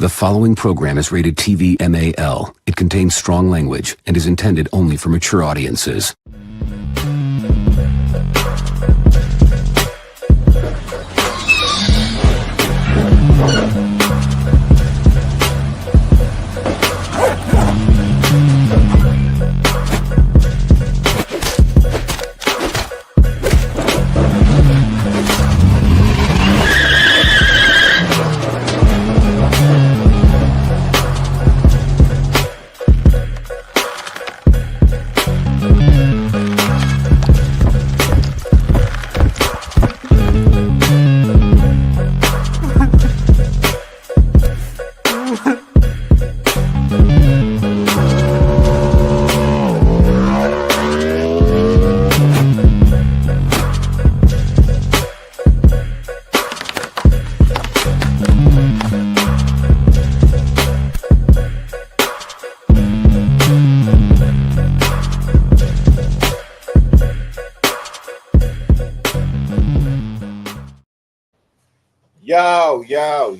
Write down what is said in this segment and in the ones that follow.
The following program is rated TV MAL. It contains strong language and is intended only for mature audiences.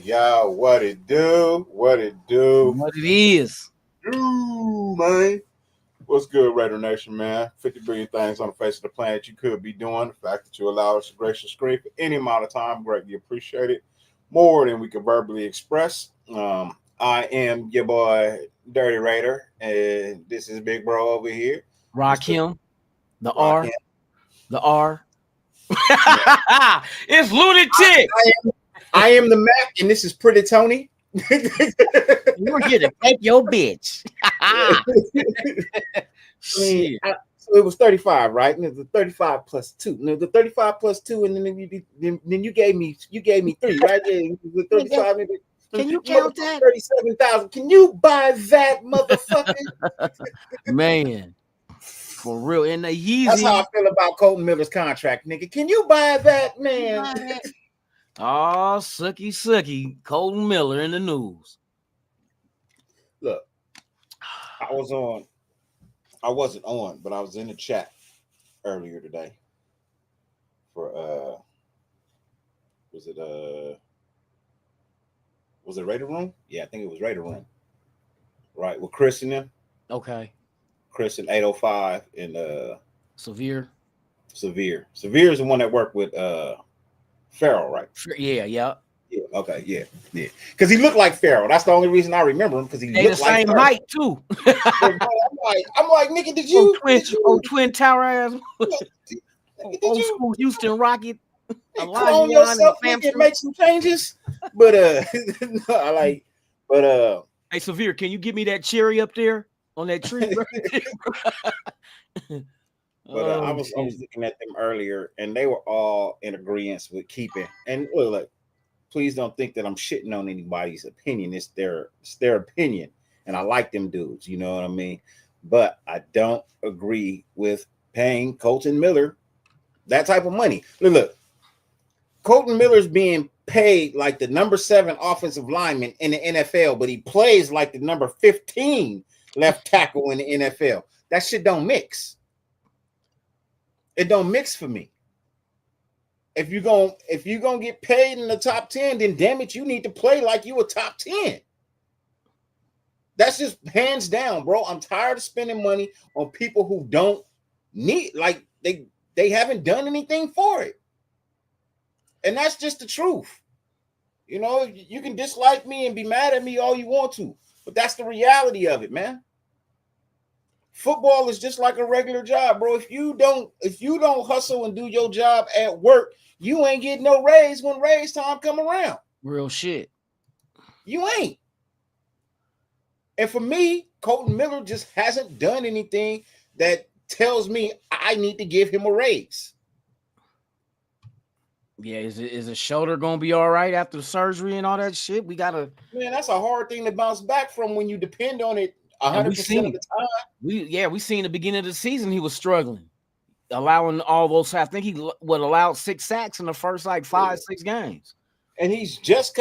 Yo, what it do? What it is. Ooh, man. What's good, Raider Nation, man? 50 billion things on the face of the planet you could be doing. The fact that you allow us to grace your screen for any amount of time, greatly appreciated. More than we can verbally express. I am your boy, Dirty Raider, and this is Big Bro over here. Rakim, the Rock R, him. the R. It's Lunatic. I am the Mac, and this is Pretty Tony. You're here to take your bitch. Shit. So it was 35, right? And it was 35 plus 2. No, the 35 plus 2, and then you gave me 3, right? Yeah, it was 35. Can you count that? 37,000. Can you buy that, motherfucker? Man, for real. And the Yeezy. That's how I feel about Colton Miller's contract, nigga. Can you buy that, man? Oh, sucky. Colton Miller in the news. Look, I wasn't on, but I was in the chat earlier today for was it Raider Room? Yeah, I think it was Raider Room. Right, with Chris and them. Okay. Chris and 805 and Severe. Severe is the one that worked with Farrell, right? Yeah. Okay, yeah. Because he looked like Farrell. That's the only reason I remember him, because he They looked the like same Farrell. height too. I'm like, nigga, did you twin tower ass? Old school Houston Rocket. Clone yourself, nigga, and make some changes? But no, hey, Severe, can you give me that cherry up there on that tree? I was looking at them earlier, and they were all in agreement with keeping. And look, please don't think that I'm shitting on anybody's opinion. It's their opinion, and I like them dudes. You know what I mean? But I don't agree with paying Colton Miller that type of money. Look, Colton Miller's being paid like the number 7 offensive lineman in the NFL, but he plays like the number 15 left tackle in the NFL. That shit don't mix. It don't mix for me. If you're gonna get paid in the top 10, then damn it, you need to play like you a top 10. That's just hands down, bro. I'm tired of spending money on people who don't need, like they haven't done anything for it. And that's just the truth. You know, you can dislike me and be mad at me all you want to, but that's the reality of it, man. Football is just like a regular job, bro. If you don't hustle and do your job at work, you ain't getting no raise when raise time come around. Real shit. You ain't. And for me, Colton Miller just hasn't done anything that tells me I need to give him a raise. Yeah, is his shoulder gonna be all right after the surgery and all that shit? Man, that's a hard thing to bounce back from when you depend on it 100% of the time. We seen the beginning of the season he was struggling, allowing all those. I think he allowed 6 sacks in the first 5-6 games. And he just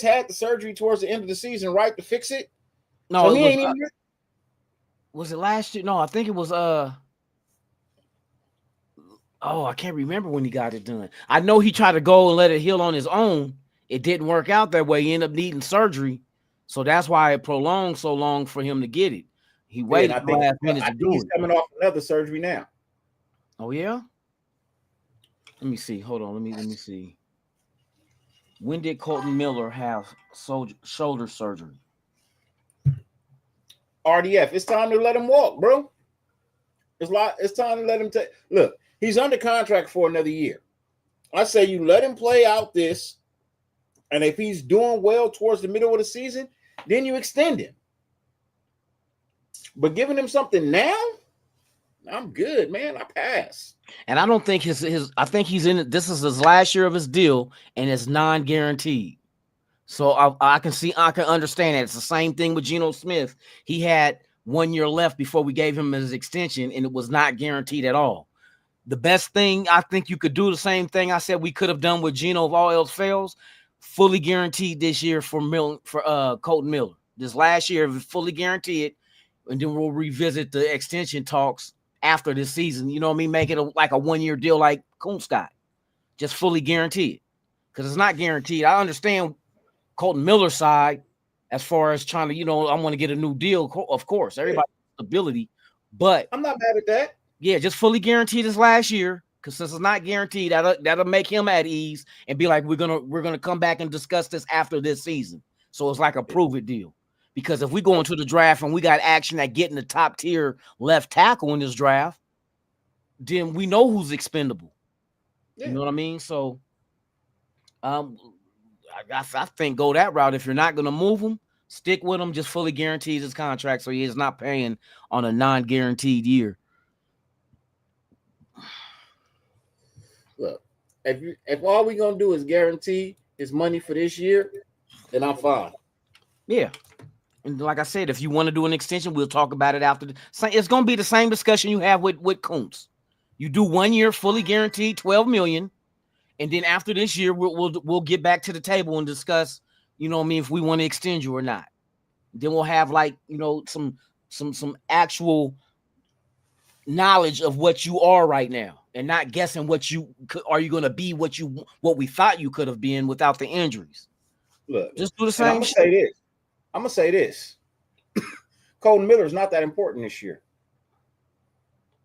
had the surgery towards the end of the season, right, to fix it. No, so he ain't even. Was it last year? No, I think it was I can't remember when he got it done. I know he tried to go and let it heal on his own. It didn't work out that way. He ended up needing surgery. So that's why it prolonged so long for him to get it. He waited the last minute to do he's coming off another surgery now. Oh yeah. Let me see. Hold on. Let me see. When did Colton Miller have shoulder surgery? RDF. It's time to let him walk, bro. It's time to let him take. Look, he's under contract for another year. I say you let him play out this, and if he's doing well towards the middle of the season, then you extend him. But giving him something now, I'm good, man. I pass. And I don't think I think he's in it. This is his last year of his deal, and it's non-guaranteed. So I can understand that. It's the same thing with Geno Smith. He had 1 year left before we gave him his extension, and it was not guaranteed at all. The best thing I think you could do, the same thing I said we could have done with Geno if all else fails, fully guaranteed this year for Colton Miller. This last year, fully guaranteed, and then we'll revisit the extension talks after this season. You know what I mean? Make it like a 1 year deal like Kuntz got. Just fully guaranteed. Because it's not guaranteed. I understand Colton Miller's side as far as trying to, I want to get a new deal. Of course, everybody's ability, but I'm not mad at that. Yeah, just fully guaranteed this last year, because since it's not guaranteed, that'll make him at ease and be like, we're gonna come back and discuss this after this season. So it's like a prove it deal. Because if we go into the draft and we got action at getting the top tier left tackle in this draft, then we know who's expendable. Yeah. You know what I mean? So I think go that route. If you're not going to move him, stick with him, just fully guarantees his contract so he is not paying on a non-guaranteed year. Look, if all we're going to do is guarantee his money for this year, then I'm fine. Yeah. And like I said, if you want to do an extension, we'll talk about it after. It's going to be the same discussion you have with Kuntz. You do 1 year fully guaranteed, $12 million. And then after this year, we'll get back to the table and discuss, if we want to extend you or not. Then we'll have some actual knowledge of what you are right now, and not guessing what you are you going to be, what we thought you could have been without the injuries. Look, just do the same. I'm gonna say this. Colton Miller is not that important this year.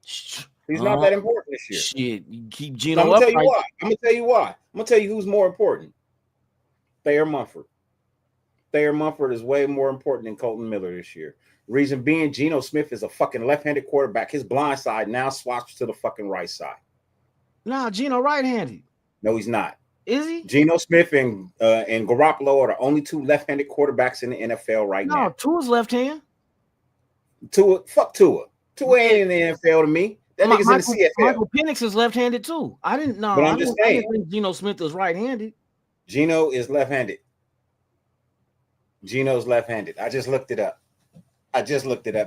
He's not that important this year. Shit, you keep Geno I'm gonna tell you why. I'm gonna tell you who's more important. Thayer Munford. Thayer Munford is way more important than Colton Miller this year. Reason being, Geno Smith is a fucking left-handed quarterback. His blind side now swaps to the fucking right side. Nah, Geno right-handed. No, he's not. Is he? Geno Smith and Garoppolo are the only two left-handed quarterbacks in the NFL right now. No, Tua's left hand. Fuck Tua. Tua ain't in the NFL to me. That nigga's in the CFL. Michael Penix is left-handed too. I didn't know. But I'm just saying. I didn't think Geno Smith was right-handed. Geno is left-handed. Geno's left-handed. I just looked it up.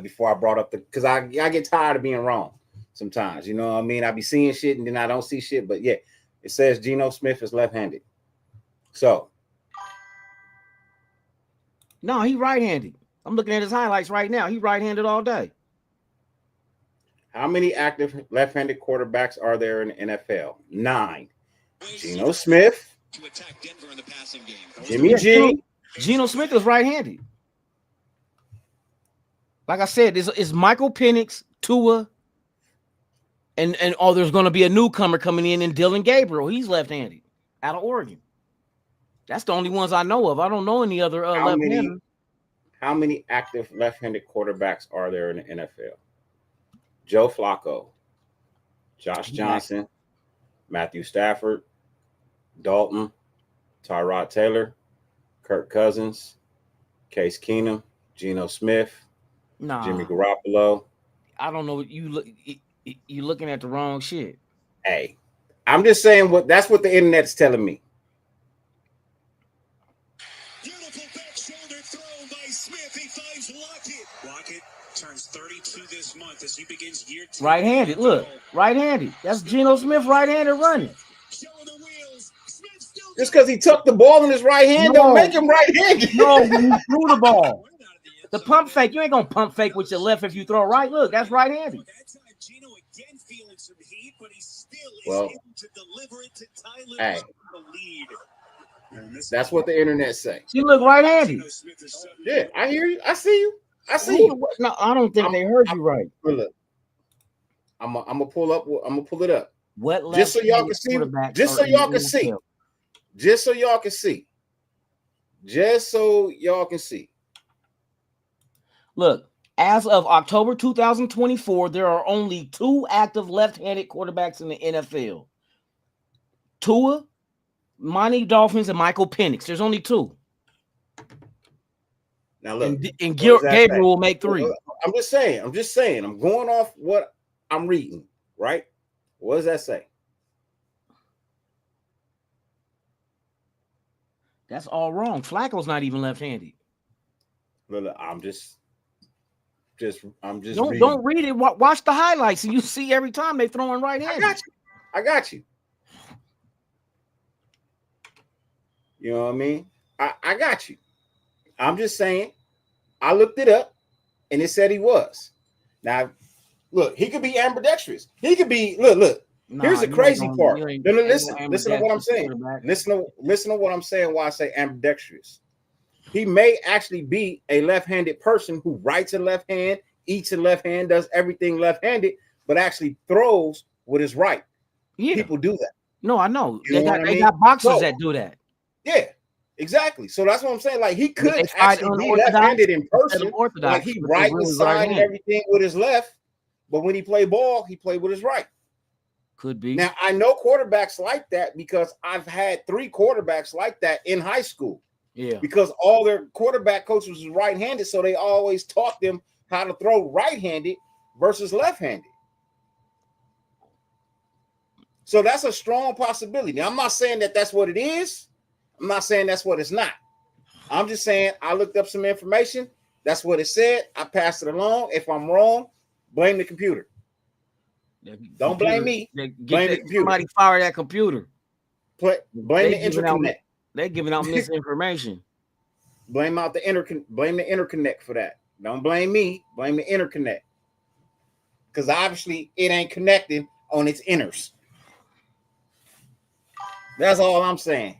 Before I brought up because I get tired of being wrong sometimes. You know what I mean? I be seeing shit and then I don't see shit. But yeah, it says Geno Smith is left-handed. So. No, he right-handed. I'm looking at his highlights right now. He right-handed all day. How many active left-handed quarterbacks are there in the NFL? 9. Geno Smith, Jimmy G. Geno Smith is right-handed. Like I said, it's Michael Penix, Tua, and there's going to be a newcomer coming in Dylan Gabriel. He's left-handed out of Oregon. That's the only ones I know of. I don't know any other left-handers. How many active left-handed quarterbacks are there in the NFL? Joe Flacco, Josh Johnson, Matthew Stafford, Dalton, Tyrod Taylor, Kirk Cousins, Case Keenum, Geno Smith, Jimmy Garoppolo. I don't know. You looking at the wrong shit. Hey, I'm just saying that's what the internet's telling me. Beautiful back shoulder throw by Smith. He finds Lockett turns 32 this month as he begins year 2. Right-handed. Look, right-handed. That's Geno Smith right-handed running. Just because he took the ball in his right hand don't make him right-handed. No, when he threw the ball. The pump fake, you ain't gonna pump fake with your left if you throw right. Look, that's right-handed. Well, hey, That's what the internet say. She look right-handed. Yeah, I hear you. I see you. I see you. No, I don't think they heard you right. Look, I'm gonna pull up. I'm gonna pull it up. What Just so y'all can see. Just so y'all can see. Just so y'all can see. Just so y'all can see. Look, as of October 2024, there are only 2 active left-handed quarterbacks in the NFL. Tua, Miami Dolphins, and Michael Penix. There's only 2. Now look, and Gabriel will make 3. I'm just saying. I'm going off what I'm reading, right? What does that say? That's all wrong. Flacco's not even left-handed. Look, I'm just don't read it. Watch the highlights, and you see every time they throwing right-handed. I got you. You know what I mean? I got you. I'm just saying. I looked it up, and it said he was. Now, look, he could be ambidextrous. He could be. Look. Nah, here's the crazy part. No, listen to what I'm saying. Listen to what I'm saying. Why I say ambidextrous. He may actually be a left-handed person who writes in left hand, eats in left hand, does everything left-handed, but actually throws with his right. Yeah. People do that. No, I know. They got boxers that do that. Yeah, exactly. So that's what I'm saying. Like he could actually be left-handed in person. Like he writes and signs everything with his left, but when he play ball, he played with his right. Could be. Now, I know quarterbacks like that because I've had 3 quarterbacks like that in high school. Yeah. Because all their quarterback coaches was right-handed, so they always taught them how to throw right-handed versus left-handed. So that's a strong possibility. Now, I'm not saying that that's what it is. I'm not saying that's what it's not. I'm just saying I looked up some information. That's what it said. I passed it along. If I'm wrong, blame the computer. Don't blame me. Blame the computer. Somebody fire that computer. Blame the interconnect. They're giving out misinformation. Blame the interconnect for that. Don't blame me. Blame the interconnect. Because obviously it ain't connecting on its inners. That's all I'm saying.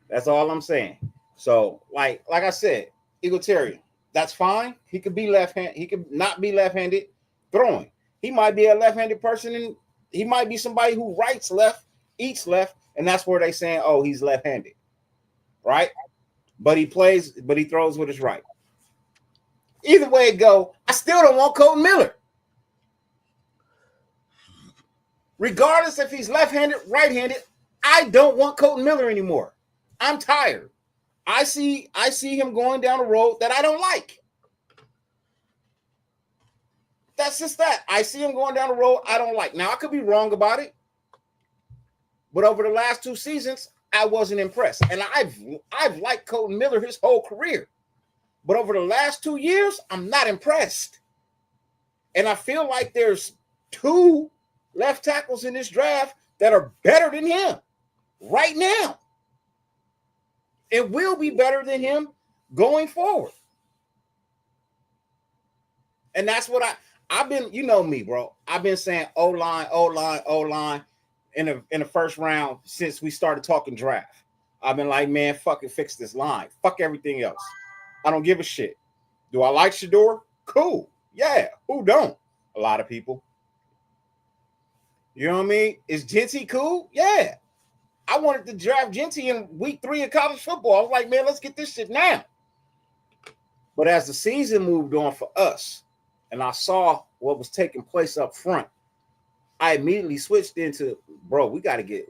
That's all I'm saying. So, like I said, egalitarian. That's fine. He could be left-handed. He could not be left-handed throwing. He might be a left-handed person, and he might be somebody who writes left, eats left, and that's where they saying, "Oh, he's left-handed," right? But he throws with his right. Either way it go, I still don't want Colton Miller. Regardless if he's left-handed, right-handed, I don't want Colton Miller anymore. I'm tired. I see him going down a road that I don't like. That's just that. I see him going down a road I don't like. Now, I could be wrong about it, but over the last 2 seasons, I wasn't impressed. And I've liked Colton Miller his whole career. But over the last 2 years, I'm not impressed. And I feel like there's 2 left tackles in this draft that are better than him right now. It will be better than him going forward. And that's what I've been, you know me, bro. I've been saying O-line in the first round since we started talking draft. I've been like, man, fucking fix this line. Fuck everything else. I don't give a shit. Do I like Shador? Cool. Yeah. Who don't? A lot of people. You know what I mean? Is Genty cool? Yeah. I wanted to draft Genty in week 3 of college football. I was like, man, let's get this shit now. But as the season moved on for us, and I saw what was taking place up front, I immediately switched into, bro, we got to get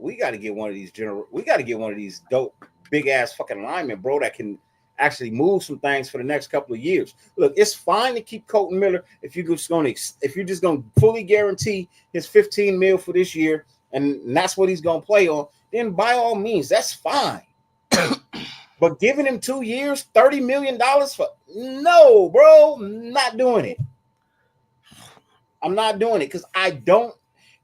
one of these dope big ass fucking linemen, bro, that can actually move some things for the next couple of years. Look, it's fine to keep Colton Miller if you're just going to fully guarantee his $15 million for this year, and that's what he's going to play on. Then by all means, that's fine. But giving him 2 years, $30 million for no, bro, not doing it. I'm not doing it because I don't.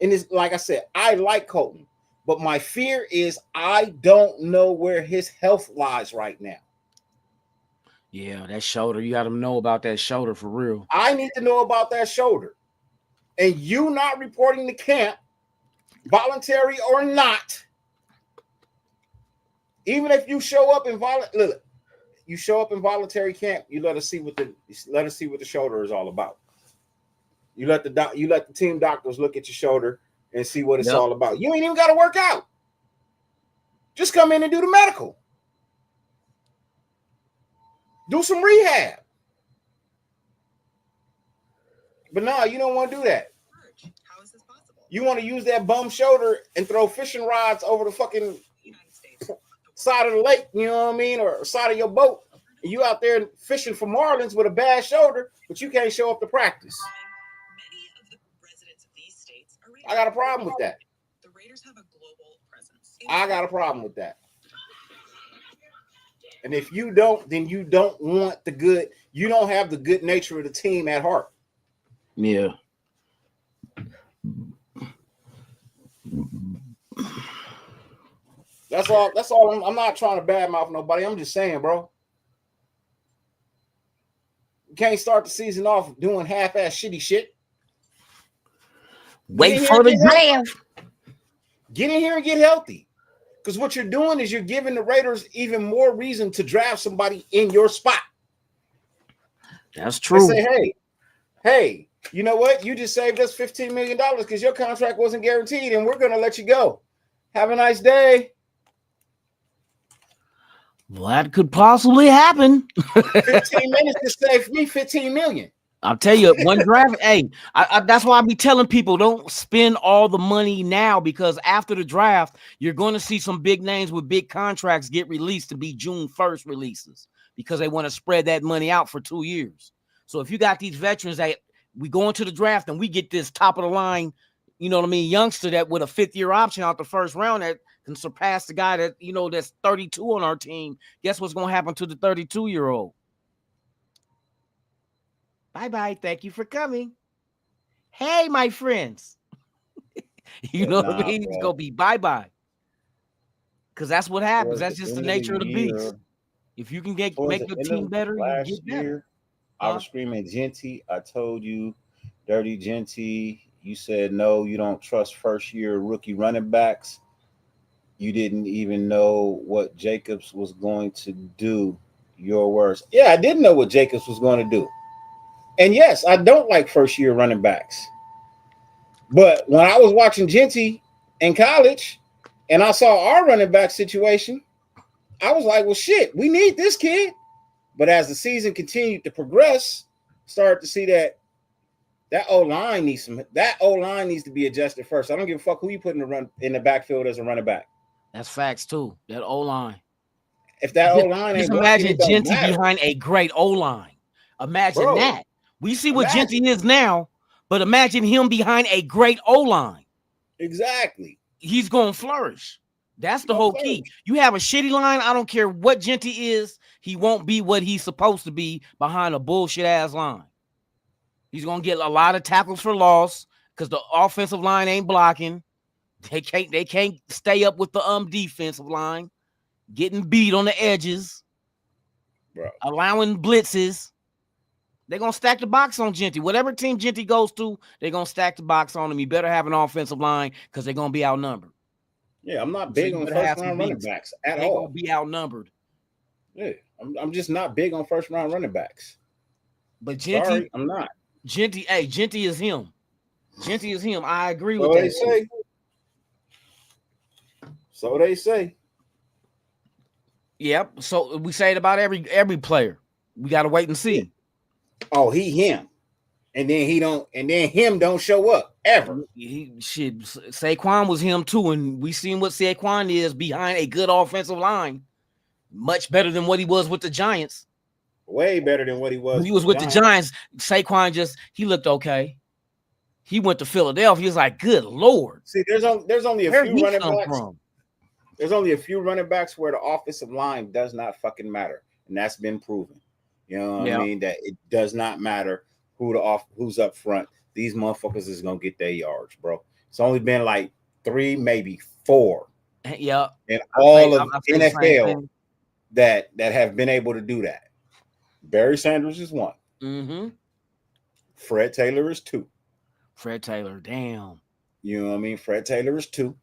And it's like I said, I like Colton, but my fear is I don't know where his health lies right now. Yeah, that shoulder. You got to know about that shoulder for real. I need to know about that shoulder. And you not reporting to camp voluntary or not, even if you show up in voluntary camp, you let us see what the shoulder is all about. You let the team doctors look at your shoulder and see what it's all about. You ain't even got to work out. Just come in and do the medical. Do some rehab. But no, you don't want to do that. How is this possible? You want to use that bum shoulder and throw fishing rods over the fucking side of the lake, you know what I mean, or side of your boat. And you out there fishing for marlins with a bad shoulder, but you can't show up to practice. Many of the residents of these states are Raiders. I got a problem with that. The Raiders have a global presence. I got a problem with that. And if you don't, then you don't want the good. You don't have the good nature of the team at heart. Yeah. That's all. I'm not trying to badmouth nobody. I'm just saying, bro. You can't start the season off doing half-ass shitty shit. Wait for the draft. Get in here and get healthy. Because what you're doing is you're giving the Raiders even more reason to draft somebody in your spot. That's true. They say, hey, you know what? You just saved us $15 million because your contract wasn't guaranteed, and we're going to let you go. Have a nice day. Well, that could possibly happen. 15 minutes to save me $15 million. I'll tell you, one draft. Hey, that's why I be telling people don't spend all the money now, because after the draft, you're going to see some big names with big contracts get released to be June 1st releases because they want to spread that money out for 2 years. So if you got these veterans that we go into the draft and we get this top of the line, you know what I mean, youngster that with a 5th-year option out the first round that can surpass the guy that, you know, that's 32 on our team, guess what's going to happen to the 32-year-old? Bye-bye. Thank you for coming. Hey, my friends. You know what I mean? It's going to be bye-bye. Because that's what happens. That's just the nature of the beast. If you can make your team better, you get better. I was screaming, Genty. I told you, Dirty Genty. You said, no, you don't trust first-year rookie running backs. You didn't even know what Jacobs was going to do. Your words. Yeah, I didn't know what Jacobs was going to do. And yes, I don't like first-year running backs. But when I was watching Genty in college and I saw our running back situation, I was like, well, shit, we need this kid. But as the season continued to progress, started to see that O-line needs to be adjusted first. I don't give a fuck who you put in the backfield as a running back. That's facts too. That O-line. If that O-line ain't just imagine Genty behind a great O-line. Imagine that. We see what Genty is now, but imagine him behind a great O-line. Exactly. He's going to flourish. That's the whole key. You have a shitty line, I don't care what Genty is, he won't be what he's supposed to be behind a bullshit-ass line. He's going to get a lot of tackles for loss because the offensive line ain't blocking. They can't stay up with the defensive line, getting beat on the edges, allowing blitzes. They're going to stack the box on Genty. Whatever team Genty goes to, they're going to stack the box on him. You better have an offensive line because they're going to be outnumbered. Yeah, I'm not big on first-round running backs at all. They're going to be outnumbered. Yeah, I'm just not big on first-round running backs. But Genty, sorry, I'm not. Genty is him. Genty is him. I agree with that. They say. So they say. Yep. So we say it about every player. We got to wait and see. Yeah. Oh, him. And then him don't show up ever. Saquon was him too, and we seen what Saquon is behind a good offensive line. Much better than what he was with the Giants. Way better than what he was. When he was with the Giants, Saquon he looked okay. He went to Philadelphia. He was like, good Lord. See, there's only a few running backs. There's only a few running backs where the offensive line does not fucking matter. And that's been proven. You know what I mean? That it does not matter who's up front. These motherfuckers is gonna get their yards, bro. It's only been like 3, maybe 4. Yeah. In all of NFL that have been able to do that. Barry Sanders is 1. Mm-hmm. Fred Taylor is 2. Fred Taylor, damn. You know what I mean? Fred Taylor is 2,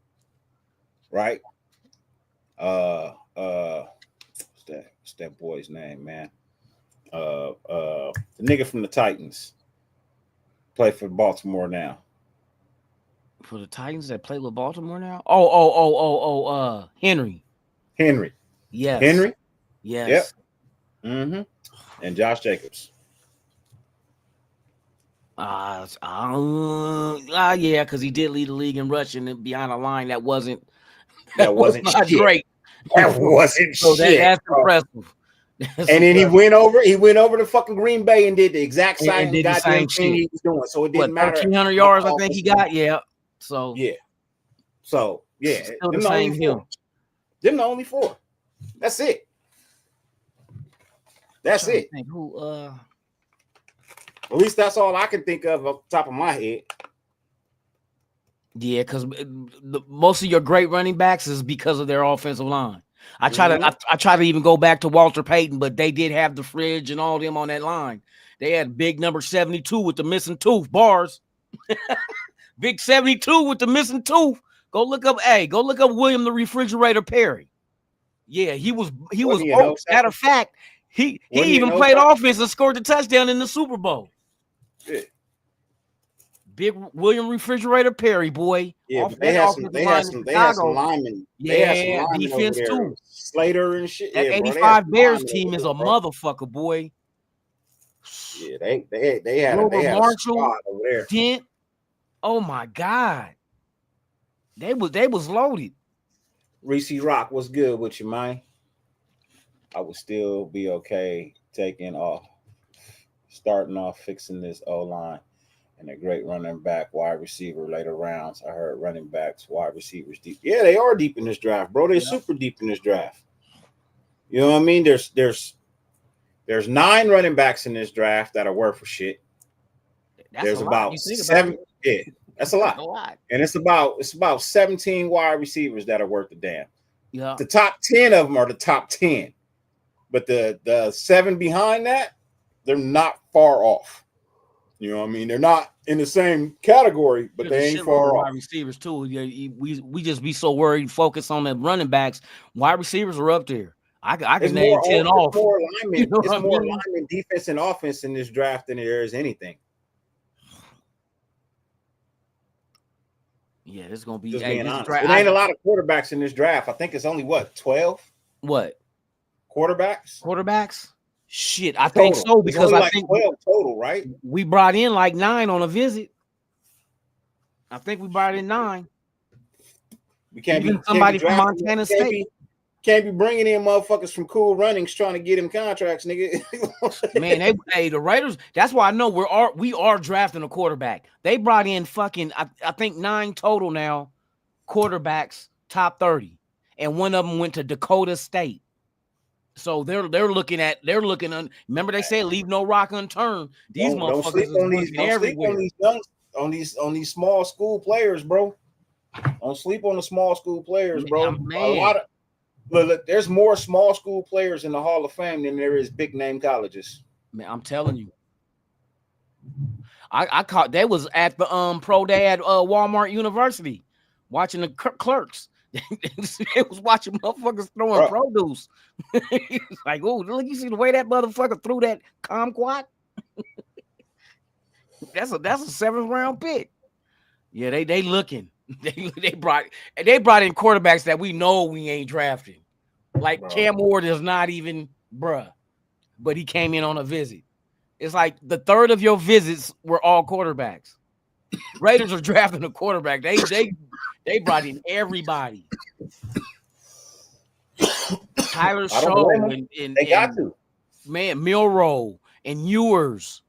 right? What's that boy's name, man? The nigga from the Titans play for Baltimore now. For the Titans that play with Baltimore now? Henry. Yes. Henry? Yes. Yep. Mm-hmm. And Josh Jacobs. Yeah, because he did lead the league in rushing and behind a line that wasn't not shit. Great. That wasn't so shit. That's impressive. And then he went over to fucking Green Bay and did the exact same goddamn thing shit he was doing. So it didn't matter. 1,300 yards, I think he got. Yeah. So yeah. So yeah, still the same hill. Them the only 4. That's it. That's it. At least that's all I can think of off the top of my head. Yeah, because most of your great running backs is because of their offensive line. I try to even go back to Walter Payton, but they did have the fridge and all them on that line. They had big number 72 with the missing tooth bars. Big 72 with the missing tooth. Go look up William the Refrigerator Perry. Yeah, he was. Matter of fact, he even played offense and scored the touchdown in the Super Bowl. Yeah. Big William Refrigerator Perry, boy. Yeah, but they had some linemen. Yeah, defense too. Slater and shit. That 85 Bears team is a motherfucker, boy. Yeah, they had Marshall, a over there. Dent. Oh my God. They was loaded. Reese Rock was good with you, man. I would still be okay starting off fixing this O-line. And a great running back, wide receiver later rounds. I heard running backs, wide receivers deep. Yeah, they are deep in this draft, bro. They're super deep in this draft. You know what I mean? There's 9 running backs in this draft that are worth a shit. There's about 7. Yeah, that's a lot. And it's about 17 wide receivers that are worth a damn. Yeah. The top 10 of them are the top 10. But the 7 behind that, they're not far off. You know what I mean? They're not in the same category, but they ain't far off. Wide receivers too. Yeah, we just be so worried, focus on the running backs. Wide receivers are up there. I can name 10 off. More linemen, you know it's more linemen, defense, and offense in this draft than there is anything. Yeah, it's gonna be. Just being honest. There ain't a lot of quarterbacks in this draft. I think it's only 12. What? Quarterbacks? Shit, I think so because I think 12 total, right? We brought in like 9 on a visit. I think we brought in 9. We can't even be somebody from Montana State. Can't be bringing in motherfuckers from Cool Runnings trying to get him contracts, nigga. Man, the Raiders. That's why I know we are drafting a quarterback. They brought in fucking I think 9 total now quarterbacks top 30, and one of them went to Dakota State. So they're looking. Remember they said leave no rock unturned. These motherfuckers on these small school players, bro. Don't sleep on the small school players, bro. Man. Look, there's more small school players in the Hall of Fame than there is big name colleges. Man, I'm telling you. I caught they was at the pro day at Walmart University watching the clerks. They was watching motherfuckers throwing produce. Like, oh, look, you see the way that motherfucker threw that kumquat? That's a 7th round pick. Yeah, they looking. They brought in quarterbacks that we know we ain't drafting. Like Cam Ward is not even but he came in on a visit. It's like the third of your visits were all quarterbacks. Raiders are drafting a quarterback. They brought in everybody. Tyler Shaw and they got to. Man, Milroe and Ewers.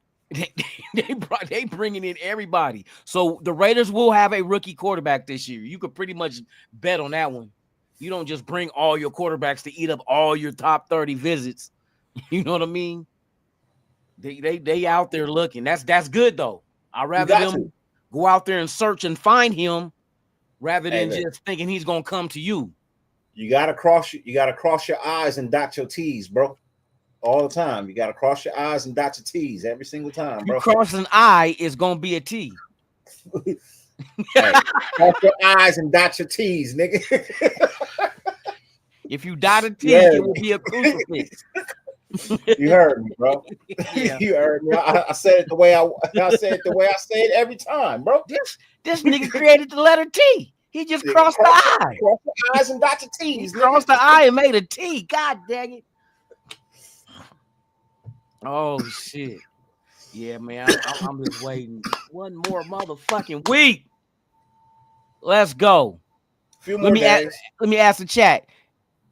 They bringing in everybody. So the Raiders will have a rookie quarterback this year. You could pretty much bet on that one. You don't just bring all your quarterbacks to eat up all your top 30 visits. You know what I mean? They out there looking. That's good though. I'd rather them go out there and search and find him rather than just thinking he's gonna come to you. You gotta cross your I's and dot your T's, bro. All the time. You gotta cross your I's and dot your T's every single time, bro. You cross an I is gonna be a T. Hey, cross your I's and dot your T's, nigga. If you dot a T, Yeah. it will be a crucifix. You heard me, bro. Yeah. You heard me. I said it the way I said it the way I say it every time, bro. This nigga created the letter T. He just crossed the I. Cross the I's and dot your He T's, crossed the I and made a T. God dang it. Oh shit. Yeah, man. I'm just waiting. One more motherfucking week. Let's go. Few more days. Let me ask the chat.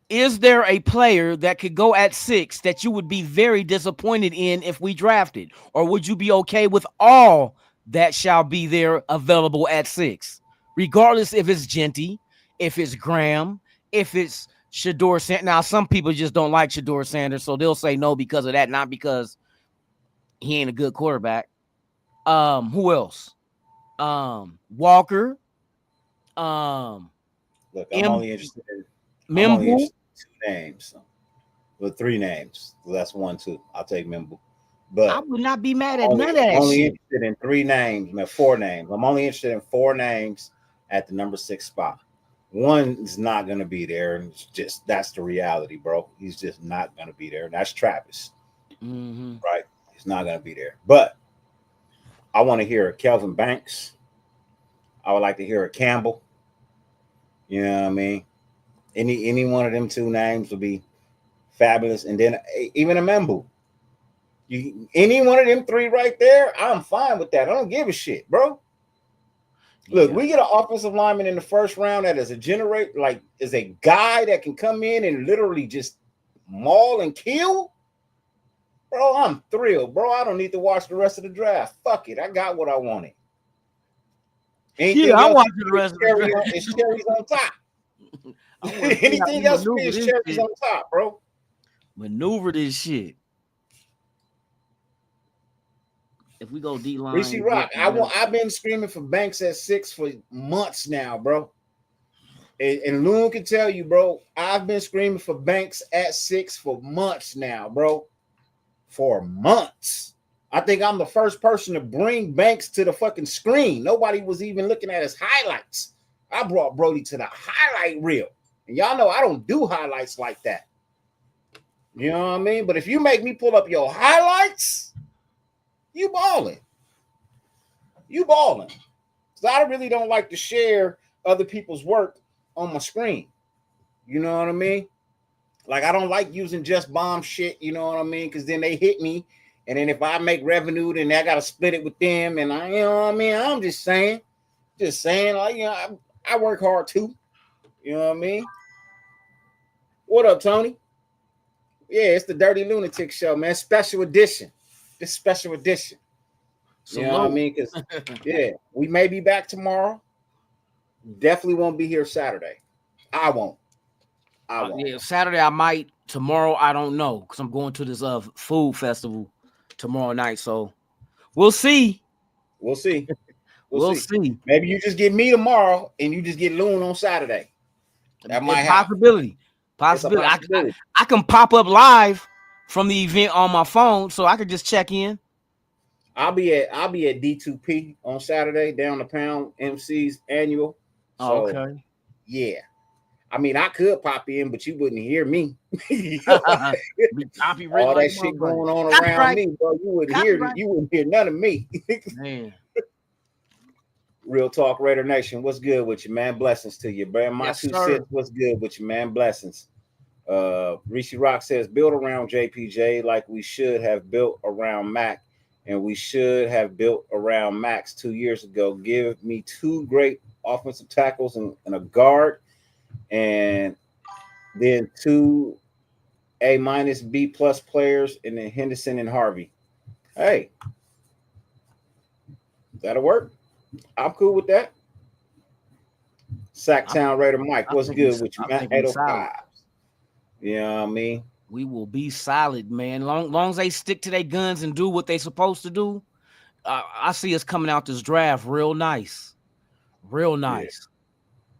Is there a player that could go at 6 that you would be very disappointed in if we drafted? Or would you be okay with all that shall be there available at 6? Regardless if it's Genty, if it's Graham, if it's Shador Sanders. Now, some people just don't like Shador Sanders, so they'll say no because of that, not because he ain't a good quarterback. Who else? Walker. Look, I'm only interested in Mimble. 2 names. Well, 3 names. So that's 1, 2. I'll take Mimble. But I would not be mad at none of that I'm only shit. interested in 3 names, man, 4 names. I'm only interested in 4 names at the number 6 spot. One is not going to be there, and it's just that's the reality, bro. He's just not going to be there. And that's Travis, right? He's not going to be there. But I want to hear a Kelvin Banks. I would like to hear a Campbell. You know what I mean? Any one of them 2 names would be fabulous, and then even a Membu. Any one of them 3 right there, I'm fine with that. I don't give a shit, bro. Look, we get an offensive lineman in the first round that is is a guy that can come in and literally just maul and kill. Bro, I'm thrilled, bro. I don't need to watch the rest of the draft. Fuck it. I got what I wanted. Anything I else watch the rest of the draft. It's cherries on top. Anything else is cherries on top, bro. Maneuver this shit. If we go D line, Reese Rock, I've been screaming for Banks at 6 for months now, bro. And Loon can tell you, bro, I've been screaming for Banks at 6 for months now, bro. For months. I think I'm the first person to bring Banks to the fucking screen. Nobody was even looking at his highlights. I brought Brody to the highlight reel. And y'all know I don't do highlights like that. You know what I mean? But if you make me pull up your highlights, you balling. You balling. Because I really don't like to share other people's work on my screen. You know what I mean? Like, I don't like using just bomb shit, you know what I mean? Because then they hit me. And then if I make revenue, then I got to split it with them. And you know what I mean? I'm just saying, like, you know, I work hard too. You know what I mean? What up, Tony? Yeah, it's the Dirty Lunatic Show, man. Special edition. This special edition. You know what I mean? Because, yeah, we may be back tomorrow. Definitely won't be here Saturday. I won't. Yeah, Saturday I might. Tomorrow I don't know because I'm going to this food festival tomorrow night. So we'll see. We'll see. We'll see. Maybe you just get me tomorrow and you just get Loon on Saturday. That might happen. Possibility. I can pop up live from the event on my phone, so I could just check in. I'll be at D2P on Saturday, Down the Pound MC's annual. So, okay. Yeah. I mean, I could pop in, but you wouldn't hear me. All that shit going on around me, bro. You wouldn't hear none of me. Man. Real Talk Raider Nation, what's good with you, man? Blessings to you, bro. My yes, 2 cents, what's good with you, man? Blessings. Rishi Rock says, build around JPJ like we should have built around Mac, and we should have built around Max 2 years ago. Give me 2 great offensive tackles and a guard, and then 2 A- B+ players, and then Henderson and Harvey. Hey, that'll work. I'm cool with that. Sacktown Raider Mike, what's good with you, man? 805. You know what I mean? We will be solid, man. Long as they stick to their guns and do what they supposed to do, I see us coming out this draft real nice. Real nice.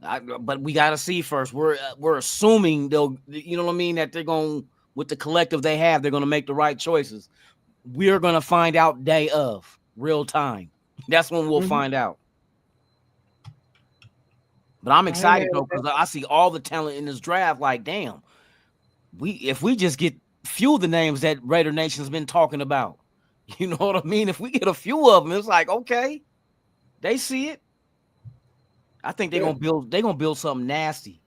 Yeah. But we got to see first. We're assuming they'll, you know what I mean, that they're going, with the collective they have, they're going to make the right choices. We're going to find out day of, real time. That's when we'll find out. But I'm excited though because I see all the talent in this draft. Like, damn, if we just get few of the names that Raider Nation's been talking about, you know what I mean? If we get a few of them, it's like, okay, they see it. I think they're gonna build something nasty.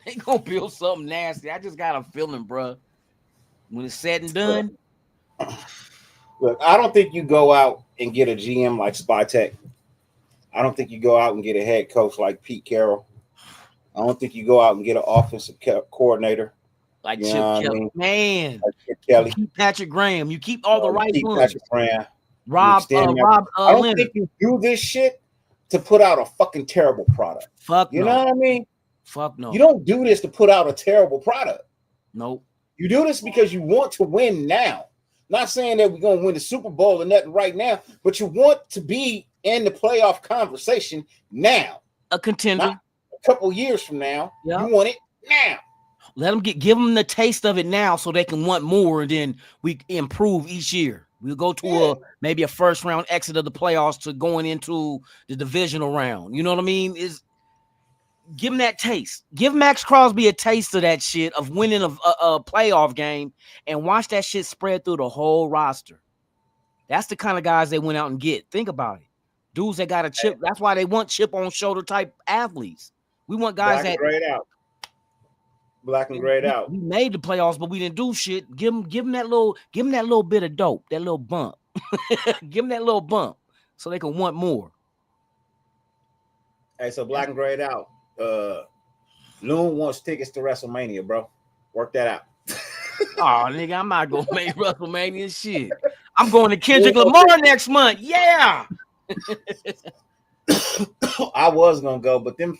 They gonna build something nasty. I just got a feeling, bro. When it's said and done. Look, I don't think you go out and get a GM like Spytek. I don't think you go out and get a head coach like Pete Carroll. I don't think you go out and get an offensive coordinator like Chip Kelly. Man, like Chip Kelly. You keep Patrick Graham. You keep all the right ones. Patrick Graham. Rob. I don't think you do this shit to put out a fucking terrible product. Fuck you know what I mean? Fuck no. You don't do this to put out a terrible product. Nope. You do this because you want to win now. Not saying that we're gonna win the Super Bowl or nothing right now, but you want to be in the playoff conversation now. A contender. Not a couple years from now. Yep. You want it now. Let them give them the taste of it now so they can want more, and then we improve each year. We'll go to maybe a first round exit of the playoffs to going into the divisional round. You know what I mean? Give him that taste. Give Max Crosby a taste of that shit of winning a playoff game and watch that shit spread through the whole roster. That's the kind of guys they went out and get. Think about it. Dudes that got a chip. That's why they want chip on shoulder type athletes. We want guys that black and grayed out. We made the playoffs, but we didn't do shit. Give them that little bit of dope, that little bump. Give them that little bump so they can want more. Hey, so black and grayed out. Loon wants tickets to WrestleMania, bro. Work that out. Oh, nigga, I'm not gonna make WrestleMania shit. I'm going to Kendrick Lamar next month. Yeah. I was gonna go, but them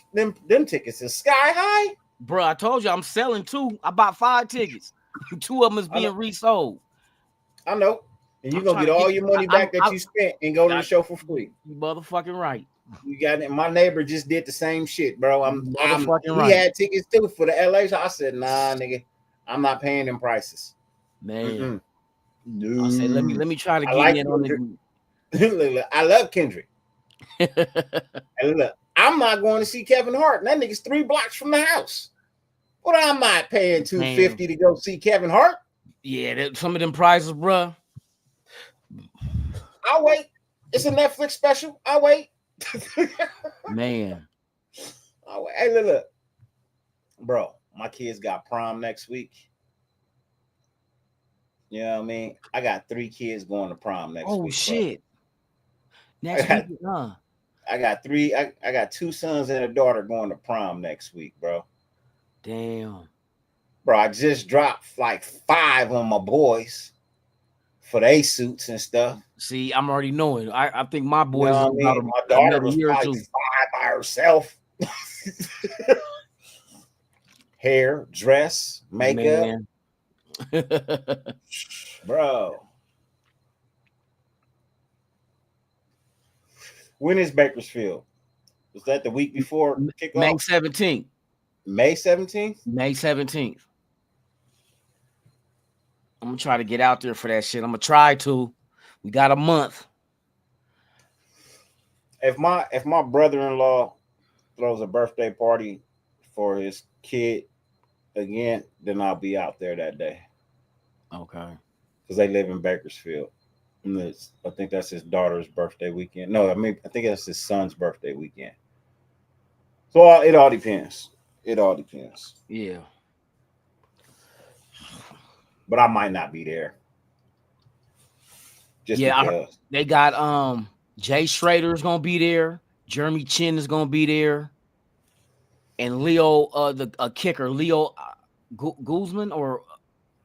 tickets is sky high. Bro, I told you I'm selling 2. I bought 5 tickets. 2 of them is being resold. I know. And you're gonna get all your money back that you spent and go to the show for free. You motherfucking right. You got it. My neighbor just did the same shit, bro. He had tickets too for the LA show. I said, nah, nigga, I'm not paying them prices. Man. No. I said, let me try to get in on the I love Kendrick. And look, I'm not going to see Kevin Hart. That nigga's 3 blocks from the house. What am I paying $250 to go see Kevin Hart? Yeah, some of them prices, bro. I'll wait. It's a Netflix special. I'll wait. Man. Oh, hey, look. Bro, my kids got prom next week. You know what I mean? I got 3 kids going to prom next week. Oh, shit. Bro. Next week, huh? I got 3. I got 2 sons and a daughter going to prom next week, bro. Damn. Bro, I just dropped like 5 on my boys for their suits and stuff. See, I'm already knowing. I think my boys, you know my daughter was probably 5 by herself. Hair, dress, makeup. Bro. When is Bakersfield? Was that the week before kickoff? May 17th. May 17th? May 17th. I'm gonna try to get out there for that shit. I'm gonna try to. We got a month. If my brother-in-law throws a birthday party for his kid again, then I'll be out there that day. Okay. Because they live in Bakersfield. And I think that's his daughter's birthday weekend. No, I think that's his son's birthday weekend. So it all depends. It all depends. Yeah. But I might not be there. Just because. They got Jay Schrader is gonna be there. Jeremy Chin is gonna be there, and Leo, the kicker, Leo Guzman or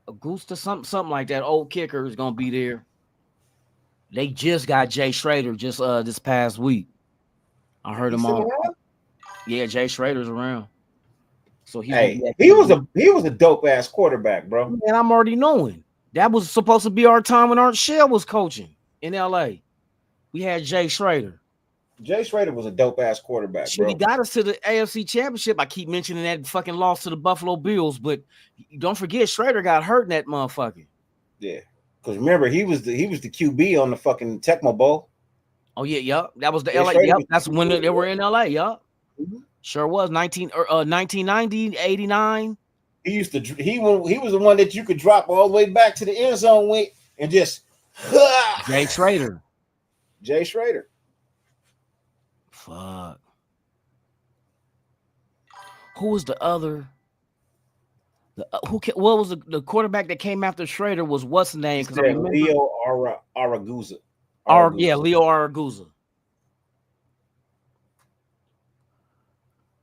Augusta, something like that. Old kicker is gonna be there. They just got Jay Schrader just this past week. I heard him on. Yeah, Jay Schrader's around. So he was a dope ass quarterback, bro. And I'm already knowing that was supposed to be our time when Art Shell was coaching in LA. We had Jay Schrader. Jay Schrader was a dope ass quarterback, bro. He got us to the AFC Championship. I keep mentioning that fucking loss to the Buffalo Bills, but don't forget Schrader got hurt in that motherfucker. Yeah, because remember he was the QB on the fucking Tecmo Bowl. Oh yeah, yup. That was the LA. Yep, that's when they were in LA. Yup. Mm-hmm. Sure was 1990, 89. He was the one that you could drop all the way back to the end zone with and just Jay Schrader. Jay Schrader. Fuck. Who was the other? What was the quarterback that came after Schrader? Was what's the name? Because I remember Leo Araguza. Leo Araguza.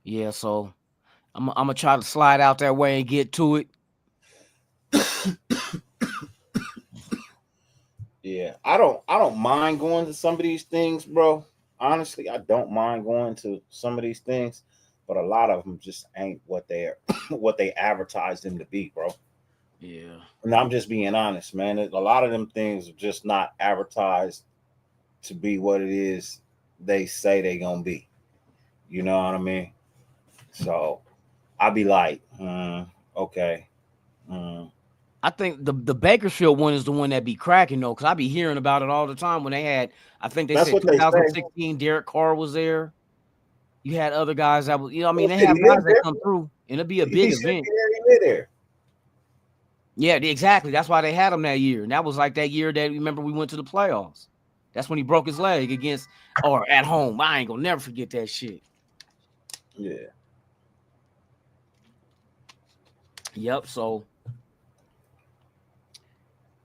Yeah, so I'm gonna try to slide out that way and get to it. Yeah, I don't mind going to some of these things, bro. Honestly, I don't mind going to some of these things, but a lot of them just ain't what they're what they advertise them to be, bro. Yeah. And I'm just being honest, man. A lot of them things are just not advertised to be what it is they say they're gonna be. You know what I mean? So I'd be like, okay. I think the Bakersfield one is the one that be cracking though, because I be hearing about it all the time when they had. I think they That's said what they say. 2016. Derek Carr was there. You had other guys that was, I mean, they He have lived guys that there. come through, and it'll be a He big should event. be there. He lived there. Yeah, exactly. That's why they had him that year, and that was like that year that remember we went to the playoffs. That's when he broke his leg against or at home. I ain't gonna never forget that shit. Yeah. Yep. So.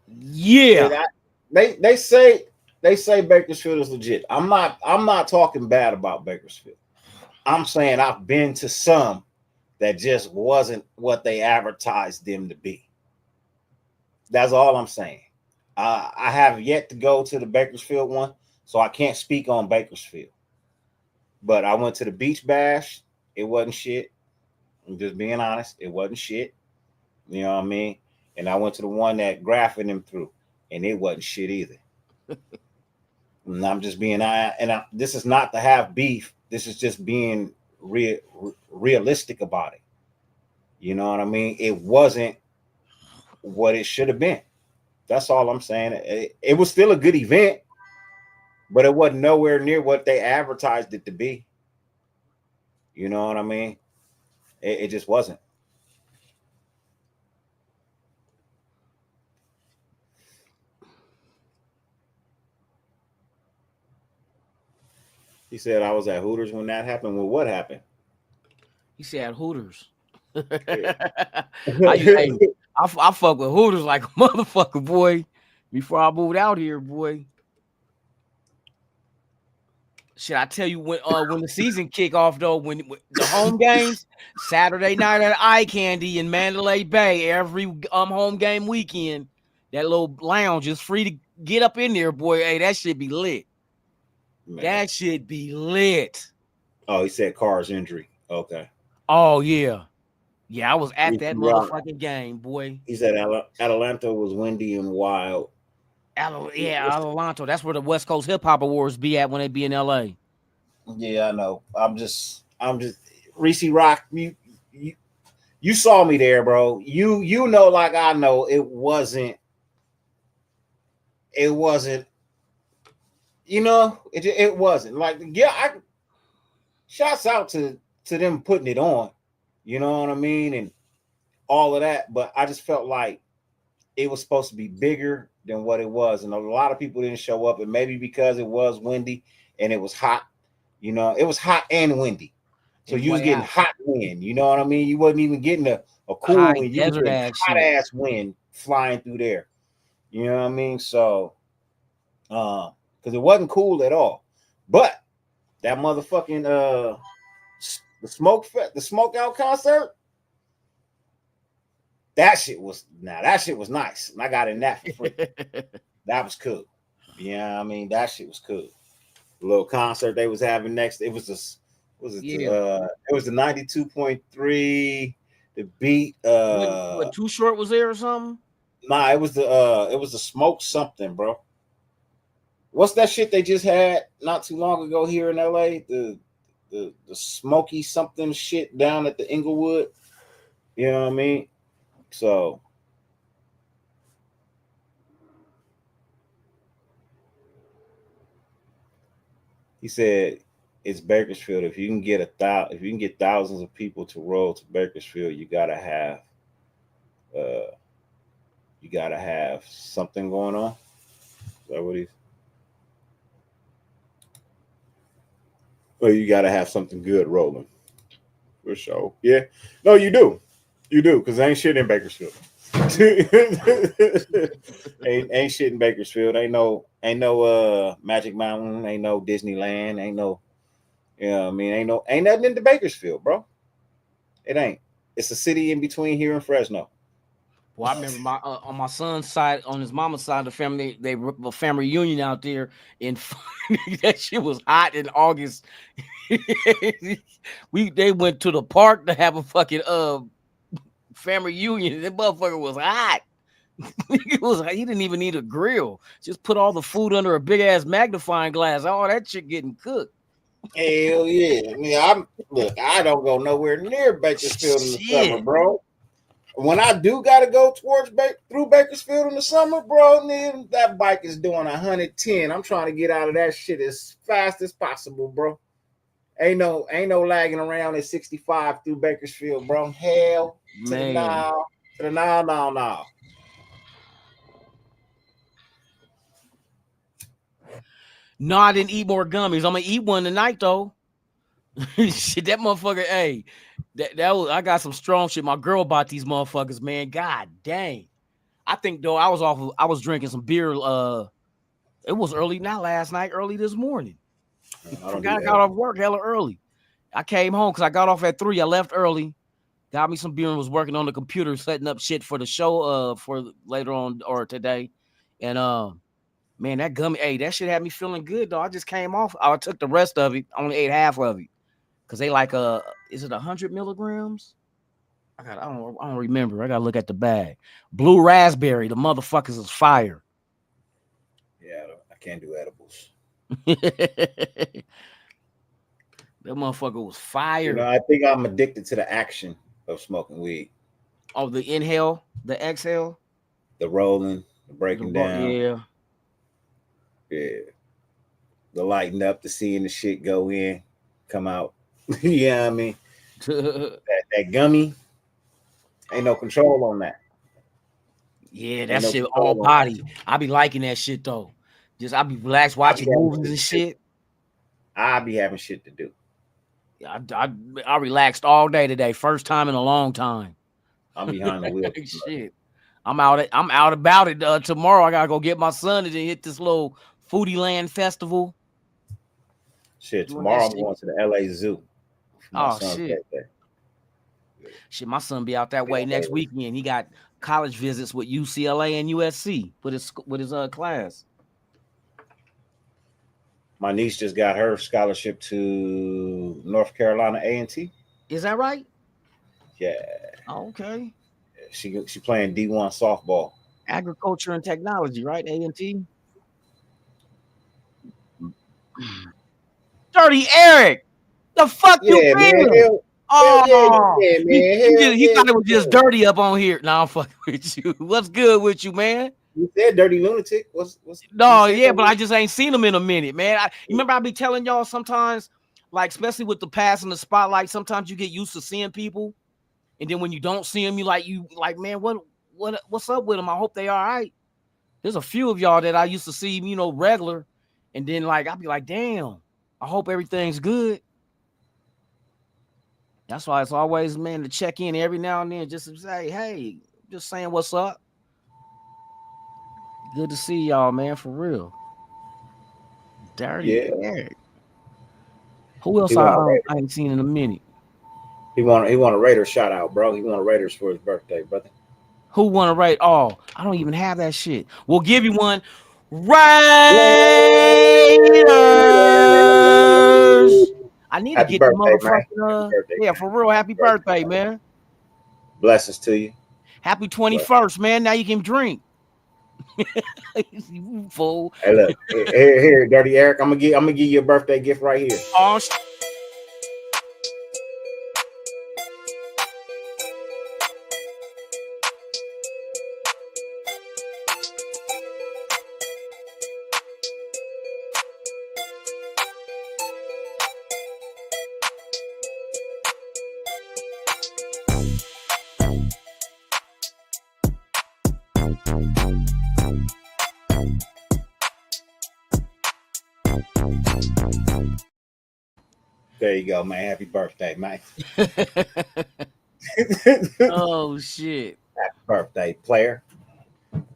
Yeah. They say Bakersfield is legit. I'm not talking bad about Bakersfield. I'm saying I've been to some that just wasn't what they advertised them to be. That's all I'm saying. I have yet to go to the Bakersfield one, so I can't speak on Bakersfield. But I went to the Beach Bash. It wasn't shit. I'm just being honest. It wasn't shit. You know what I mean? And I went to the one that Graffin them through, and it wasn't shit either. And I'm just being this is not to have beef. This is just being realistic about it. You know what I mean? It wasn't what it should have been. That's all I'm saying. It was still a good event, but it wasn't nowhere near what they advertised it to be. You know what I mean? It just wasn't. He said I was at Hooters when that happened. Well, what happened? He said Hooters. Yeah. I fuck with Hooters like a motherfucker, boy. Before I moved out here, boy. Should I tell you when the season kick off though? When the home games, Saturday night at Eye Candy in Mandalay Bay, every home game weekend, that little lounge is free to get up in there, boy. Hey, that should be lit. Man. That should be lit. Oh, he said Carr's injury. Okay. Oh yeah. Yeah, I was at that motherfucking game, boy. He said Atlanta was windy and wild. Adelanto. That's where the West Coast Hip Hop Awards be at when they be in LA. Yeah, I know. I'm just Reese Rock. You saw me there, bro. You know, like I know, it wasn't. You know, it wasn't like shouts out to them putting it on. You know what I mean, and all of that. But I just felt like it was supposed to be bigger than what it was, and a lot of people didn't show up, and maybe because it was windy and it was hot. You know, it was hot and windy, so you was getting hot wind. You know what I mean? You wasn't even getting a cool wind. You was getting hot ass wind flying through there. You know what I mean? So, because it wasn't cool at all. But that motherfucking the smoke out concert. That shit was nice. And I got in that for free. That was cool. Yeah, I mean, that shit was cool. The little concert they was having next. It was the 92.3, the beat. What Too Short was there or something? Nah, it was the smoke something, bro. What's that shit they just had not too long ago here in LA? The smoky something shit down at the Inglewood. You know what I mean? So he said it's Bakersfield. If you can get thousands of people to roll to Bakersfield, uh, you gotta have something going on. Is that what he's? Well, you gotta have something good rolling for sure. Yeah, no, you do, because ain't shit in Bakersfield. ain't shit in Bakersfield. Ain't no Magic Mountain. Ain't no Disneyland. Ain't no, you know what I mean, ain't nothing in the Bakersfield, bro. It ain't. It's a city in between here and Fresno. Well, I remember my on my son's side, on his mama's side of the family, they a family reunion out there in that shit was hot in August. They went to the park to have a fucking family reunion. That motherfucker was hot. He didn't even need a grill. Just put all the food under a big ass magnifying glass. All that shit getting cooked. Hell yeah. I mean, I don't go nowhere near Bakersfield in the summer, bro. When I do gotta go through Bakersfield in the summer, bro, then that bike is doing 110. I'm trying to get out of that shit as fast as possible, bro. Ain't no lagging around at 65 through Bakersfield, bro. Hell to the now, now. No, I didn't eat more gummies. I'm gonna eat one tonight though. Shit, that motherfucker. Hey, that was. I got some strong shit. My girl bought these motherfuckers, man. God dang. I think though I was drinking some beer. It was early, not last night, early this morning. I got off work hella early. I came home because I got off at 3. I left early, got me some beer and was working on the computer, setting up shit for the show for later on or today. And man, that gummy, hey, that shit had me feeling good though. I just came off. I took the rest of it. I only ate half of it. Cause they like is it 100 milligrams? I don't remember. I gotta look at the bag. Blue raspberry, the motherfuckers is fire. Yeah, I can't do edibles. That motherfucker was fire. You know, I think I'm addicted to the action of smoking weed. Oh, the inhale, the exhale, the rolling, the breaking down. Yeah. The lighting up, the seeing the shit go in, come out. You know what I mean? that gummy, ain't no control on that. Yeah, that shit all body. I be liking that shit though. Just I be relaxed watching movies and shit. I be having shit to do. I relaxed all day today. First time in a long time. I'm behind the wheel. Shit. I'm out about it. Tomorrow I gotta go get my son to hit this little Foodie Land festival. Shit, tomorrow I'm going to the LA Zoo. Oh shit. Birthday. Shit, my son be out that way next weekend. He got college visits with UCLA and USC with his class. My niece just got her scholarship to North Carolina A&T. Is that right? Yeah. Oh, okay. She playing D1 softball. Agriculture and technology, right? A&T. Dirty Eric, the fuck you been? Oh, yeah, man. He thought it was just dirty up on here. Nah, I'm fucking with you. What's good with you, man? You said dirty lunatic. What's no, yeah, but I just ain't seen him in a minute, man. You remember I be telling y'all sometimes, like especially with the pass in the spotlight, sometimes you get used to seeing people, and then when you don't see them, you like, man, what's up with them? I hope they all right. There's a few of y'all that I used to see, regular, and then like I'll be like, damn, I hope everything's good. That's why it's always, man, to check in every now and then, just to say, hey, just saying what's up. Good to see y'all, man, for real. Dirty Eric. Who else I ain't seen in a minute? He want a Raiders shout out, bro. He want a Raiders for his birthday, brother. Who want to rate? Oh, I don't even have that shit. We'll give you one. Raiders. I need happy to get birthday, the motherfucking man. For real. Happy birthday, man. Blessings to you. Happy 21st, man. Now you can drink. You fool. Hey, look, here, Dirty Eric. I'm gonna give you a birthday gift right here. Oh, There you go, man. Happy birthday, man. Oh shit. Happy birthday, player.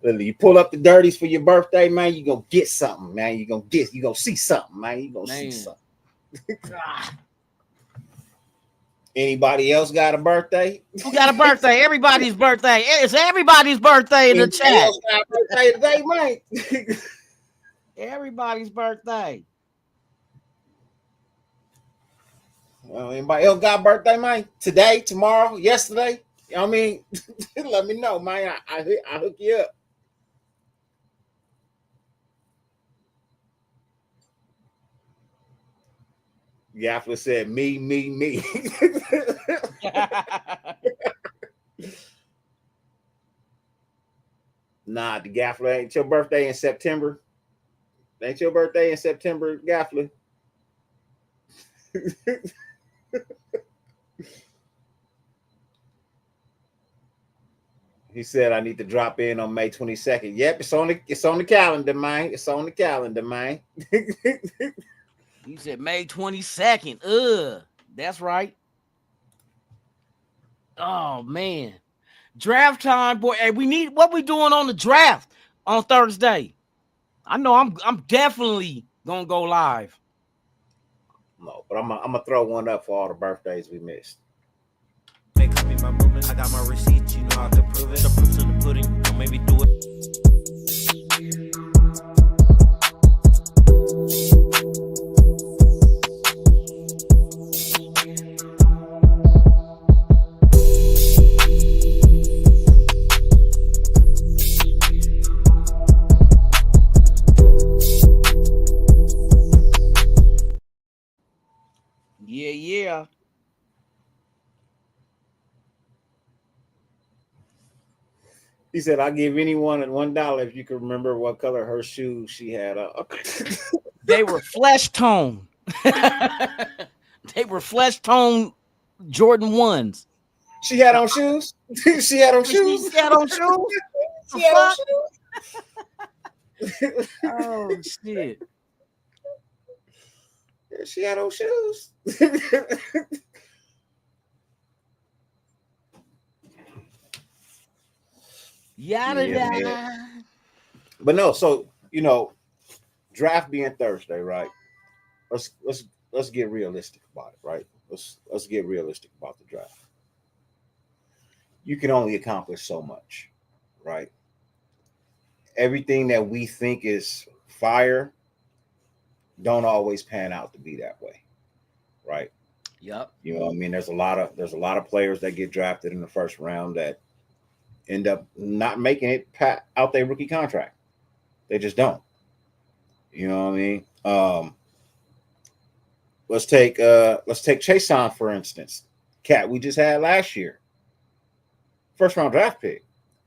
Literally, you pull up the dirties for your birthday, man. You gonna get something, man. You gonna see something, man. You gonna see something. Anybody else got a birthday? Who got a birthday? Everybody's birthday. It's everybody's birthday in the Anybody chat. else got a birthday today, man? Everybody's birthday. Anybody else got a birthday, man? Today, tomorrow, yesterday? You know what I mean? Let me know, man. I hook you up. Gaffler said, me. Nah, the Gaffler ain't your birthday in September. Ain't your birthday in September, Gaffler? He said I need to drop in on May 22nd. Yep, it's on the calendar, man. It's on the calendar, man. He said May 22nd. Ugh, that's right. Oh man. Draft time, boy. Hey, what we doing on the draft on Thursday? I know I'm definitely gonna go live. No, but I'm gonna throw one up for all the birthdays we missed. Make me my movement. I got my receipts, you know I can prove it. The proof's in the pudding, don't maybe do it. Yeah. He said, "I'll give anyone $1 if you can remember what color her shoes she had on." They were flesh tone. They were flesh tone Jordan 1s. She had on shoes. She had on shoes. She had on shoes. She had on shoes. Oh shit. She had on shoes. Yada yada. But no, so draft being Thursday, right? Let's get realistic about it, right? Let's get realistic about the draft. You can only accomplish so much, right? Everything that we think is fire don't always pan out to be that way, right? Yep. You know what I mean? There's a lot of players that get drafted in the first round that end up not making it out their rookie contract. They just don't. You know what I mean? Let's take Chason, for instance. Cat we just had last year. First round draft pick.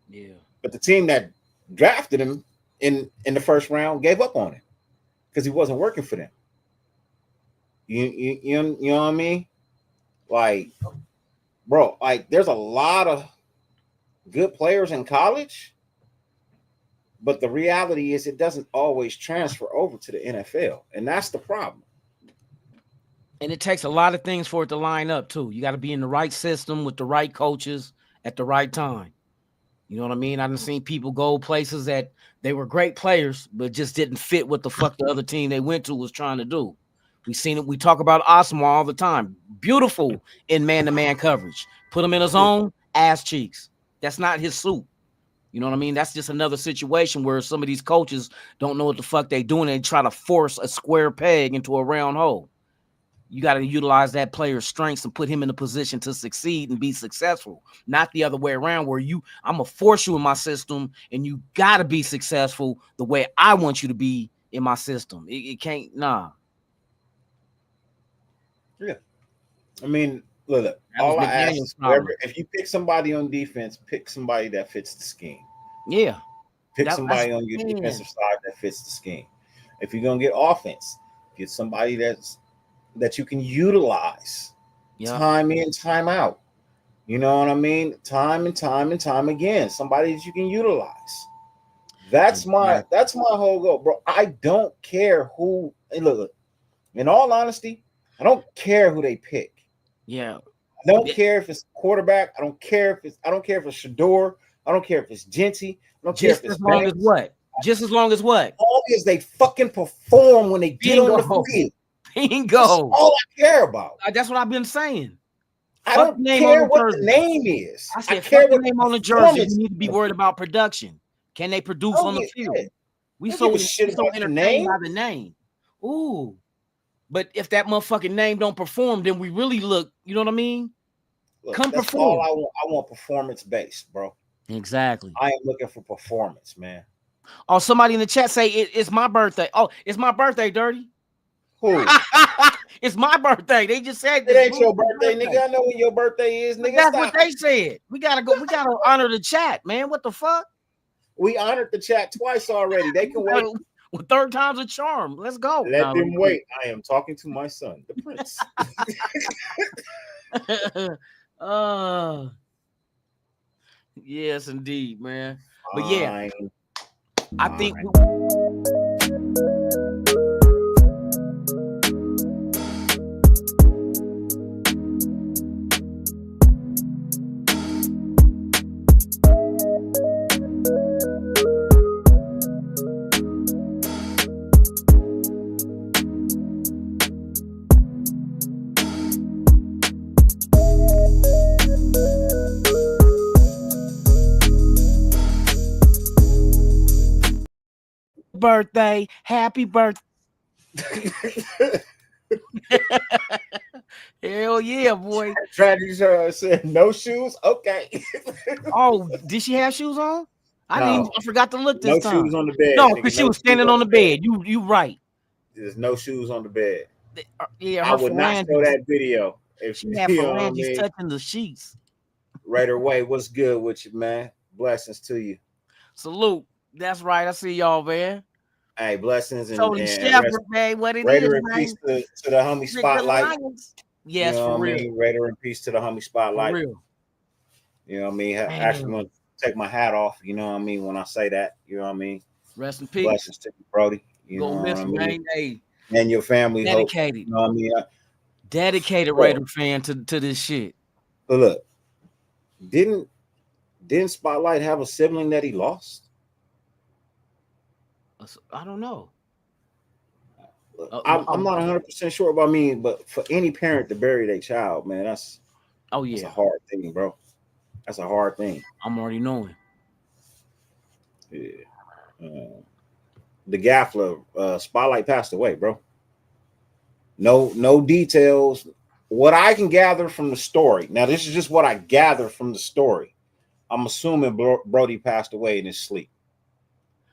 Yeah. But the team that drafted him in the first round gave up on him because he wasn't working for them. You know what I mean? Like, bro, like there's a lot of good players in college, but the reality is it doesn't always transfer over to the NFL, and that's the problem. And it takes a lot of things for it to line up too. You got to be in the right system with the right coaches at the right time. You know what I mean? I've seen people go places that they were great players, but just didn't fit what the fuck the other team they went to was trying to do. We've seen it. We talk about Osmo all the time. Beautiful in man-to-man coverage. Put him in a zone, ass cheeks. That's not his suit. You know what I mean? That's just another situation where some of these coaches don't know what the fuck they doing. They try to force a square peg into a round hole. You got to utilize that player's strengths and put him in a position to succeed and be successful. Not the other way around where I'm going to force you in my system and you got to be successful the way I want you to be in my system. It can't, nah. Yeah. I mean, look, all I ask is if you pick somebody on defense, pick somebody that fits the scheme. Yeah. Pick somebody on your defensive side that fits the scheme. If you're going to get offense, get somebody that you can utilize time in, time out. You know what I mean? Time and time and time again. Somebody that you can utilize. That's my whole goal, bro. I don't care who. Hey, look, in all honesty, I don't care who they pick. Yeah. I don't care if it's quarterback. I don't care if it's Shador. I don't care if it's Genty. I don't care if it's long as what? Just as long as what? As long as they fucking perform when they get on the field. Bingo. That's all I care about. That's what I've been saying. I don't care what the name is. I said, care what the name on the jersey. You need to be worried about production. Can they produce on the field? We so entertained by the name. Ooh. But if that motherfucking name don't perform, then we really look, you know what I mean? Look, come perform. All I want. I want performance based, bro. Exactly. I am looking for performance, man. Oh, somebody in the chat say it's my birthday. Oh, it's my birthday, Dirty. Who? It's my birthday. They just said it ain't your birthday, nigga. I know when your birthday is, nigga. That's what they said. We gotta go. We gotta honor the chat, man. What the fuck? We honored the chat twice already. They can wait. Well, third time's a charm. Let's go. Let them wait. I am talking to my son, the prince. Yes, indeed, man. But yeah, I think. Birthday, happy birthday. Hell yeah, boy. Tragedy said no shoes. Okay. Oh, did she have shoes on? I forgot to look this time. No shoes on the bed. No, because she was standing on the bed. You right. There's no shoes on the bed. Yeah, I would not show that video. If she had phalanges touching the sheets. Raider Way, what's good with you, man? Blessings to you. Salute. That's right. I see y'all, man. Hey, blessings and Shepherd, man. What it Raider is, in peace to the homie Spotlight. Yes, for real. I mean? Raider in peace to the homie Spotlight. For real. You know what I mean? Actually, want to take my hat off. You know what I mean? When I say that, you know what I mean? Rest in peace. Blessings to you, Brody. You know what I mean? Hey, and your family. Dedicated. You know what I mean? Dedicated Raider fan to this shit. But look, didn't Spotlight have a sibling that he lost? I don't know. I'm not 100% sure about me, but for any parent to bury their child, man, that's a hard thing, bro. That's a hard thing. I'm already knowing. Yeah. The Gaffler, Spotlight passed away, bro. No details. What I can gather from the story. Now, this is just what I gather from the story. I'm assuming Brody passed away in his sleep.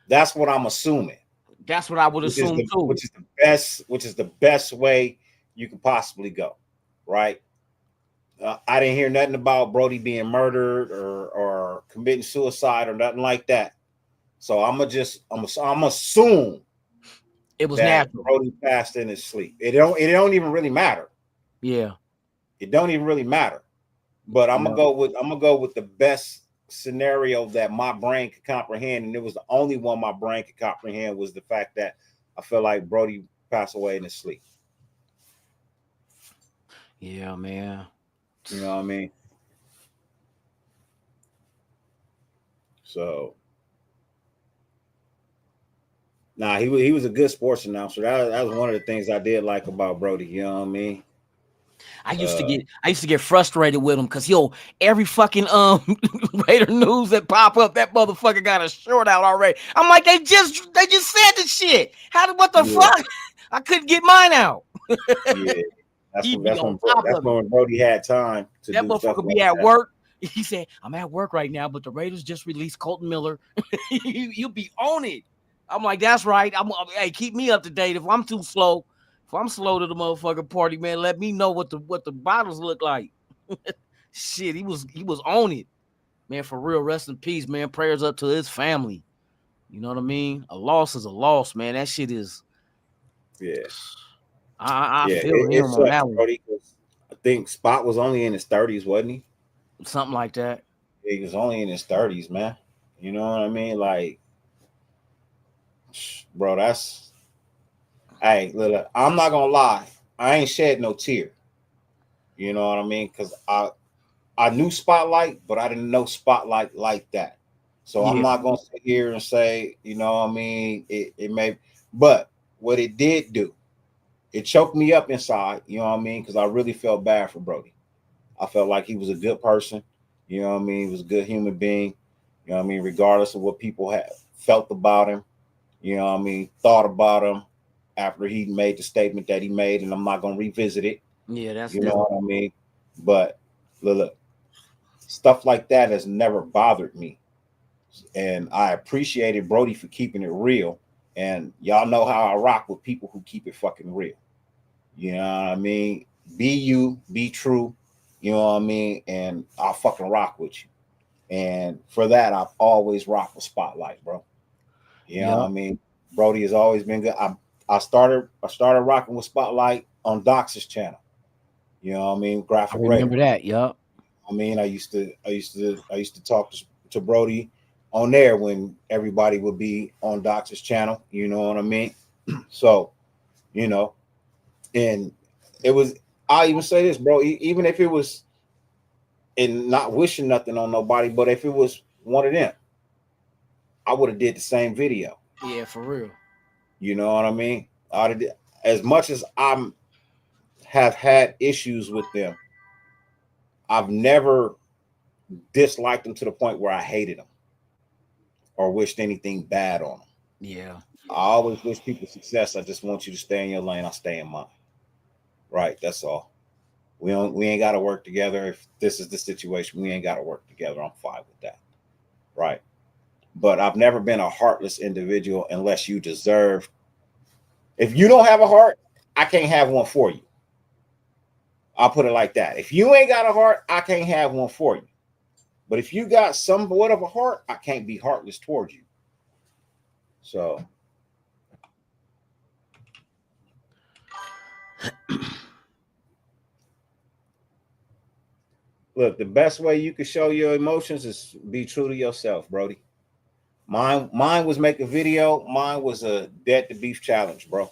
That's what I'm assuming. That's what I would assume too. Which is the best way you could possibly go, right? I didn't hear nothing about Brody being murdered or committing suicide or nothing like that. So I'm assume it was natural. Brody passed in his sleep. It don't even really matter. Yeah, it don't even really matter. But I'm gonna go with the best scenario that my brain could comprehend, and it was the only one my brain could comprehend, was the fact that I feel like Brody passed away in his sleep. Yeah, man. You know what I mean? So, nah, he was a good sports announcer. That was one of the things I did like about Brody. You know what I mean? I used to get frustrated with him because every fucking Raider news that pop up, that motherfucker got a short out already. I'm like, they just said the shit. What the fuck? I couldn't get mine out. Yeah, that's when Brody had time to that do motherfucker stuff be like at that. work. He said, I'm at work right now, but the Raiders just released Colton Miller. You'll be on it. I'm like, that's right. Hey, keep me up to date. If I'm too slow. If I'm slow to the motherfucking party, man, let me know what the bottles look like. Shit, he was on it, man. For real, rest in peace, man. Prayers up to his family. You know what I mean? A loss is a loss, man. That shit is. Yeah. I feel him on that one. I think Spot was only in his 30s, wasn't he? Something like that. He was only in his 30s, man. You know what I mean? Like, bro, that's hey, look, I'm not gonna lie. I ain't shed no tear. You know what I mean? Because I knew Spotlight, but I didn't know Spotlight like that. So I'm not gonna sit here and say, you know what I mean, it may, but what it did do, it choked me up inside, you know what I mean? Because I really felt bad for Brody. I felt like he was a good person, you know what I mean? He was a good human being, you know what I mean, regardless of what people had felt about him, you know what I mean, thought about him after he made the statement that he made, and I'm not gonna revisit it. Yeah, that's you know what I mean. But look, stuff like that has never bothered me, and I appreciated Brody for keeping it real. And y'all know how I rock with people who keep it fucking real. You know what I mean? Be you, be true. You know what I mean? And I'll fucking rock with you. And for that, I've always rocked with Spotlight, bro. You know what I mean? Brody has always been good. I started rocking with Spotlight on Dox's channel. You know what I mean? Graphic I remember Radar. that. Yup. I mean, I used to talk to Brody on there when everybody would be on Dox's channel. You know what I mean? So, you know, and it was. I even say this, bro. Even if it was, and not wishing nothing on nobody, but if it was one of them, I would have did the same video. Yeah, for real. You know what I mean? As much as I'm have had issues with them, I've never disliked them to the point where I hated them or wished anything bad on them. Yeah. I always wish people success. I just want you to stay in your lane. I'll stay in mine. Right. That's all. We ain't got to work together. If this is the situation, we ain't got to work together. I'm fine with that. Right. But I've never been a heartless individual unless you deserve. If you don't have a heart, I can't have one for you. I'll put it like that. If you ain't got a heart, I can't have one for you. But if you got somewhat of a heart, I can't be heartless towards you. So. Look, the best way you can show your emotions is be true to yourself, Brody. Mine was make a video. Mine was a dead to beef challenge, bro.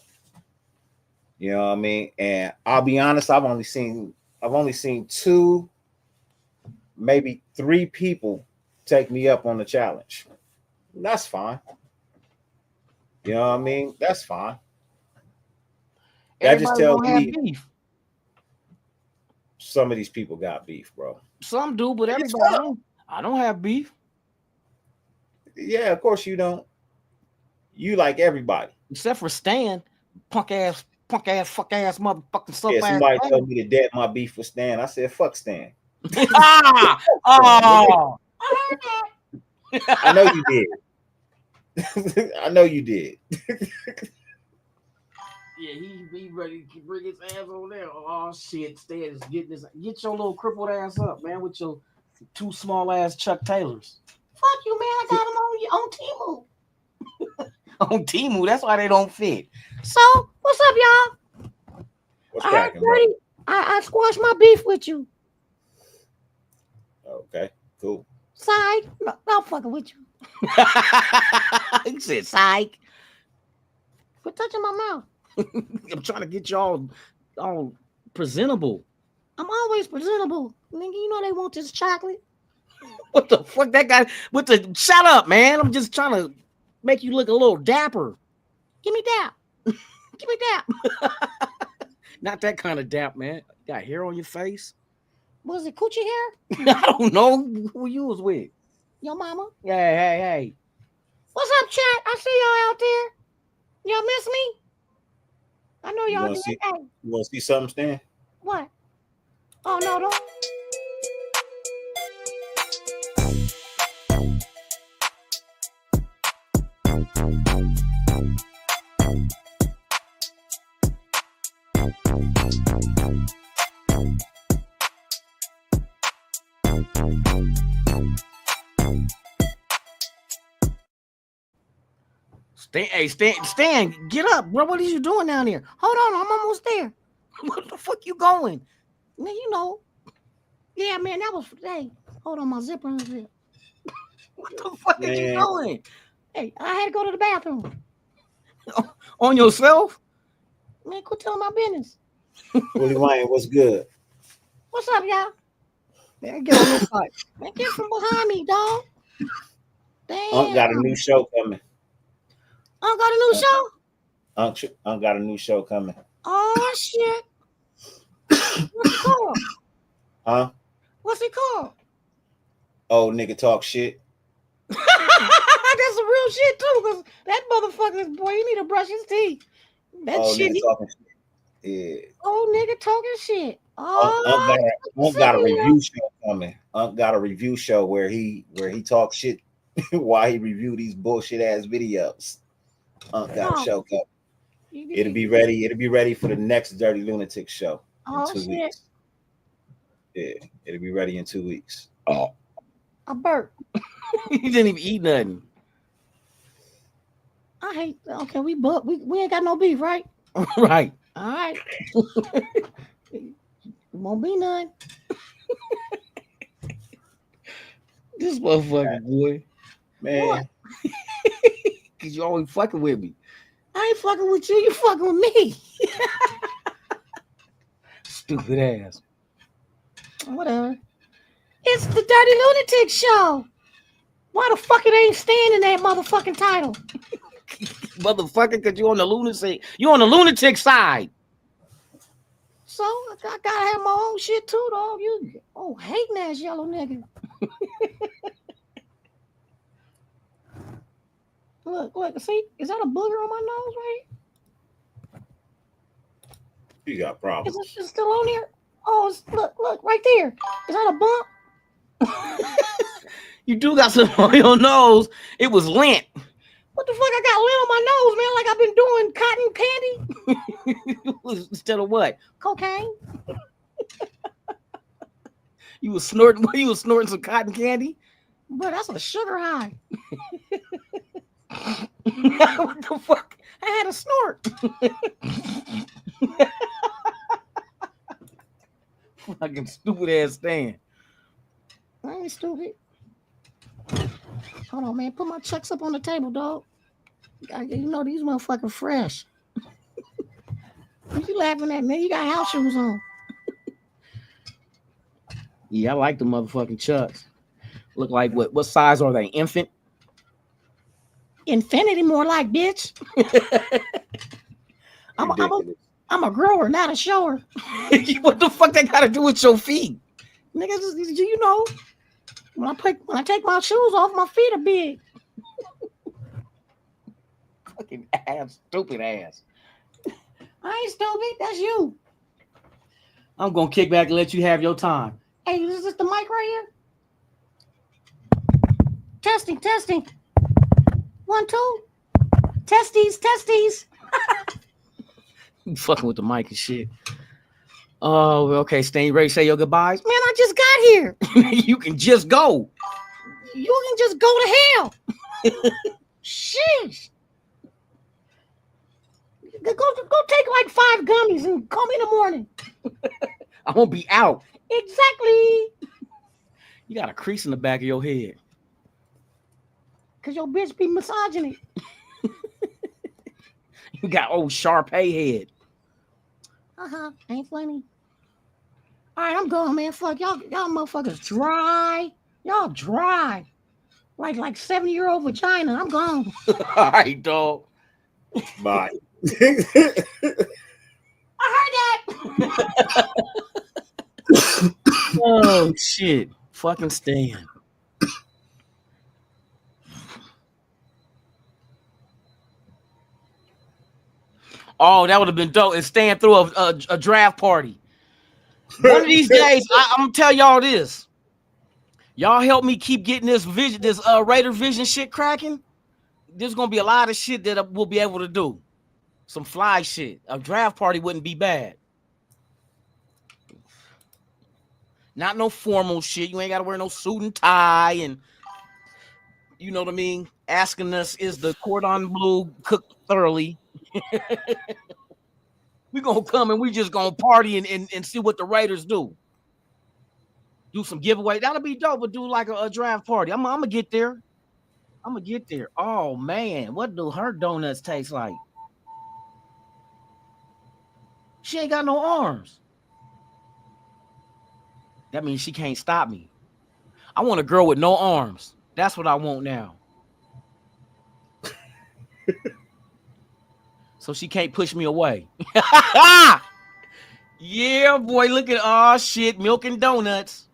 You know what I mean? And I'll be honest, I've only seen 2, maybe 3 people take me up on the challenge. That's fine. You know what I mean? That's fine. That just tells me beef. Some of these people got beef, bro. Some do, but everybody I don't have beef. Yeah, of course you don't. You like everybody. Except for Stan, fuck ass, fuck ass, motherfucking stuff. Yeah, somebody told me to dead my beef with Stan. I said, fuck Stan. Oh. I know you did. I know you did. Yeah, he ready to bring his ass over there. Oh shit, Stan is getting this. Get your little crippled ass up, man, with your 2 small ass Chuck Taylors. Fuck you, man. I got them on Temu. On Temu, that's why they don't fit. So, what's up, y'all? What's cracking, bro? I squashed my beef with you. Okay, cool. Psych. No, I'm fucking with you. He said, psych. Quit touching my mouth. I'm trying to get y'all all presentable. I'm always presentable. Nigga, you know they want this chocolate. What the fuck that guy with the shut up, man. I'm just trying to make you look a little dapper. Give me dap. Give me dap. Not that kind of dap, man. Got hair on your face. Was it coochie hair? I don't know who you was with. Your mama? Hey. What's up, chat? I see y'all out there. Y'all miss me? I know y'all did. You want to see something, Stan? What? Oh, no, don't. Stan, get up, bro. What are you doing down here? Hold on, I'm almost there. What the fuck you going? Man, you know. Yeah, man, that was for today. Hold on, my zipper unzip. What the fuck Man. is you doing? Hey, I had to go to the bathroom. On yourself? Man, quit telling my business. Willie Wayne, what's good? What's up, y'all? Man, get on this side. Man, get from behind me, dog. Damn. Unc got a new show coming. Unc got a new show? Unc got a new show coming. Oh, shit. What's it called? Huh? What's it called? Oh, nigga talk shit. That's some real shit, too, because that motherfucker, boy, you need to brush his teeth. That shit. Nigga talking shit. Yeah. Oh, nigga talking shit. Oh, Unc got a review show coming. Unc got a review show where he talks shit while he review these bullshit ass videos. Unc got a show coming. It'll be ready. It'll be ready for the next Dirty Lunatic show in 2 weeks. Yeah, it'll be ready in 2 weeks. Oh, I burped. He didn't even eat nothing. I hate. Okay, we ain't got no beef, right? Right. All right. Won't be none. This motherfucker, boy. Man. Cause you always fucking with me. I ain't fucking with you. You fucking with me. Stupid ass. Whatever. It's the Dirty Lunatic Show. Why the fuck it ain't staying in that motherfucking title? Motherfucker, cause you on the lunatic. You on the lunatic side. So I gotta have my own shit too, dog. You hating ass yellow nigga. Look, see, is that a booger on my nose, right? You got problems. Is it still on there? Oh, look, right there. Is that a bump? You do got something on your nose. It was lint. What the fuck I got lint on my nose, man? Like I've been doing cotton candy? Instead of what? Cocaine? You was snorting some cotton candy? But that's a sugar high. What the fuck? I had a snort. Fucking stupid ass Stan. I ain't stupid. Hold on, man. Put my checks up on the table, dog. You know these motherfuckers fresh. What you laughing at, man? You got house shoes on. Yeah, I like the motherfucking chucks. Look like what size are they? Infant? Infinity, more like, bitch. I'm a grower, not a shower. What the fuck that got to do with your feet? Niggas, you know, when I take my shoes off, my feet are big. Fucking ass, stupid ass. I ain't stupid. That's you. I'm gonna kick back and let you have your time. Hey, is this the mic right here? Testing. 1, 2. Testes. You fucking with the mic and shit. Oh, okay. Stan, you ready to say your goodbyes? Man, I just got here. You can just go. You can just go to hell. Sheesh. Go take like 5 gummies and call me in the morning. I won't be out. Exactly. You got a crease in the back of your head. Cause your bitch be misogyny. You got old Sharpay head. Ain't funny. All right, I'm going, man. Fuck y'all motherfuckers dry. Y'all dry. Like 7-year-old vagina. I'm gone. All right, dog. Bye. I heard that. Oh shit. Fucking Stan. Oh, that would have been dope. And Stan threw a draft party. One of these days, I'm gonna tell y'all this. Y'all help me keep getting this Raider Vision shit cracking. There's gonna be a lot of shit that we'll be able to do. Some fly shit. A draft party wouldn't be bad. Not no formal shit. You ain't gotta wear no suit and tie, and you know what I mean. Asking us, is the cordon bleu cooked thoroughly? We gonna come and we just gonna party and see what the Raiders do. Do some giveaway. That'll be dope. But do like a draft party. I'm gonna get there. I'm gonna get there. Oh man, what do her donuts taste like? She ain't got no arms. That means she can't stop me. I want a girl with no arms. That's what I want now. So she can't push me away. Yeah, boy, look at shit, milk and donuts.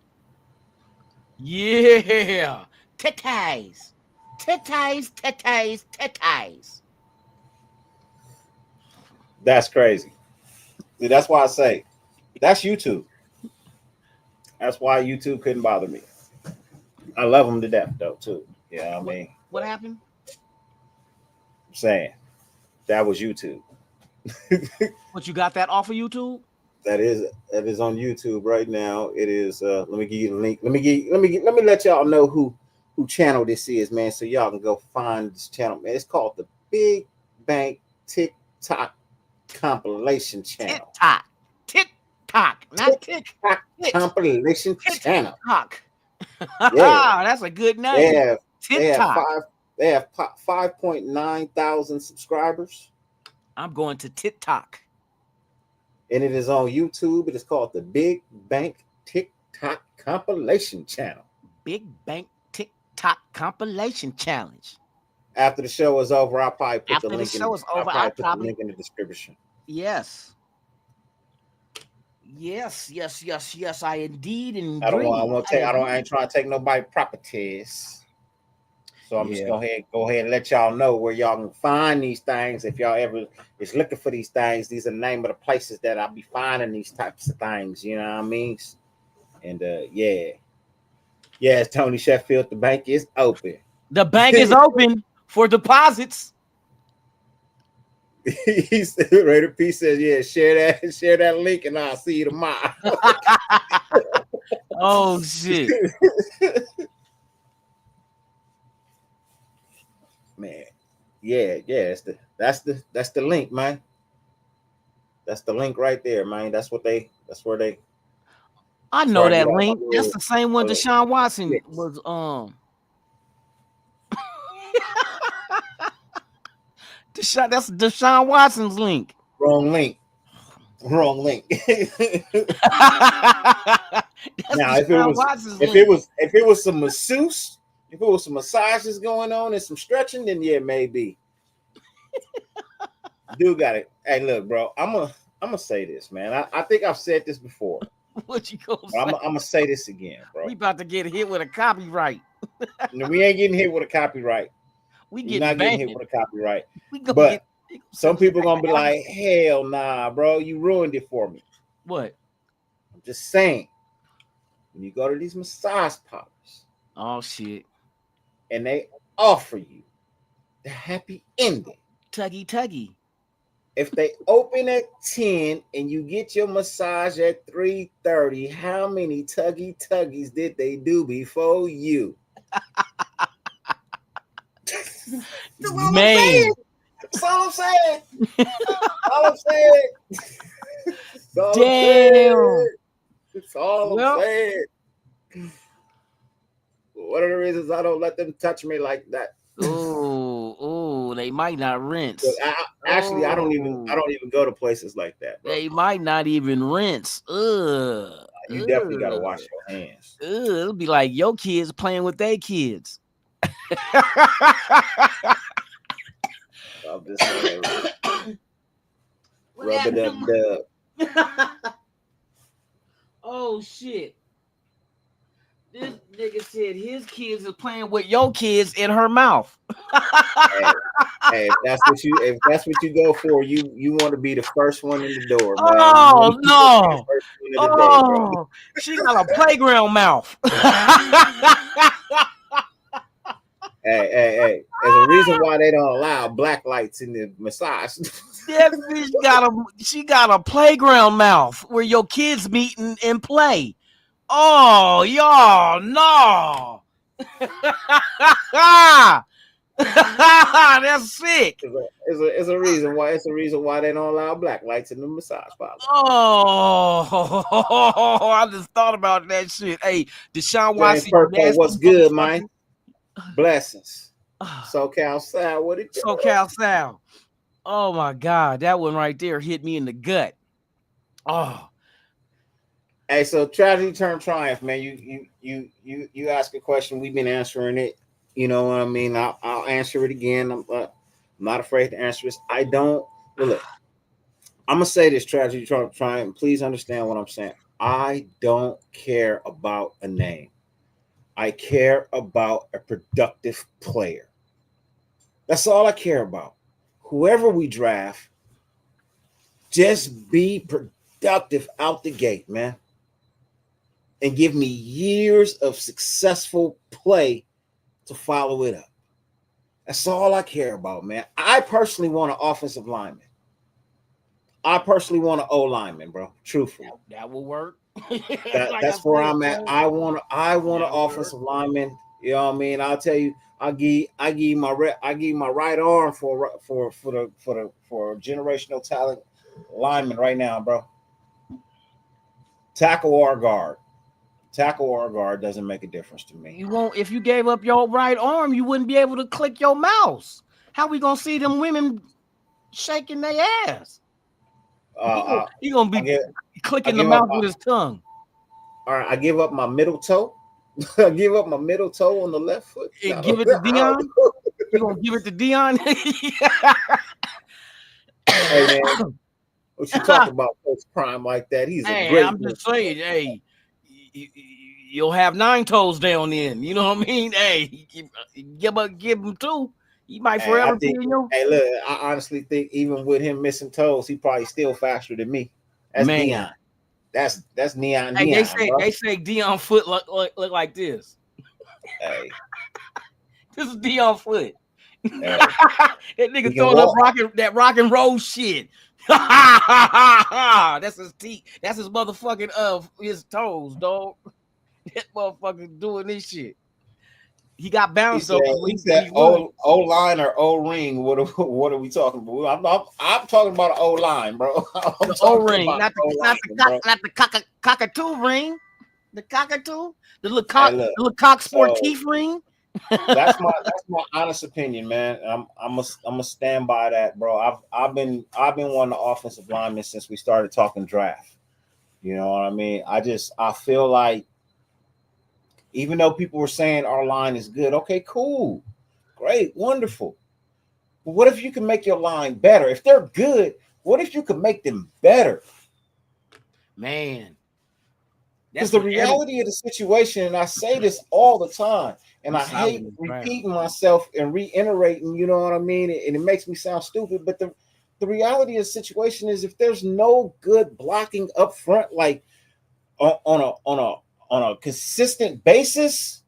Yeah. Titties. Titties, titties, titties. That's crazy. See, that's why I say that's YouTube. That's why YouTube couldn't bother me. I love them to death, though, too. Yeah, I mean, what happened? I'm saying that was YouTube. What, you got that off of YouTube? That is on YouTube right now. It is. Let me give you the link. Let me let y'all know who channel this is, man, so y'all can go find this channel, man. It's called the Big Bank TikTok compilation channel. TikTok, not TikTok. Compilation channel. TikTok. Yeah, that's a good name. TikTok. They have 5.9 thousand subscribers. I'm going to TikTok. And it is on YouTube. It is called the Big Bank TikTok compilation channel. Big Bank TikTok compilation challenge. After the show is over, I'll probably put After the link the show is over, I'll put the link in the description. Yes. Yes. I indeed and I ain't trying to take nobody properties. So I'm just go ahead and let y'all know where y'all can find these things. If y'all ever is looking for these things, these are the name of the places that I'll be finding these types of things. You know what I mean? And yes, Tony Sheffield, the bank is open. The bank is open for deposits. He said, Raider P says, yeah, share that link, and I'll see you tomorrow. Oh shit. Man, yeah, that's the link, man. That's the link right there, man. That's where they. I know that link. That's the same one Deshaun Watson was. That's Deshaun Watson's link. Wrong link. Now, if it was some masseuse. If it was some massages going on and some stretching, then yeah, maybe. Dude got it. Hey, look, bro. I'm gonna say this, man. I think I've said this before. What you gonna say? I'm gonna say this again, bro. We about to get hit with a copyright. No, we ain't getting hit with a copyright. We're not getting hit with a copyright. But some people gonna be like, hell nah, bro. You ruined it for me. What? I'm just saying. When you go to these massage parlors. Oh shit. And they offer you the happy ending. Tuggy. If they open at 10 and you get your massage at 3:30, how many tuggies did they do before you? Man. That's all I'm saying. All I'm saying. Damn. That's all I'm saying. One of the reasons I don't let them touch me like that. Oh, they might not rinse. I don't even go to places like that, bro. They might not even rinse. You definitely gotta wash your hands. It'll be like your kids playing with their kids. I'm just saying. Rub it up. Oh shit. This nigga said his kids is playing with your kids in her mouth. Hey, if that's what you go for, you want to be the first one in the door, man. Oh no! Oh, she got a playground mouth. Hey. There's a reason why they don't allow black lights in the massage. That bitch she got a playground mouth where your kids meet and play. Oh, y'all, no. That's sick. It's a reason why. It's a reason why they don't allow black lights in the massage parlor. Oh, I just thought about that shit. Hey, Deshaun James Watson, Purple, what's good, motherfucker. man? Blessings. SoCal Sal, what it do? SoCal Sal. Oh my God, that one right there hit me in the gut. Oh, hey, so tragedy turned triumph, man. You ask a question, we've been answering it. You know what I mean? I'll answer it again. I'm not afraid to answer this. I don't. Well, look, I'm gonna say this, tragedy turned triumph. Please understand what I'm saying. I don't care about a name. I care about a productive player. That's all I care about. Whoever we draft, just be productive out the gate, man. And give me years of successful play to follow it up. That's all I care about, man. I personally want an offensive lineman. I personally want an O lineman, bro. Truthfully. that will work. That's where I'm at. I want an offensive lineman. You know what I mean? I'll tell you, I give my right arm for generational talent lineman right now, bro. Tackle or guard. Tackle or guard doesn't make a difference to me. You won't. If you gave up your right arm, you wouldn't be able to click your mouse. How we gonna see them women shaking their ass? He gonna be clicking the mouse with his tongue. All right, I give up my middle toe. I give up my middle toe on the left foot. And give it to Dion. You gonna give it to Dion? Hey man, what you talking about post prime like that? He's a great. I'm just saying, hey, you'll have 9 toes down then. You know what I mean? Hey, give him 2. He might forever be in your. Hey, look, I honestly think even with him missing toes, he probably still faster than me. That's man. Dion. That's neon. Hey, Dion, they say Dion foot look like this. Hey, this is Dion foot. Hey. That nigga throwing up rock and roll shit. That's his teeth. That's his motherfucking his toes, dog. That motherfucker doing this shit. He got bounced though. He said O line or O ring. What are we talking about? I'm talking about an O line, bro. The O ring, not the cockatoo ring. The cockatoo, the little cock sport teeth ring. that's my honest opinion, man. I'm a stand by that, bro. I've been wanting the offensive lineman since we started talking draft. You know what I mean? I feel like even though people were saying our line is good, okay, cool, great, wonderful. But what if you can make your line better? If they're good, what if you could make them better? Man, because the reality of the situation, and I say this all the time, and I hate repeating myself and reiterating, you know what I mean? And it makes me sound stupid, but the reality of the situation is if there's no good blocking up front, like on a consistent basis,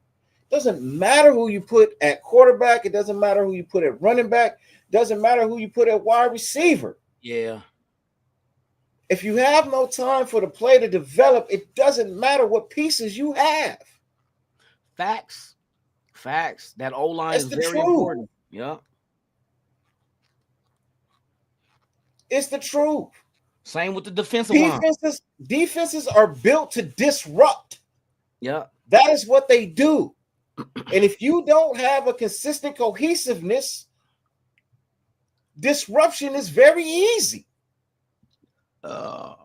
doesn't matter who you put at quarterback, it doesn't matter who you put at running back, doesn't matter who you put at wide receiver. Yeah. If you have no time for the play to develop, it doesn't matter what pieces you have. Facts. That O-line is very important. Yeah. It's the truth. Same with the defensive line. Defenses are built to disrupt. Yeah. That is what they do. And if you don't have a consistent cohesiveness, disruption is very easy. And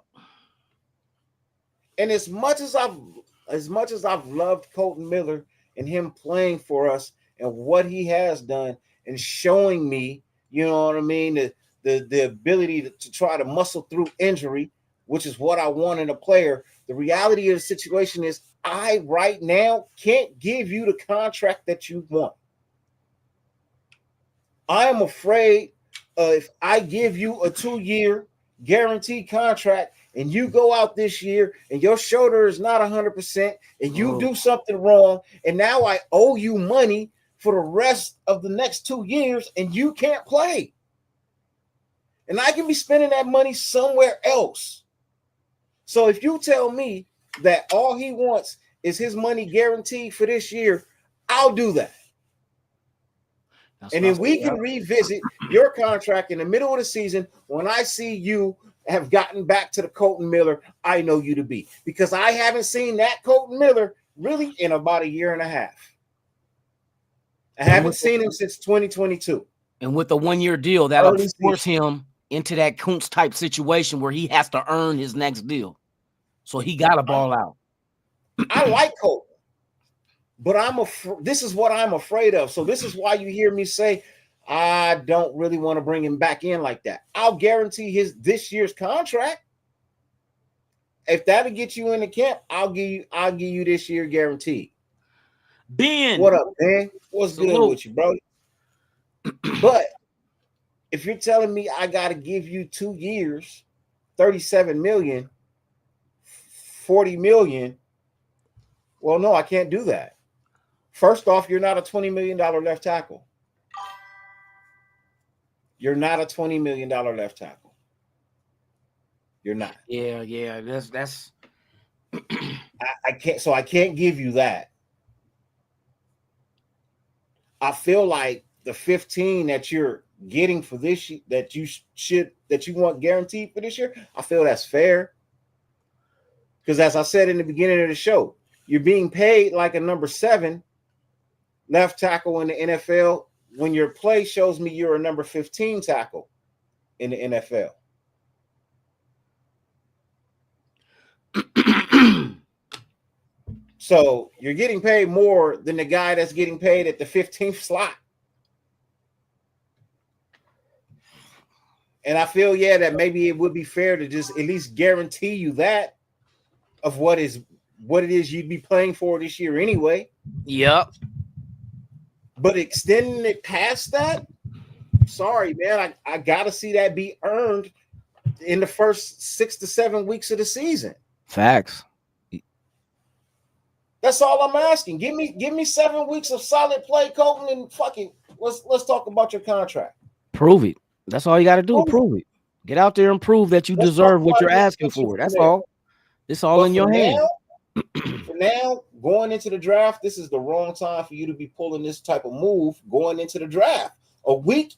as much as I've loved Colton Miller and him playing for us and what he has done and showing me, you know what I mean, the ability to try to muscle through injury, which is what I want in a player. The reality of the situation is I right now can't give you the contract that you want. I am afraid if I give you a 2-year guaranteed contract and you go out this year and your shoulder is not 100% and you do something wrong and now I owe you money for the rest of the next 2 years and you can't play. And I can be spending that money somewhere else. So if you tell me that all he wants is his money guaranteed for this year, I'll do that. And then we can revisit your contract in the middle of the season when I see you have gotten back to the Colton Miller I know you to be. Because I haven't seen that Colton Miller really in about a year and a half. I haven't seen him since 2022. And with the 1 year deal, that'll force him into that Kuntz type situation where he has to earn his next deal. So he got to ball out. I like Colton, but this is what I'm afraid of. So this is why you hear me say I don't really want to bring him back in like that. I'll guarantee this year's contract. If that'll get you in the camp, I'll give you this year guaranteed. Ben, what up, man? What's good with you, bro? But if you're telling me I got to give you 2 years, 37 million, 40 million, well, no, I can't do that. First off, you're not a $20 million left tackle. You're not a $20 million left tackle. You're not. Yeah. That's. I can't. So I can't give you that. I feel like the 15 that you're getting for this year, that you want guaranteed for this year, I feel that's fair. Because as I said in the beginning of the show, you're being paid like a number 7 left tackle in the NFL when your play shows me you're a number 15 tackle in the NFL. So you're getting paid more than the guy that's getting paid at the 15th slot. And I feel, that maybe it would be fair to just at least guarantee you that of what it is you'd be playing for this year anyway. Yep. But extending it past that, sorry, man, I got to see that be earned in the first 6 to 7 weeks of the season. Facts. That's all I'm asking. Give me 7 weeks of solid play, Colton, and fucking let's talk about your contract. Prove it. That's all you got to do. Prove it. Get out there and prove that you deserve what you're asking for. That's all. It's all in your hand. For now, going into the draft, this is the wrong time for you to be pulling this type of move going into the draft. A week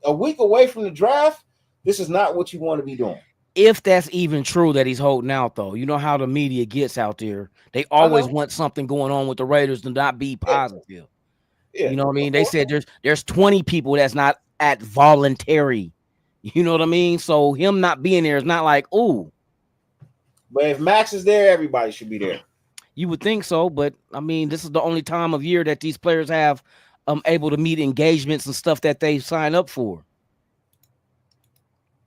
away from the draft, this is not what you want to be doing. If that's even true that he's holding out, though, you know how the media gets out there. They always want something going on with the Raiders to not be positive. Yeah. You know what I mean? They said there's 20 people that's not at voluntary. You know what I mean? So him not being there is not like, ooh. But if Max is there, everybody should be there. You would think so, but I mean, this is the only time of year that these players have able to meet engagements and stuff that they sign up for.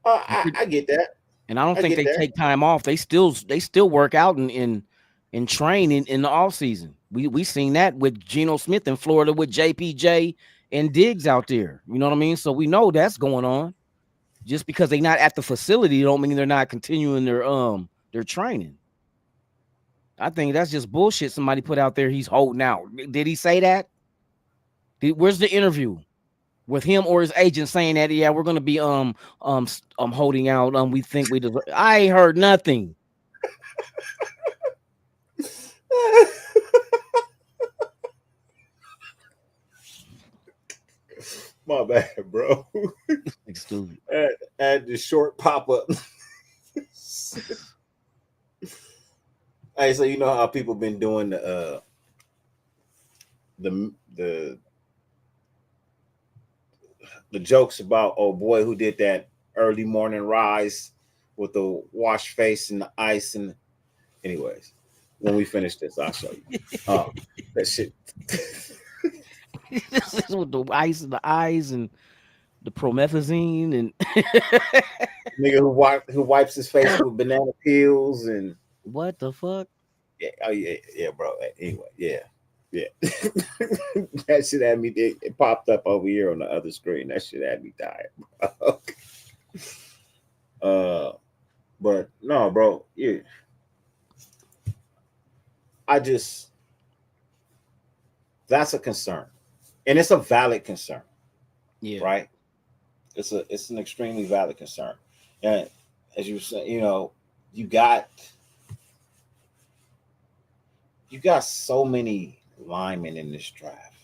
I get that. And I don't think they take time off. They still work out and train in the off season. We seen that with Geno Smith in Florida with JPJ and Diggs out there. You know what I mean? So we know that's going on. Just because they're not at the facility don't mean they're not continuing their training. I think that's just bullshit somebody put out there. He's holding out. Did he say that? Where's the interview with him or his agent saying that? Yeah, we're gonna be holding out. We think we deserve. I ain't heard nothing. My bad, bro. Stupid. Add the short pop up. Hey, so you know how people been doing the jokes about boy who did that early morning rise with the wash face and the ice and anyways, when we finish this, I'll show you. That shit. This is with the ice and the eyes and the promethazine and nigga who wipes his face with banana peels and what the fuck? Yeah, oh yeah, bro. Anyway, yeah. That shit had me. It popped up over here on the other screen. That shit had me dying, bro. But no, bro. Yeah, that's a concern, and it's a valid concern. Yeah, right. It's an extremely valid concern, and as you said, you got so many linemen in this draft.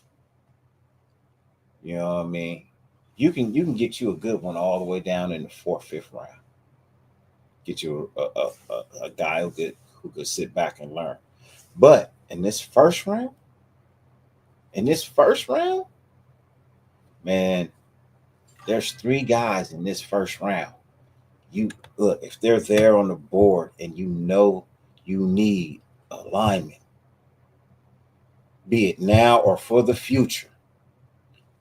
You know what I mean? You can get you a good one all the way down in the 4th, 5th round. Get you a guy who could sit back and learn. But in this first round, man, there's 3 guys in this first round. You look, if they're there on the board and you know you need a lineman, be it now or for the future,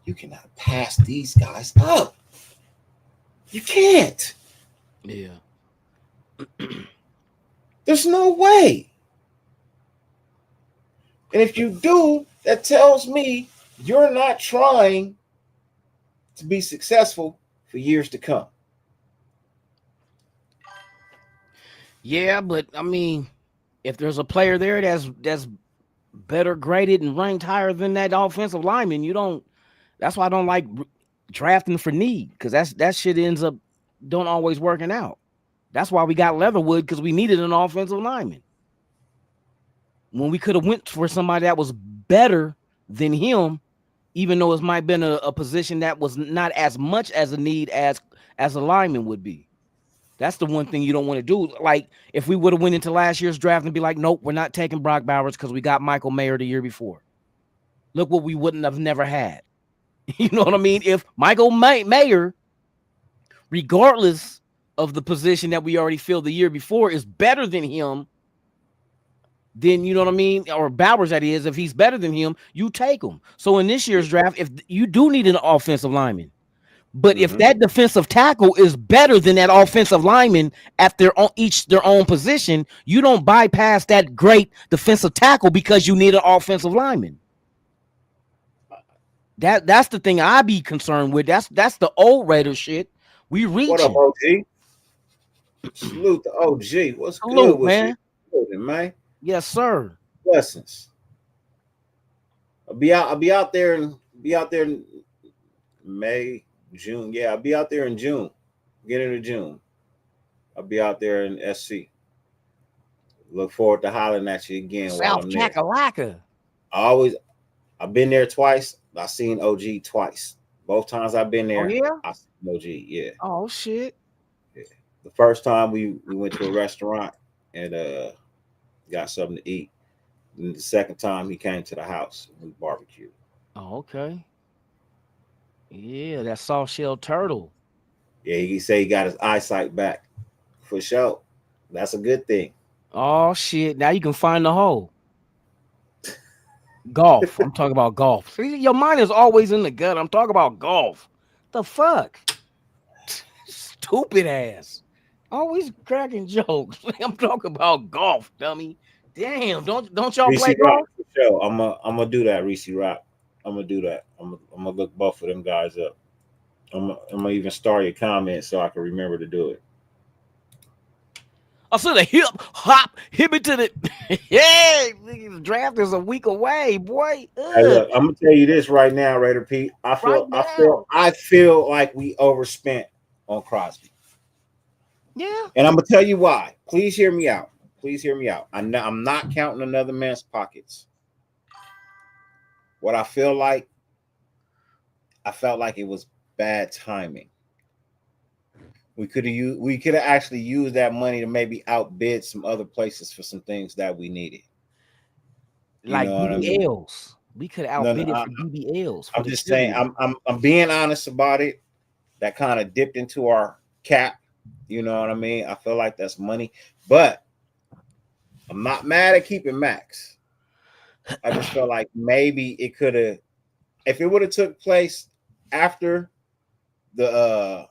you cannot pass these guys up. You can't. Yeah. There's no way. And if you do, that tells me you're not trying to be successful for years to come. Yeah, but I mean, if there's a player there that's better graded and ranked higher than that offensive lineman, you don't. That's why I don't like drafting for need, because that shit ends up don't always working out. That's why we got Leatherwood, because we needed an offensive lineman when we could have went for somebody that was better than him, even though it might have been a position that was not as much as a need as a lineman would be. That's the one thing you don't want to do. Like, if we would have went into last year's draft and be like, nope, we're not taking Brock Bowers because we got Michael Mayer the year before. Look what we wouldn't have never had. You know what I mean? If Michael Mayer, regardless of the position that we already filled the year before, is better than him, then you know what I mean? Or Bowers, that is, if he's better than him, you take him. So in this year's draft, if you do need an offensive lineman, but if that defensive tackle is better than that offensive lineman at their own position, you don't bypass that great defensive tackle because you need an offensive lineman. That's the thing I be concerned with. That's the old Raider shit. We reaching. What up, OG? Salute to OG. What's Salute, good with man? you? Good, man. Yes, sir. Blessings. I'll be out there in May, June. Yeah, I'll be out there in June. Beginning of June. I'll be out there in SC. Look forward to hollering at you again. South Kakalaka. I've been there twice. I've seen OG twice. Both times I've been there. Oh, yeah? I seen OG, yeah. Oh, shit. Yeah. The first time we went to a restaurant and got something to eat. And the second time he came to the house and we barbecued. Oh, okay. Yeah, that soft shell turtle. Yeah, he said he got his eyesight back. For sure. That's a good thing. Oh, shit. Now you can find the hole. Golf. I'm talking about golf. See, your mind is always in the gut. I'm talking about golf. The fuck? Stupid ass. Always cracking jokes. I'm talking about golf, dummy. Damn, don't y'all Reese play Rock, golf? for sure. I'm gonna do that, Reese Rock. I'm gonna do that. I'm gonna look both of them guys up. I'm gonna even start your comments so I can remember to do it. I said a hip hop, hip it to the yeah. The draft is a week away, boy. Hey, look, I'm gonna tell you this right now, Raider Pete. I feel like we overspent on Crosby. Yeah. And I'm gonna tell you why. Please hear me out. Please hear me out. I'm not counting another man's pockets. What I felt like it was bad timing. We could have actually used that money to maybe outbid some other places for some things that we needed. Like BBLs. We could have outbid it for BBLs. I'm just saying, I'm being honest about it. That kind of dipped into our cap. You know what I mean? I feel like that's money, but I'm not mad at keeping Max. I just feel like maybe it could have, if it would have took place after the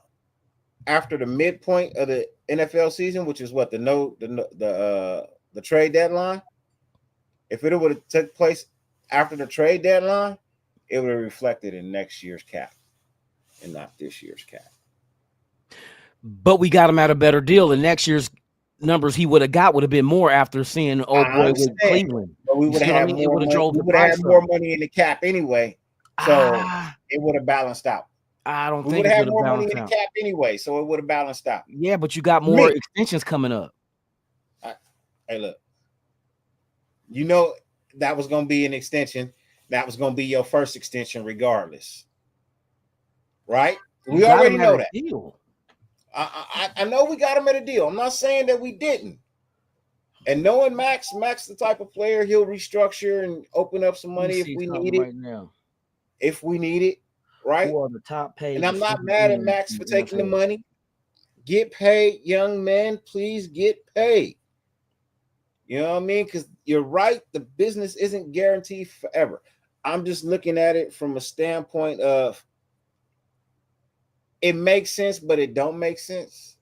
midpoint of the NFL season, which is what the trade deadline. If it would have took place after the trade deadline, it would have reflected in next year's cap and not this year's cap. But we got him at a better deal, and next year's numbers he would have got would have been more after seeing old boy with Cleveland. But we would have had more money in the cap anyway, so it would have balanced out. I don't think we would have had more money in the cap anyway, so it would have balanced out. Yeah, but you got more extensions coming up. Hey, look, you know that was going to be an extension. That was going to be your first extension, regardless. right? You We got already him at know a that. deal. I know we got him at a deal. I'm not saying that we didn't. And knowing Max the type of player, he'll restructure and open up some Let me money if see we something need it. right now. If we need it, right? Who are the top paid? And I'm not mad at Max for taking the money. Get paid, young man. Please get paid. You know what I mean? Because you're right. The business isn't guaranteed forever. I'm just looking at it from a standpoint of it makes sense, but it don't make sense.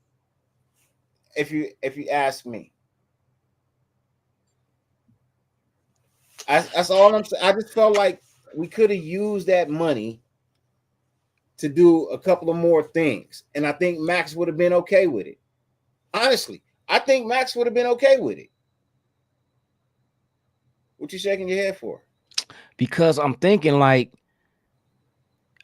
If you ask me, that's all I'm saying. I just felt like we could have used that money to do a couple of more things, and I think Max would have been okay with it. Honestly, I think Max would have been okay with it. What you shaking your head for? Because I'm thinking like,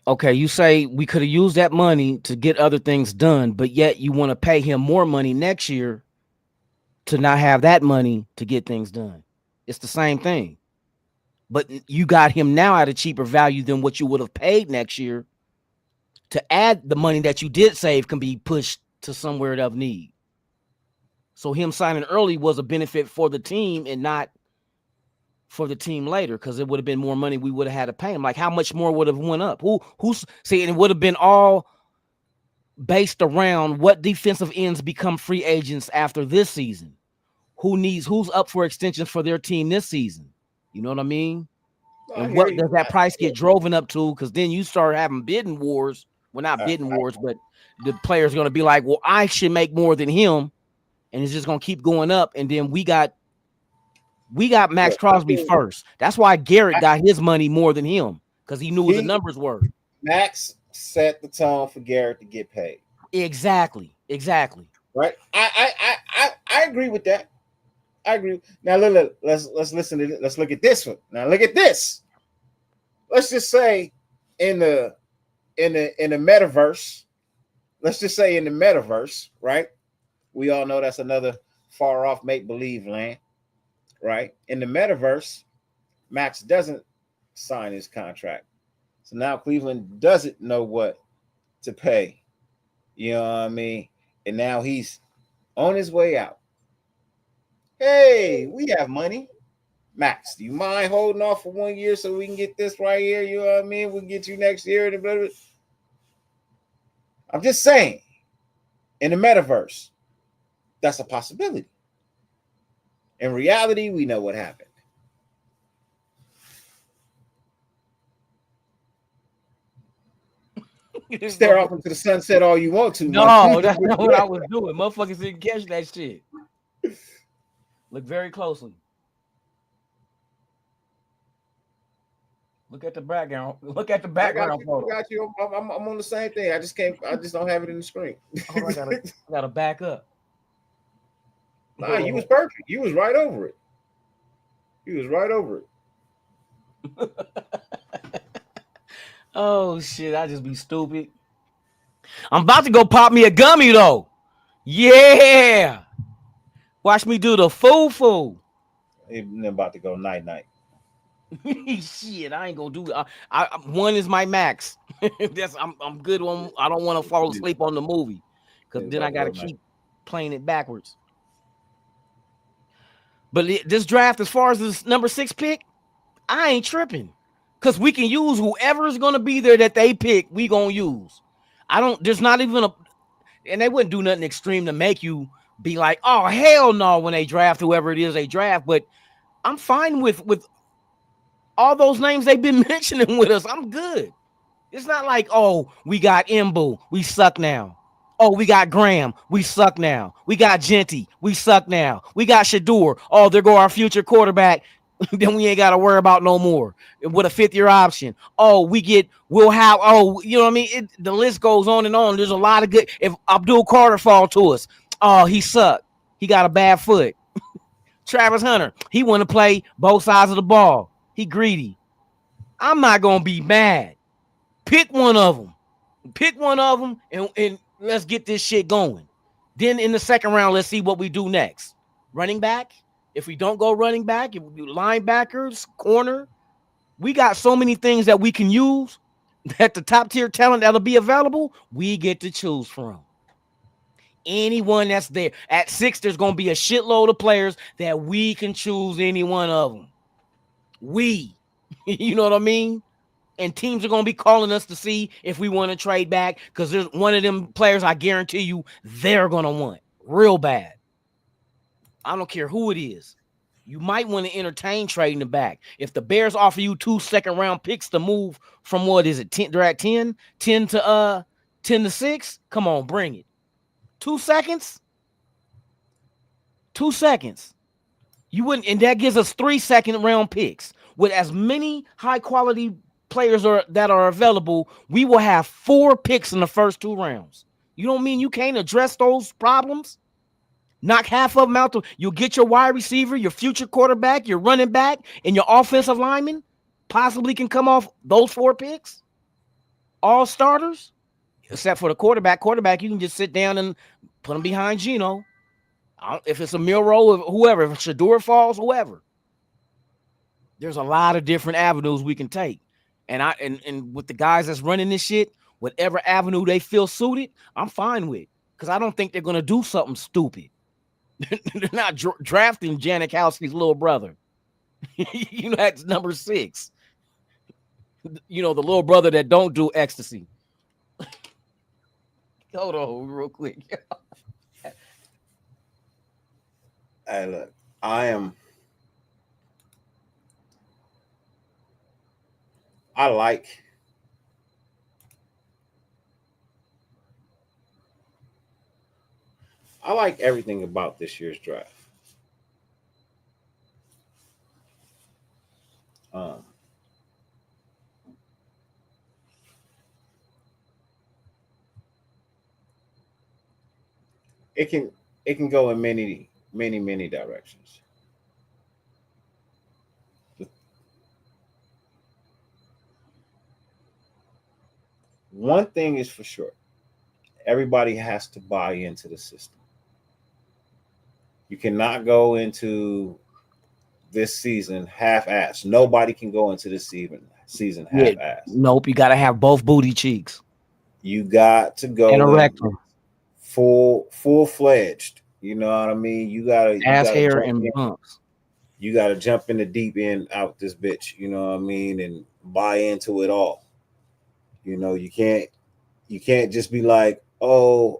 okay, you say we could have used that money to get other things done, but yet you want to pay him more money next year to not have that money to get things done. It's the same thing. But you got him now at a cheaper value than what you would have paid next year. To add the money that you did save can be pushed to somewhere of need. So him signing early was a benefit for the team and not for the team later, because it would have been more money we would have had to pay him. Like how much more would have went up? Who's see, and it would have been all based around what defensive ends become free agents after this season. Who's up for extensions for their team this season? You know what I mean? And what does that price get driven up to? Because then you start having bidding wars. Well, not bidding wars, but the player's going to be like, well, I should make more than him. And it's just going to keep going up. And then we got Max Crosby first. That's why Garrett got his money more than him, because he knew what the numbers were. Max set the tone for Garrett to get paid. Exactly. Right. I agree with that. I agree. Now look, let's listen to this. Let's look at this one. Now look at this. Let's just say in the metaverse. Let's just say in the metaverse, right? We all know that's another far off make-believe land, right? In the metaverse, Max doesn't sign his contract. So now Cleveland doesn't know what to pay. You know what I mean? And now he's on his way out. Hey, we have money. Max, do you mind holding off for 1 year so we can get this right here? You know what I mean? We'll get you next year. I'm just saying, in the metaverse, that's a possibility. In reality, we know what happened. Stare off into the sunset all you want to. No, that's not what I was doing. Motherfuckers didn't catch that shit. Look very closely. Look at the background. Look at the background photo. I got you. I'm on the same thing. I just don't have it in the screen. Oh, I gotta back up. Nah, you was perfect. You was right over it. Oh shit, I just be stupid. I'm about to go pop me a gummy though. Yeah. Watch me do the foo. I'm about to go night. Shit, I ain't gonna do it. One is my max. I'm good on. I don't want to fall asleep on the movie, because then I gotta keep playing it backwards. But this draft, as far as this number 6 pick, I ain't tripping, because we can use whoever's gonna be there that they pick. We gonna use. There's not even and they wouldn't do nothing extreme to make you be like, oh hell no, when they draft whoever it is they draft. But I'm fine with all those names they've been mentioning with us. I'm good. It's not like, oh, we got Embu, we suck now. Oh, we got Graham, we suck now. We got Genty, we suck now. We got Shador. Oh, there go our future quarterback. Then we ain't got to worry about no more with a 5th-year option. Oh, we get Will Howard. Oh, you know what I mean? The list goes on and on. There's a lot of good. If Abdul Carter fall to us, oh, he sucked. He got a bad foot. Travis Hunter, he want to play both sides of the ball. He greedy. I'm not gonna be mad. Pick one of them. And let's get this shit going. Then in the second round, let's see what we do next. Running back. If we don't go running back, if we do linebackers, corner, we got so many things that we can use. At the top tier talent that'll be available, we get to choose from. Anyone that's there. At 6, there's going to be a shitload of players that we can choose any one of them. You know what I mean? And teams are going to be calling us to see if we want to trade back, because there's one of them players I guarantee you they're going to want real bad. I don't care who it is. You might want to entertain trading them back. If the Bears offer you 2 second-round picks to move from, what is it, 10, they're at 10 to 6, come on, bring it. 2 seconds? 2 seconds. You wouldn't, and that gives us 3 second-round picks. With as many high-quality players that are available, we will have 4 picks in the first 2 rounds. You don't mean you can't address those problems? Knock half of them out. You'll get your wide receiver, your future quarterback, your running back, and your offensive lineman possibly can come off those 4 picks. All starters, except for the quarterback. Quarterback, you can just sit down and put him behind Geno. If it's a Milroe, whoever, if Shador falls, whoever. There's a lot of different avenues we can take. And with the guys that's running this shit, whatever avenue they feel suited, I'm fine with. Because I don't think they're going to do something stupid. They're not drafting Janikowski's little brother. You know, that's number 6. You know, the little brother that don't do ecstasy. Hold on real quick. Hey, look, I like everything about this year's draft. It can go in many directions. One thing is for sure, everybody has to buy into the system. You cannot go into this season half-assed. Nobody can go into this season half-assed. Nope, you got to have both booty cheeks. You got to go and a rectum. Full-fledged. You know what I mean? You gotta hair and bumps. You gotta jump in the deep end out this bitch. You know what I mean? And buy into it all. You know, you can't just be like, no,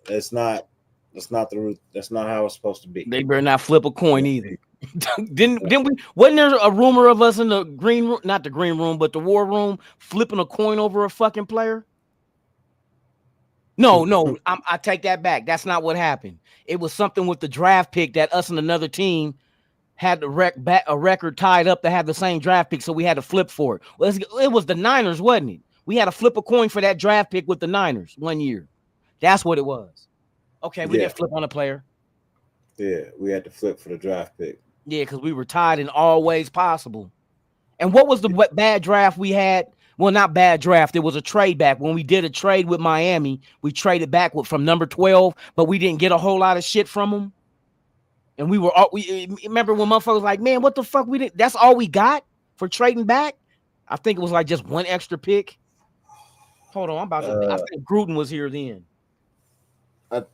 that's not the route. That's not how it's supposed to be. They better not flip a coin either. Didn't we? Wasn't there a rumor of us in the green room, not the green room, but the war room, flipping a coin over a fucking player? No, I take that back. That's not what happened. It was something with the draft pick that us and another team had a record tied up to have the same draft pick, so we had to flip for it. Well, it was the Niners, wasn't it? We had to flip a coin for that draft pick with the Niners one year. That's what it was. Okay, we didn't flip on a player. Yeah, we had to flip for the draft pick. Yeah, because we were tied in all ways possible. And what was the bad draft we had? Well, not bad draft. It was a trade back. When we did a trade with Miami, we traded back from number 12, but we didn't get a whole lot of shit from them. And we remember when motherfuckers was like, man, what the fuck? That's all we got for trading back? I think it was like just one extra pick. Hold on, I think Gruden was here then. I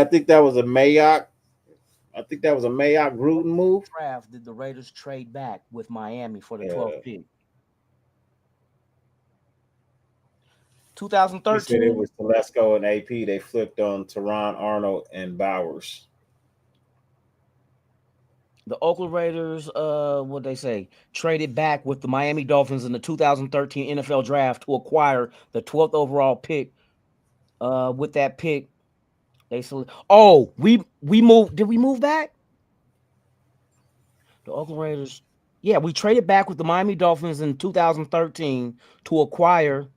think that was a Mayock. I think that was a Mayock Gruden move. Draft did the Raiders trade back with Miami for the 12th pick? 2013. He said it was Telesco and AP. They flipped on Teron Arnold and Bowers. The Oakland Raiders, what they say, traded back with the Miami Dolphins in the 2013 NFL Draft to acquire the 12th overall pick. With that pick, we moved. Did we move back? The Oakland Raiders, we traded back with the Miami Dolphins in 2013 to acquire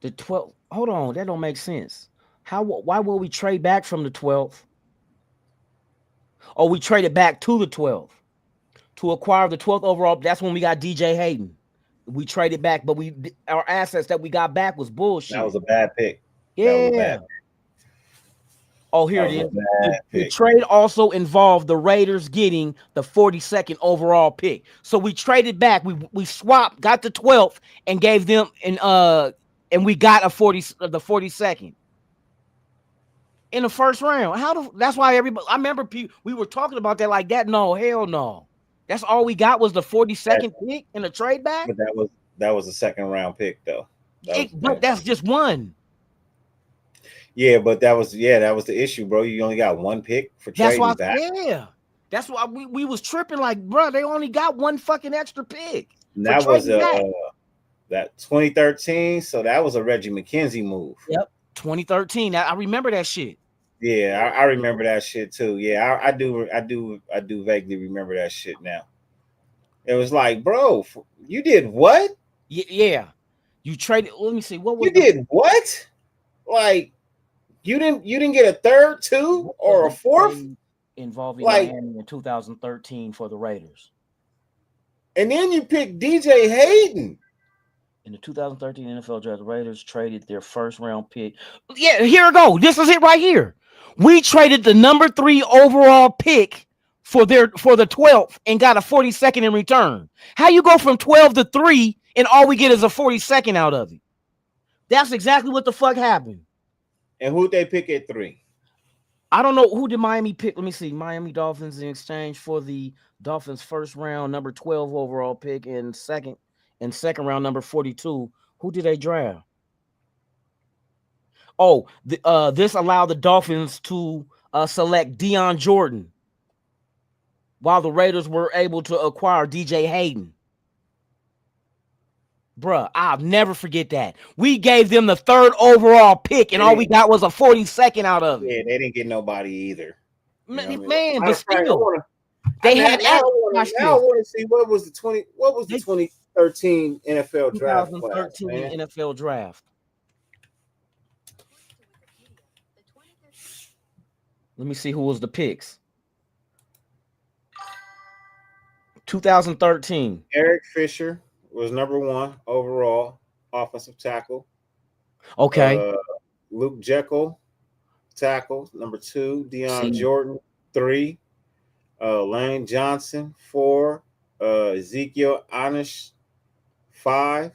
the 12th. Hold on, that don't make sense. Why will we trade back from the 12th? Oh, we traded back to the 12th to acquire the 12th overall. That's when we got DJ Hayden. We traded back, but our assets that we got back was bullshit. That was a bad pick. Yeah. Oh, here That it is. was a bad The pick. trade also involved the Raiders getting the 42nd overall pick. So we traded back. We swapped, got the 12th, and gave them and we got the 42nd in the first round. That's why everybody. I remember we were talking about that like that. No, hell no. That's all we got was the 42nd pick in the trade back. But that was a second round pick though. But that's just one. Yeah, but that was the issue, bro. You only got one pick for trading back. Yeah. That's why we was tripping like, bro, they only got one fucking extra pick. And that was that 2013, so that was a Reggie McKenzie move. Yep, 2013. I remember that shit. Yeah, I remember that shit too. Yeah, I do vaguely remember that shit now. It was like, bro, you did what? Yeah. You traded. Let me see. What was you did what? Like you didn't get a third too or a fourth involving Miami in 2013 for the Raiders. And then you picked DJ Hayden. In the 2013 NFL draft, the Raiders traded their first round pick. Yeah, here we go. This is it right here. We traded the number 3 overall pick for the 12th and got a 42nd in return. How you go from 12 to 3 and all we get is a 42nd out of it? That's exactly what the fuck happened. And who'd they pick at 3? I don't know. Who did Miami pick? Let me see. Miami Dolphins in exchange for the Dolphins first round number 12 overall pick and second round number 42. Who did they draft? Oh, this allowed the Dolphins to select Deion Jordan, while the Raiders were able to acquire DJ Hayden. Bruh, I'll never forget that. We gave them the 3rd overall pick, and all we got was a 42nd out of it. Yeah, they didn't get nobody either. Man, but still, they had. Now I want to see what was the 2013 NFL draft. 2013 NFL draft. Let me see who was the picks. 2013. Eric Fisher was number 1 overall offensive tackle. Okay. Luke Jekyll, tackle. Number 2. Deion Jordan, 3. Lane Johnson, 4. Ezekiel Anish, 5.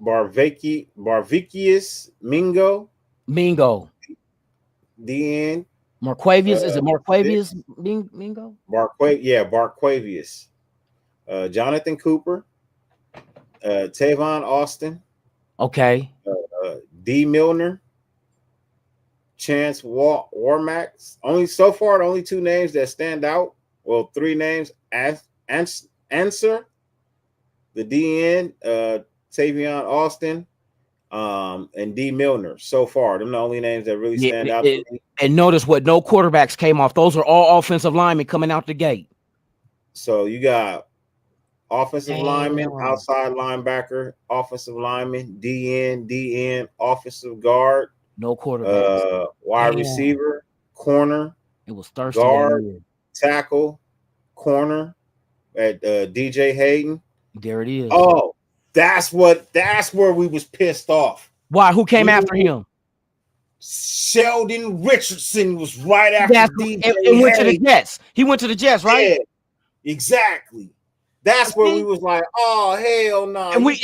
Barvicius Mingo. DN. Marquavius, is it Marquavius Mingo? Barquavius. Jonathan Cooper. Tavon Austin. Okay. D. Milner. Chance Warmack. The only 2 names that stand out. Well, 3 names. Answer. The DN. Tavion Austin. And D. Milner. So far, them the only names that really stand out. And notice what no quarterbacks came off. Those are all offensive linemen coming out the gate. So you got offensive lineman, outside linebacker, offensive lineman, DN, offensive guard, no quarterback, wide receiver, corner. It was thirsty. Guard, tackle, corner at DJ Hayden. There it is. Oh, that's where we was pissed off. Why? Who came after him? Sheldon Richardson was right after DJ and went to the Jets. He went to the Jets, right? Yeah, exactly. That's where we was like, oh hell no. And I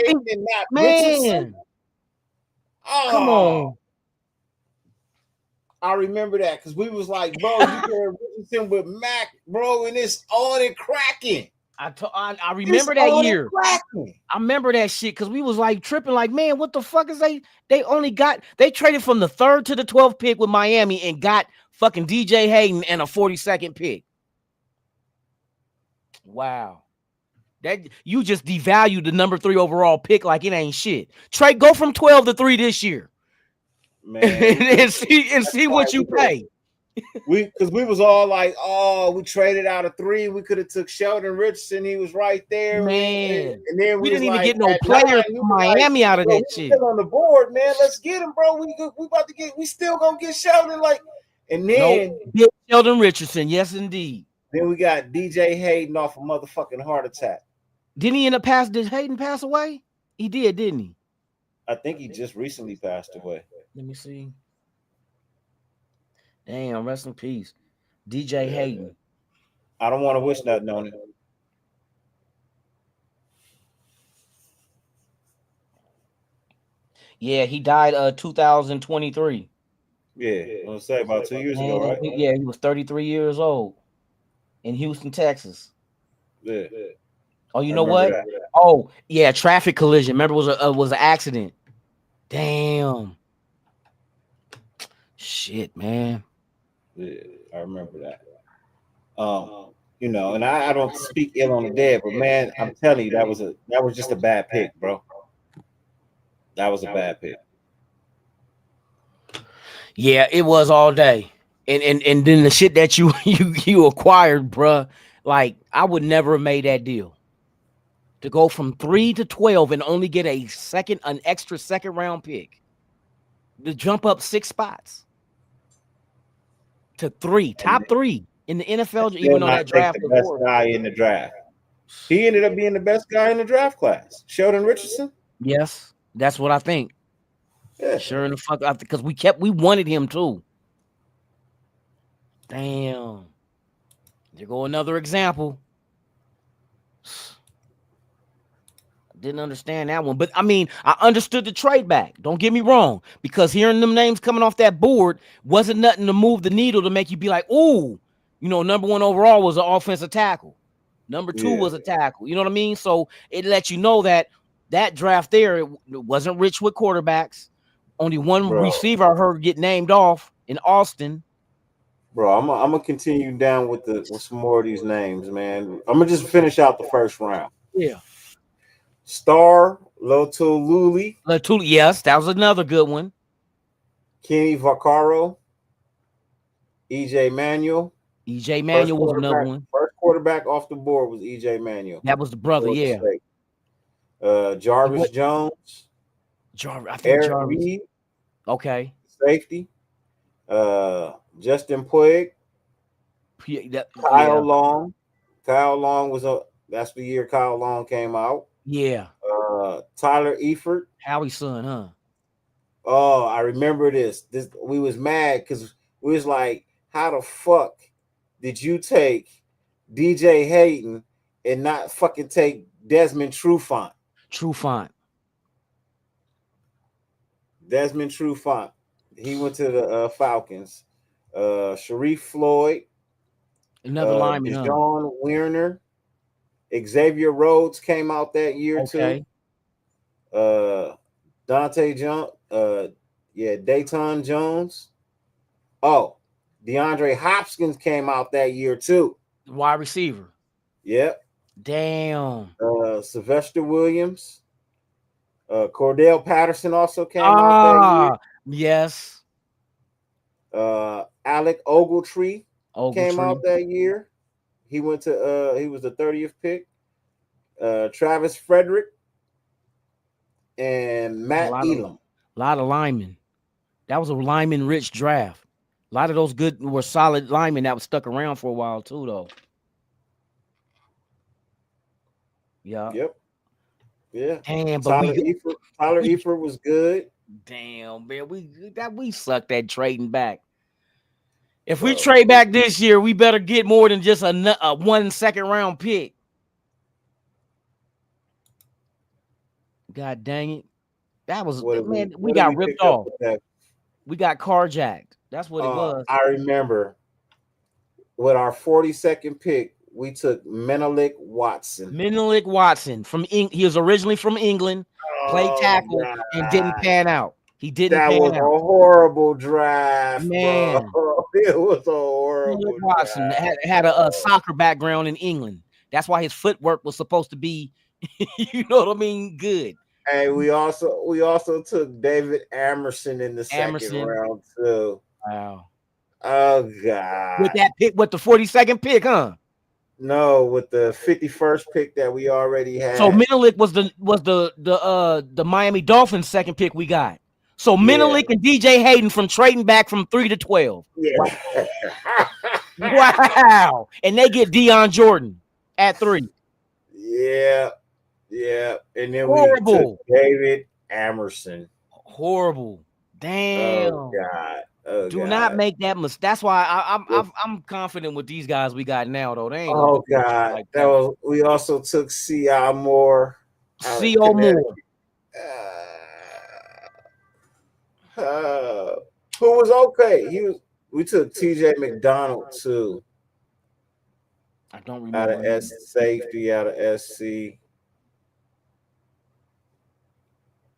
think, man, come on. I remember that because we was like, bro, you pair Richardson with Mac, bro, and it's on and cracking. I remember that year. I remember that shit because we was like tripping, like, man, what the fuck is they traded from the 3rd to the 12th pick with Miami and got fucking DJ Hayden and a 42nd pick. Wow. That you just devalued the number 3 overall pick like it ain't shit. Go from 12 to 3 this year. Man, and see what you pay. Because we was all like, oh, we traded out of 3. We could have took Sheldon Richardson. He was right there, man. And then we didn't even get no players from Miami out of that shit. On the board, man. Let's get him, bro. We still gonna get Sheldon. And then Sheldon Richardson, yes, indeed. Then we got DJ Hayden off a motherfucking heart attack. Did Hayden pass away? He did, didn't he? I think he just recently passed away. Let me see. Damn, rest in peace. DJ Hayden. I don't want to wish nothing on him. Yeah, he died 2023. Yeah, I was say about 2 years ago, right? Yeah, he was 33 years old in Houston, Texas. Yeah. Oh, you I know remember what? that. Oh, yeah, traffic collision. Remember, it was an accident. Damn. Shit, man. Yeah, I remember that. You know, and I don't speak ill on the dead, but man, I'm telling you, that was just a bad pick, bro. That was a bad pick. Yeah, it was all day. And then the shit that you acquired, bruh, like I would never have made that deal. To go from 3 to 12 and only get an extra second round pick. To jump up 6 spots to 3, top 3 in the NFL, Still even though not that take draft the was best horrible. guy in the draft. He ended up being the best guy in the draft class. Sheldon Richardson. Yes, that's what I think. Yeah. Sure in the fuck out because we wanted him too. Damn. There go another example. Didn't understand that one, but I mean, I understood the trade back. Don't get me wrong, because hearing them names coming off that board wasn't nothing to move the needle to make you be like, "Ooh, you know, number 1 overall was an offensive tackle, number 2 was a tackle." You know what I mean? So it lets you know that draft there it wasn't rich with quarterbacks. Only one receiver I heard get named off in Austin. Bro, I'm gonna continue down with some more of these names, man. I'm gonna just finish out the first round. Yeah. Star Lotululi. Yes, that was another good one. Kenny Vaccaro. EJ Manuel. EJ Manuel was another one. First quarterback off the board was EJ Manuel. That was the brother, yeah. Jarvis Jones. I think Eric Jarvis. Reed. Okay. Safety. Justin Puig. Kyle Long. Kyle Long that's the year Kyle Long came out. Yeah. Tyler Eifert. Howie's son, huh? Oh, I remember this. We was mad because we was like, how the fuck did you take DJ Hayden and not fucking take Desmond Trufant? Desmond Trufant. He went to the Falcons. Sharif Floyd. Another lineman. Deshaun Werner. Xavier Rhodes came out that year too. Dante Jones. Dayton Jones. Oh, DeAndre Hopkins came out that year too. Wide receiver. Yep. Damn. Sylvester Williams. Cordell Patterson also came out that year. Yes. Alec Ogletree came out that year. He went to he was the 30th pick. Travis Frederick and Matt Elam. A lot of linemen. That was a lineman rich draft. A lot of those were solid linemen that was stuck around for a while too, though. Yeah. Yep. Yeah. Damn, but Tyler Eifert was good. Damn, man, we sucked at trading back. If we trade back this year, we better get more than just a 1 second round pick. God dang it. That was, man, we got ripped off. We got carjacked. That's what it was. I remember with our 42nd pick, we took Menelik Watson. He was originally from England, played tackle, and didn't pan out. That was a horrible draft, man. Bro. It was a horrible Watson draft. had a soccer background in England. That's why his footwork was supposed to be, you know what I mean, good. Hey, we also took David Amerson in the second round too. Wow. Oh God. With that pick, with the 42nd pick, huh? No, with the 51st pick that we already had. So Menelik was the Miami Dolphins second pick we got. So Menelik and DJ Hayden from trading back from 3 to 12. Yeah. Wow. And they get Deion Jordan at 3. Yeah. Yeah. And then horrible. We took David Amerson. Horrible. Damn. Oh God. Oh, Do not God. make that mistake. That's why I'm confident with these guys we got now, though. They ain't gonna Oh, do no shit God. like That that. was. We also took C.I. Moore out of C.O. Connecticut. Moore. Who was okay? We took T.J. McDonald too. I don't Out remember. of safety, out of SC.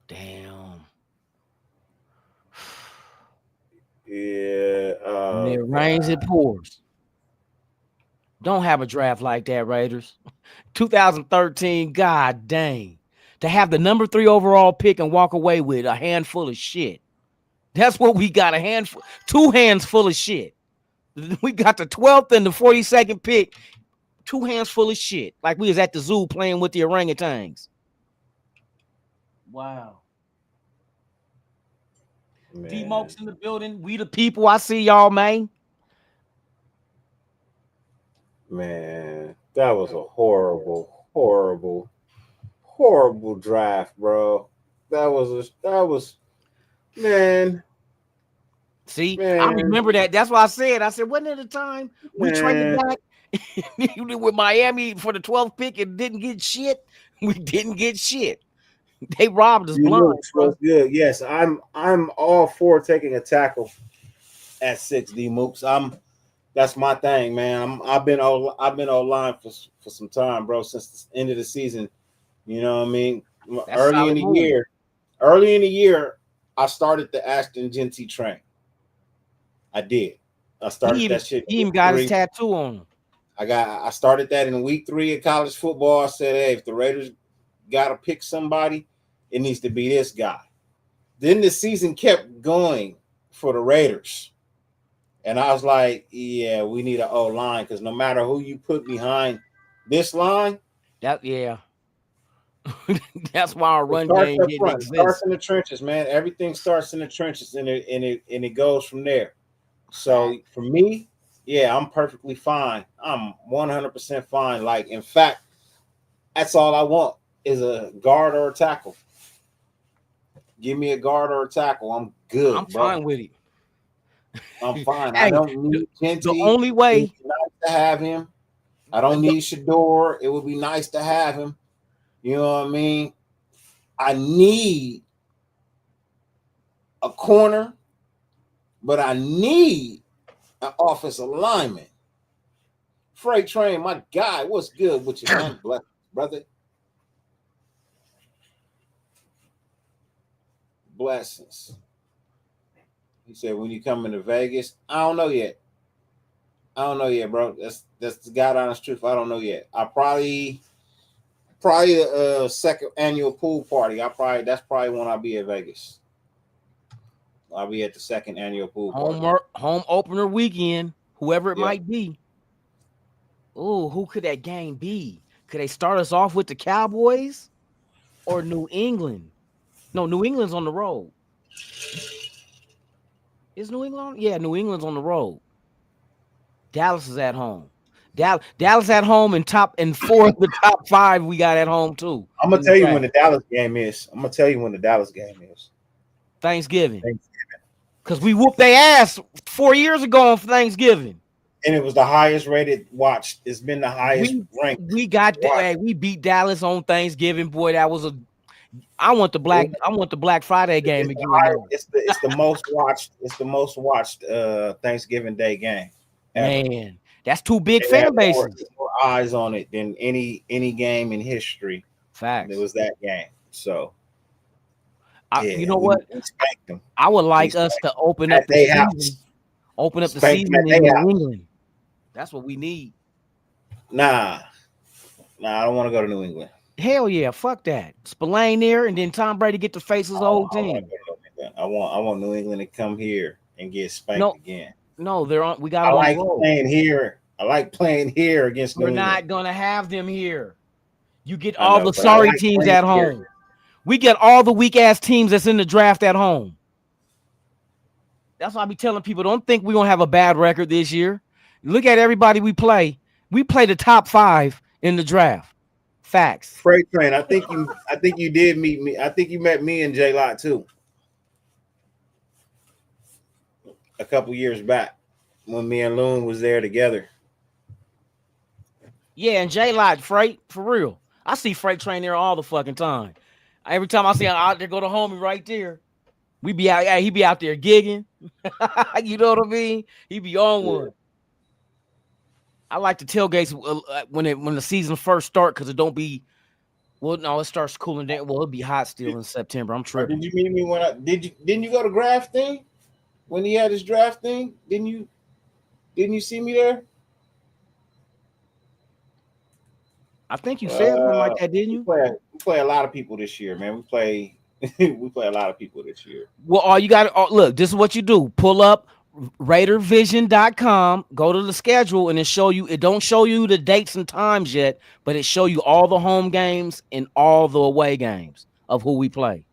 Damn. Yeah. When it rains, it pours. Don't have a draft like that, Raiders. 2013, god dang. To have the number 3 overall pick and walk away with a handful of shit. That's what we got, a handful, 2 hands full of shit. We got the 12th and the 42nd pick, 2 hands full of shit. Like we was at the zoo playing with the orangutans. Wow. D-Moke's in the building. We the people. I see y'all, man. Man, that was a horrible draft, bro. That was man. See, Man. I remember that. That's why I said, wasn't it the time we traded back with Miami for the 12th pick and didn't get shit? We didn't get shit. They robbed us blind, bro. Good. Yes, I'm all for taking a tackle at 6, D Mooks. That's my thing, man. I've been O-line for some time, bro, since the end of the season. You know what I mean? That's Early in the year, I started the Ashton Genty train. I did. I started that shit. He even got his tattoo on him. I started that in week 3 of college football. I said, hey, if the Raiders gotta pick somebody, it needs to be this guy. Then the season kept going for the Raiders. And I was like, yeah, we need an O-line because no matter who you put behind this line, that's why our run game didn't exist. Starts in the trenches, man. Everything starts in the trenches, and it goes from there. So for me, yeah, I'm perfectly fine. I'm 100% fine. Like, in fact, that's all I want is a guard or a tackle. Give me a guard or a tackle. I'm good. I'm fine with it. I'm fine. Hey, I don't need Genty. The only way it's nice to have him. I don't need Shador. It would be nice to have him. You know what I mean? I need a corner, but I need an offensive lineman. Freight Train, my guy, what's good with you, man? Brother. Blessings. He said, when you come into Vegas, I don't know yet, bro. That's the God honest truth. I don't know yet. I probably the second annual pool party. That's probably when I'll be at Vegas. I'll be at the second annual pool party. Home opener weekend, whoever it might be. Oh, who could that game be? Could they start us off with the Cowboys or New England? No, New England's on the road. Is New England? Yeah, New England's on the road. Dallas is at home. Dallas at home and 4 of the top 5 we got at home too. I'm gonna tell you when the Dallas game is. Thanksgiving. Because we whooped their ass 4 years ago on Thanksgiving. And it was the highest rated watched. It's been the highest ranked. We beat Dallas on Thanksgiving. Boy, that was I want the Black Friday game again. It's the most watched. It's the most watched Thanksgiving Day game ever. Man, that's 2 big fan bases. More eyes on it than any game in history. Facts. It was that game. So, you know what? I would like us to open up the season. Open up the season in New England. That's what we need. Nah, I don't want to go to New England. Hell yeah, fuck that. Spillane there, and then Tom Brady get to face his old team. I want New England to come here and get spanked again. No, they're on. We got. I like playing here. I like playing here against New England. We're not gonna have them here. You get all the sorry teams at home. Here. We get all the weak ass teams that's in the draft at home. That's why I be telling people, don't think we're gonna have a bad record this year. Look at everybody we play. We play the top 5 in the draft. Facts. Freight Train. I think you did meet me. I think you met me and J Lot too. a couple years back when me and Loon was there together. Yeah, and J Lot Freight for real. I see Freight train there all the fucking time. Every time I see him out there, go to homie right there. We be out. He be out there gigging. You know what I mean? He be on one. I like the tailgates when the season first start because it don't be. Well, no, it starts cooling down. Well, it'll be hot still in September. I'm tripping. Did you meet me when didn't you go to draft thing when he had his draft thing? Didn't you see me there? I think you said something like that, didn't you? We play a lot of people this year, man. We play a lot of people this year. Well, all you got to look. This is what you do: pull up RaiderVision.com, go to the schedule, and it don't show you the dates and times yet, but it show you all the home games and all the away games of who we play.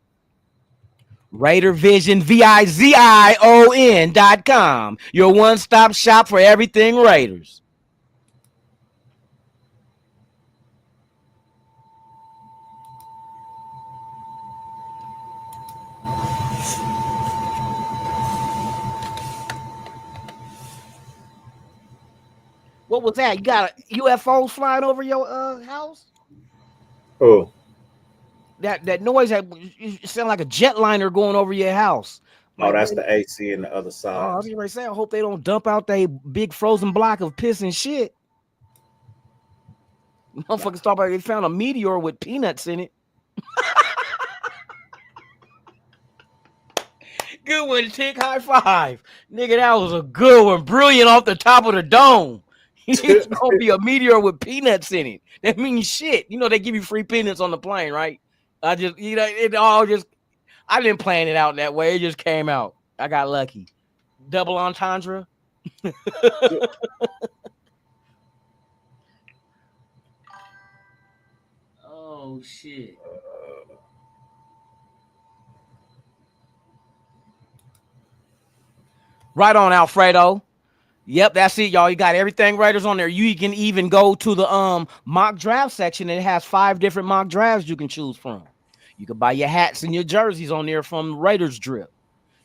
RaiderVision, VIZION.com, your one-stop shop for everything Raiders. What was that? You got UFOs flying over your house? Oh, that noise it sound like a jetliner going over your house. Oh, that's the AC in the other side. I was gonna say, I hope they don't dump out their big frozen block of piss and shit. Motherfuckers talk about they found a meteor with peanuts in it. Good one, Tick. High five. Nigga, that was a good one. Brilliant off the top of the dome. It's gonna be a meteor with peanuts in it. That means shit. You know, they give you free peanuts on the plane, right? I didn't plan it out that way. It just came out. I got lucky. Double entendre. Oh shit. Right on, Alfredo. Yep, that's it, y'all. You got everything Raiders on there. You can even go to the mock draft section. It has 5 different mock drafts you can choose from. You can buy your hats and your jerseys on there from Raiders Drip.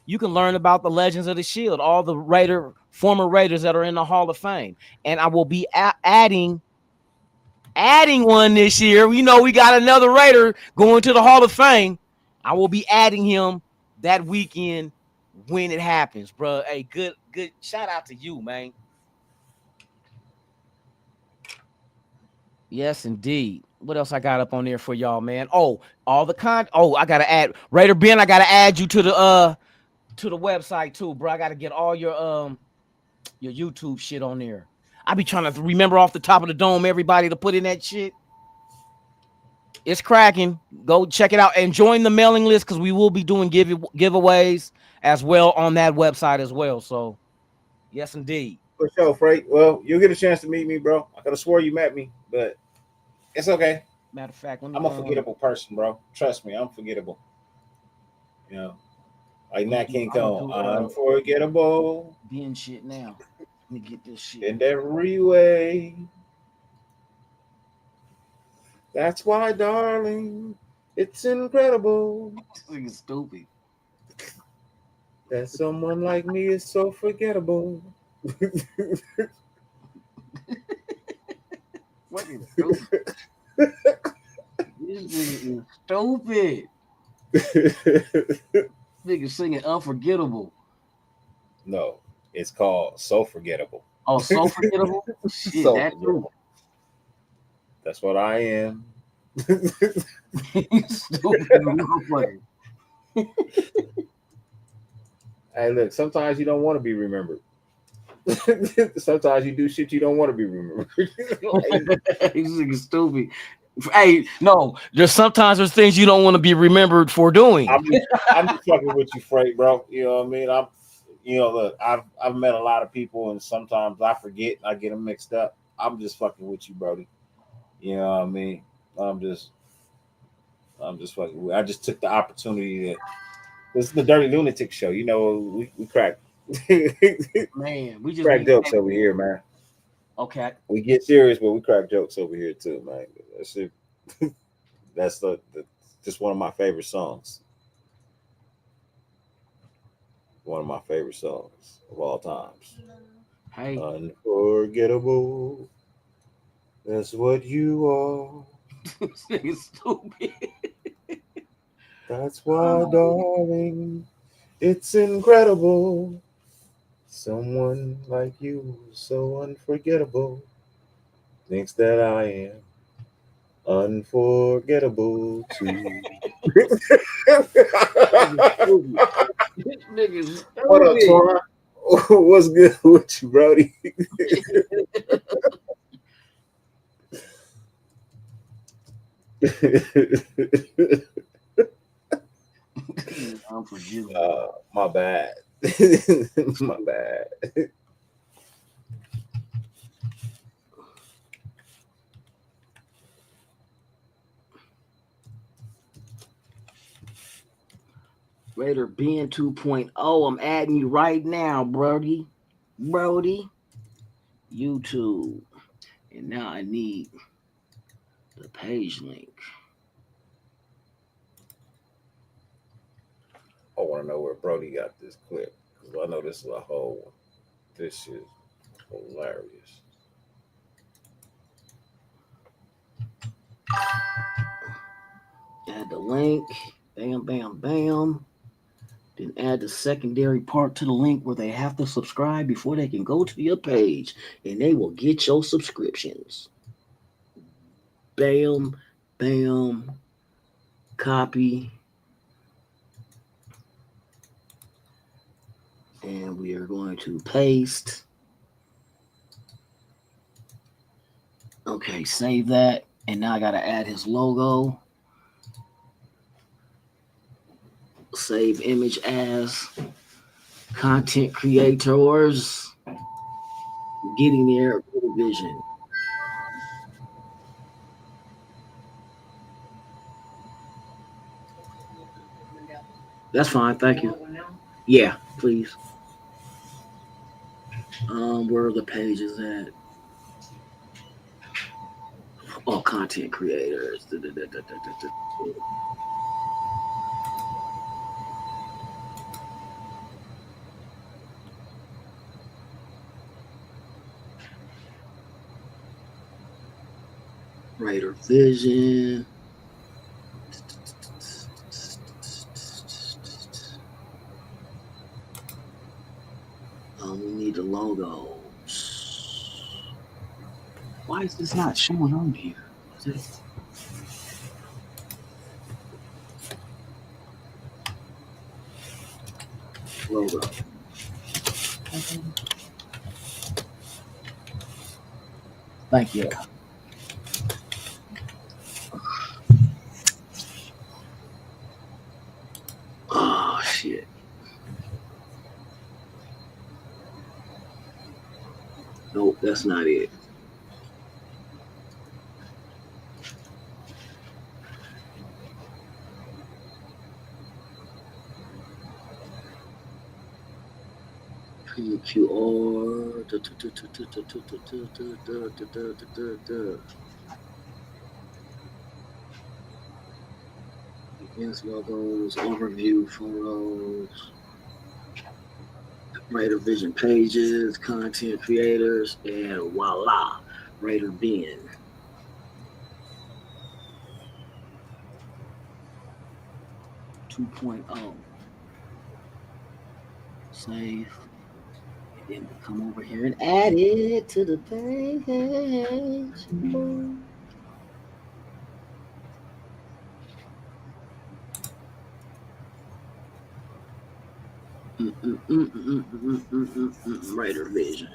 You can learn about the Legends of the Shield, all the former Raiders that are in the Hall of Fame. And I will be adding one this year. You know, we got another Raider going to the Hall of Fame. I will be adding him that weekend when it happens, bro. Hey, good shout out to you, man. Yes, indeed. What else I got up on there for y'all, man? Oh, all the I gotta add Raider Ben. I gotta add you to the website too, bro. I gotta get all your YouTube shit on there. I be trying to remember off the top of the dome everybody to put in that shit. It's cracking. Go check it out and join the mailing list because we will be doing giveaways as well on that website as well. So, yes, indeed. For sure, Freight. Well, you'll get a chance to meet me, bro. I could have swore you met me, but it's okay. Matter of fact, I'm a forgettable person, bro. Trust me, I'm forgettable. You know, like Nat King Cole, unforgettable. Being shit now. Let me get this shit. In every way. That's why, darling, it's incredible. This thing is stupid. That someone like me is so forgettable. What is stupid? This thing is stupid. Nigga singing Unforgettable. No, it's called So Forgettable. Oh, So Forgettable? Shit, So that's Forgettable. That's what I am. stupid. Hey, look, sometimes you don't want to be remembered. Sometimes you do shit you don't want to be remembered. He's stupid. Hey, no, sometimes there's things you don't want to be remembered for doing. I'm just fucking with you, Freight, bro. You know what I mean? Look, I've met a lot of people, and sometimes I forget, I get them mixed up. I'm just fucking with you, Brody. You know what I mean? I'm just fucking with you. I just took the opportunity that this is the Dirty Lunatic Show. You know, we crack. Man, we just crack jokes over here, man. Okay. We get serious, but we crack jokes over here too, man. That's it. That's just one of my favorite songs. One of my favorite songs of all times. Hey, Unforgettable. That's what you are. this nigga's stupid. That's why, darling, it's incredible. Someone like you, so unforgettable, thinks that I am unforgettable too. This nigga's What up, stupid. Twan? What's good with you, Brody? Unforgivable. My bad. My bad. Raider Ben 2.0. I'm adding you right now, Brody. YouTube. And now I need the page link. I want to know where Brody got this clip because I know this is a whole one. This is hilarious. Add the link. Bam, bam, bam. Then add the secondary part to the link where they have to subscribe before they can go to your page, and they will get your subscriptions. Bam, bam, copy. And we are going to paste. Okay, save that. And now I got to add his logo. Save image as content creators. Getting there, vision. That's fine, thank you. Yeah, please. Where are the pages at? All content creators. Raider Vision. We need the logos. Why is this not showing on here? Is it? Logo. Thank you. Oh shit. Nope, that's not it. QR. Events, logos, overview, photos, Raider Vision pages, content creators, and voila, Raider Ben. .0. Save. And then we'll come over here and add it to the page. Raider Vision.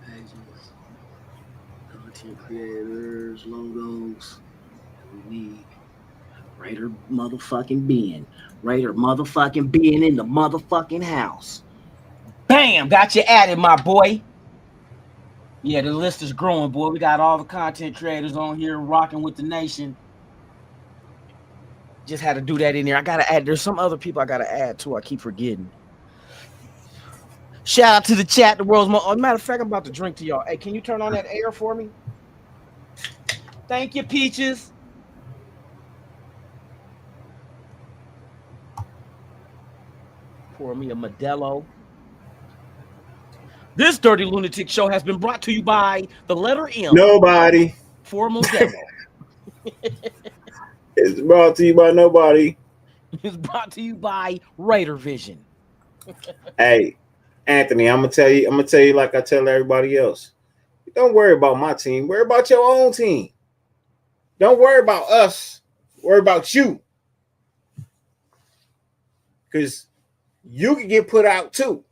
Pages, content creators, logos. We need Raider motherfucking Ben. Raider motherfucking Ben in the motherfucking house. Bam! Got you added, my boy. Yeah, the list is growing, boy. We got all the content creators on here rocking with the nation. Just had to do that in there. I gotta add. There's some other people I gotta add too. I keep forgetting. Shout out to the chat. The world's most. Matter of fact, I'm about to drink to y'all. Hey, can you turn on that air for me? Thank you, Peaches. Pour me a Modelo. This Dirty Lunatic Show has been brought to you by the letter M Nobody. for Modelo. It's brought to you by nobody. It's brought to you by Raider Vision. Hey, Anthony, I'm gonna tell you like I tell everybody else. Don't worry about my team. Worry about your own team. Don't worry about us. Worry about you. Because you can get put out too.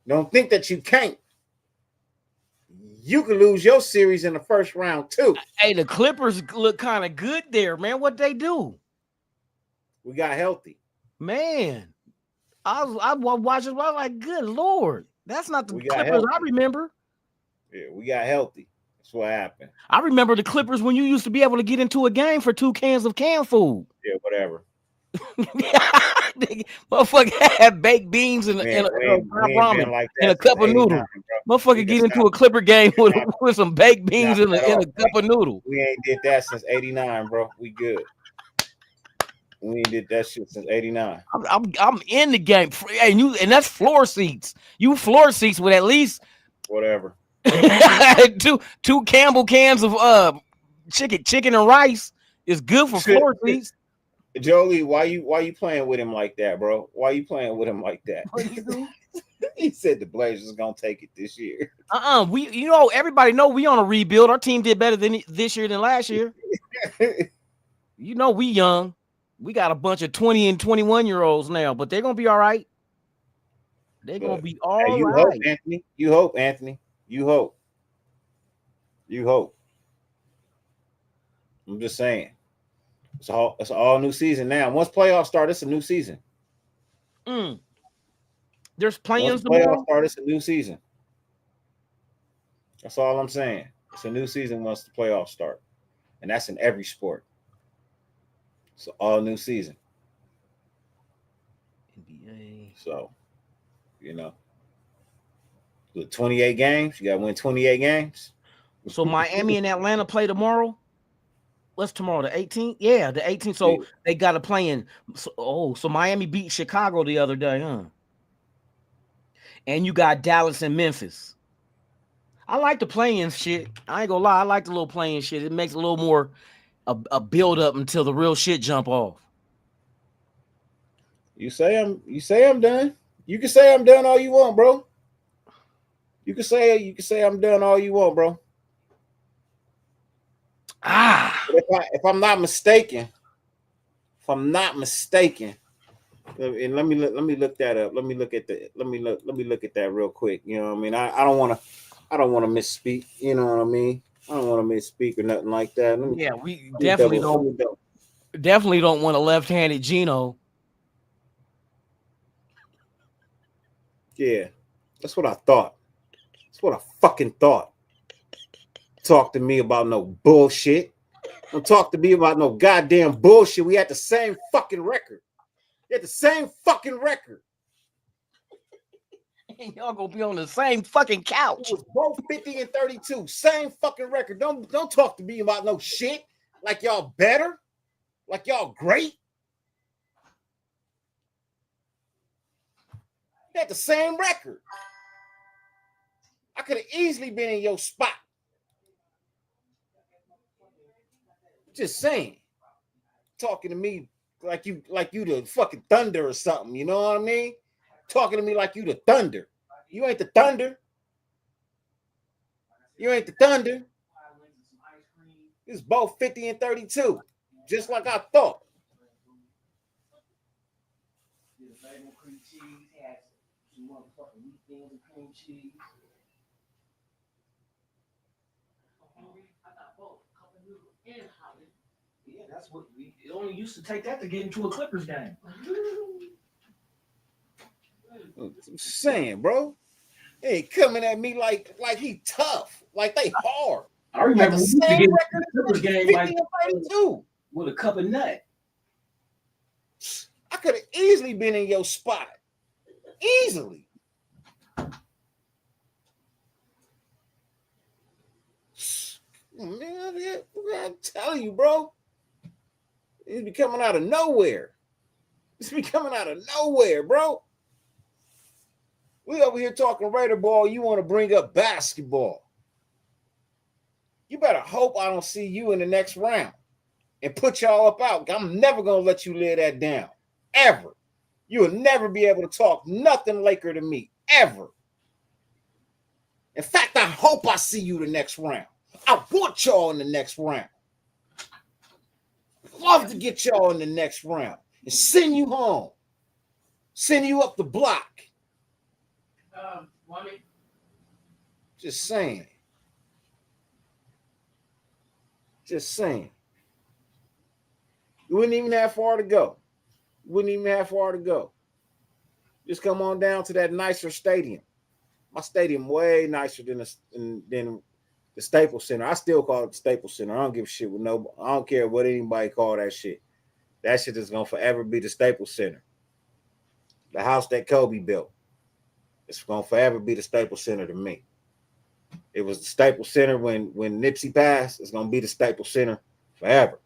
Don't think that you can't. You could lose your series in the first round too. Hey, the Clippers look kind of good there, man. What they do? We got healthy. Man, I was watching. I was like, good Lord. That's not the We got Clippers healthy. I remember. Yeah, we got healthy. That's what happened. I remember the Clippers when you used to be able to get into a game for 2 cans of canned food. Yeah, whatever. Motherfucker had baked beans and We ain't ramen been like and that a cup since of noodles. 89, bro. Motherfucker We get can into stop. a Clipper game with Stop. some baked beans Knock and that a off. cup of noodle. We ain't did that since 89, bro. We good. We ain't did that shit since 89. I'm in the game. Hey, and that's floor seats. You floor seats with at least Whatever. two Campbell cans of chicken and rice is good for floor seats. Jolie, why you playing with him like that, bro? Why you playing with him like that? What you do? He said the Blazers gonna take it this year. We everybody know we on a rebuild. Our team did better this year than last year. We young. We got a bunch of 20 and 21-year-olds now, but they're gonna be all right. They're gonna be all right. You hope, Anthony. You hope, Anthony. You hope. You hope. I'm just saying. It's all new season now. Once playoffs start, it's a new season. There's plans Once playoffs tomorrow. start, it's a new season. That's all I'm saying. It's a new season once the playoffs start, and that's in every sport. It's an all new season. NBA. So, with 28 games, you got to win 28 games. So Miami and Atlanta play tomorrow. What's tomorrow? The 18th? Yeah, the 18th. So they got to play in. So Miami beat Chicago the other day, huh? And you got Dallas and Memphis. I like the playing shit. I ain't gonna lie. I like the little playing shit. It makes a little more a build up until the real shit jump off. You say I'm done. You can say I'm done all you want, bro. You can say I'm done all you want, bro. If I'm not mistaken, and let me look that up. Let me look at that real quick. You know what I mean? I don't want to misspeak. You know what I mean? I don't want to misspeak or nothing like that. We definitely don't want a left-handed Gino. Yeah, that's what I thought. That's what I fucking thought. Talk to me about no bullshit. Don't talk to me about no goddamn bullshit. We had the same fucking record. Y'all gonna be on the same fucking couch. It was both 50 and 32. Same fucking record. Don't talk to me about no shit. Like y'all better. Like y'all great. You had the same record. I could have easily been in your spot. Just saying. Talking to me like you the fucking Thunder or something. You know what I mean? Talking to me like you the Thunder. You ain't the Thunder. It's both 50 and 32. Just like I thought. Yeah, that's what we only used to take that to get into a Clippers game. I'm saying, bro. They ain't coming at me like he tough. Like they hard. I remember the we used to same get record the Clippers game 50 like and 32. with a cup of nut. I could have easily been in your spot. Easily. Man, I'm telling you, bro. He's be coming out of nowhere. This be coming out of nowhere, bro. We over here talking Raider ball. You want to bring up basketball. You better hope I don't see you in the next round and put y'all up out. I'm never going to let you lay that down. Ever. You will never be able to talk nothing Laker to me. Ever. In fact, I hope I see you the next round. I want y'all in the next round. Love to get y'all in the next round and send you home. Send you up the block. Just saying. Just saying. You wouldn't even have far to go. Just come on down to that nicer stadium. My stadium way nicer than the Staples Center. I still call it the Staples Center. I don't give a shit with no. I don't care what anybody call that shit. That shit is gonna forever be the Staples Center. The house that Kobe built. It's gonna forever be the Staples Center to me. It was the Staples Center when Nipsey passed. It's gonna be the Staples Center forever.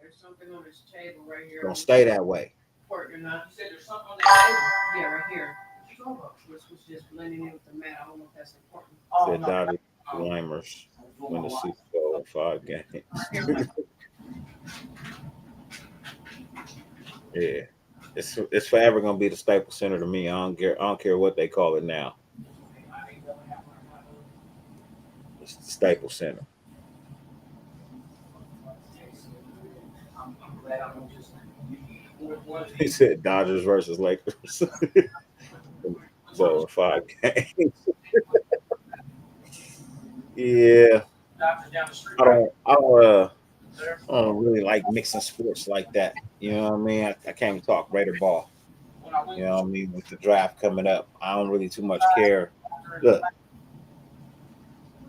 There's something on this table right here. It's gonna stay that way. You said there's something on that table. Yeah, right here. This was just blending in with the mat. I don't know if that's important. Said Dottie Limers win the Super Bowl in 5 games. Yeah. It's forever gonna be the Staples Center to me. I don't care what they call it now. It's the Staples Center. I'm glad I don't just. He said Dodgers versus Lakers. So 5 games. Yeah. I don't really like mixing sports like that. You know what I mean? I can't even talk Raider ball. You know what I mean? With the draft coming up, I don't really too much care. Look,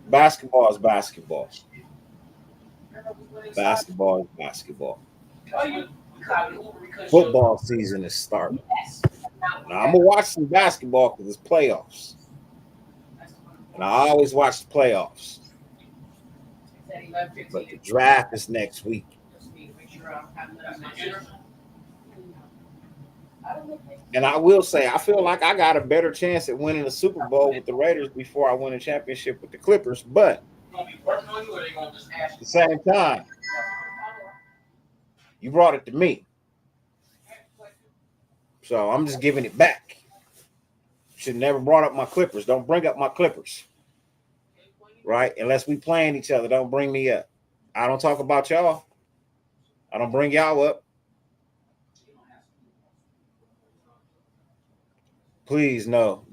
basketball is basketball. Basketball is basketball. Football season is starting. Now, I'm gonna watch some basketball because it's playoffs, and I always watch the playoffs. But the draft is next week. And I will say, I feel like I got a better chance at winning the Super Bowl with the Raiders before I win a championship with the Clippers. But at the same time, you brought it to me. So I'm just giving it back. Should never brought up my Clippers. Don't bring up my Clippers. Right? Unless we playing each other, don't bring me up. I don't talk about y'all. I don't bring y'all up. Please, no,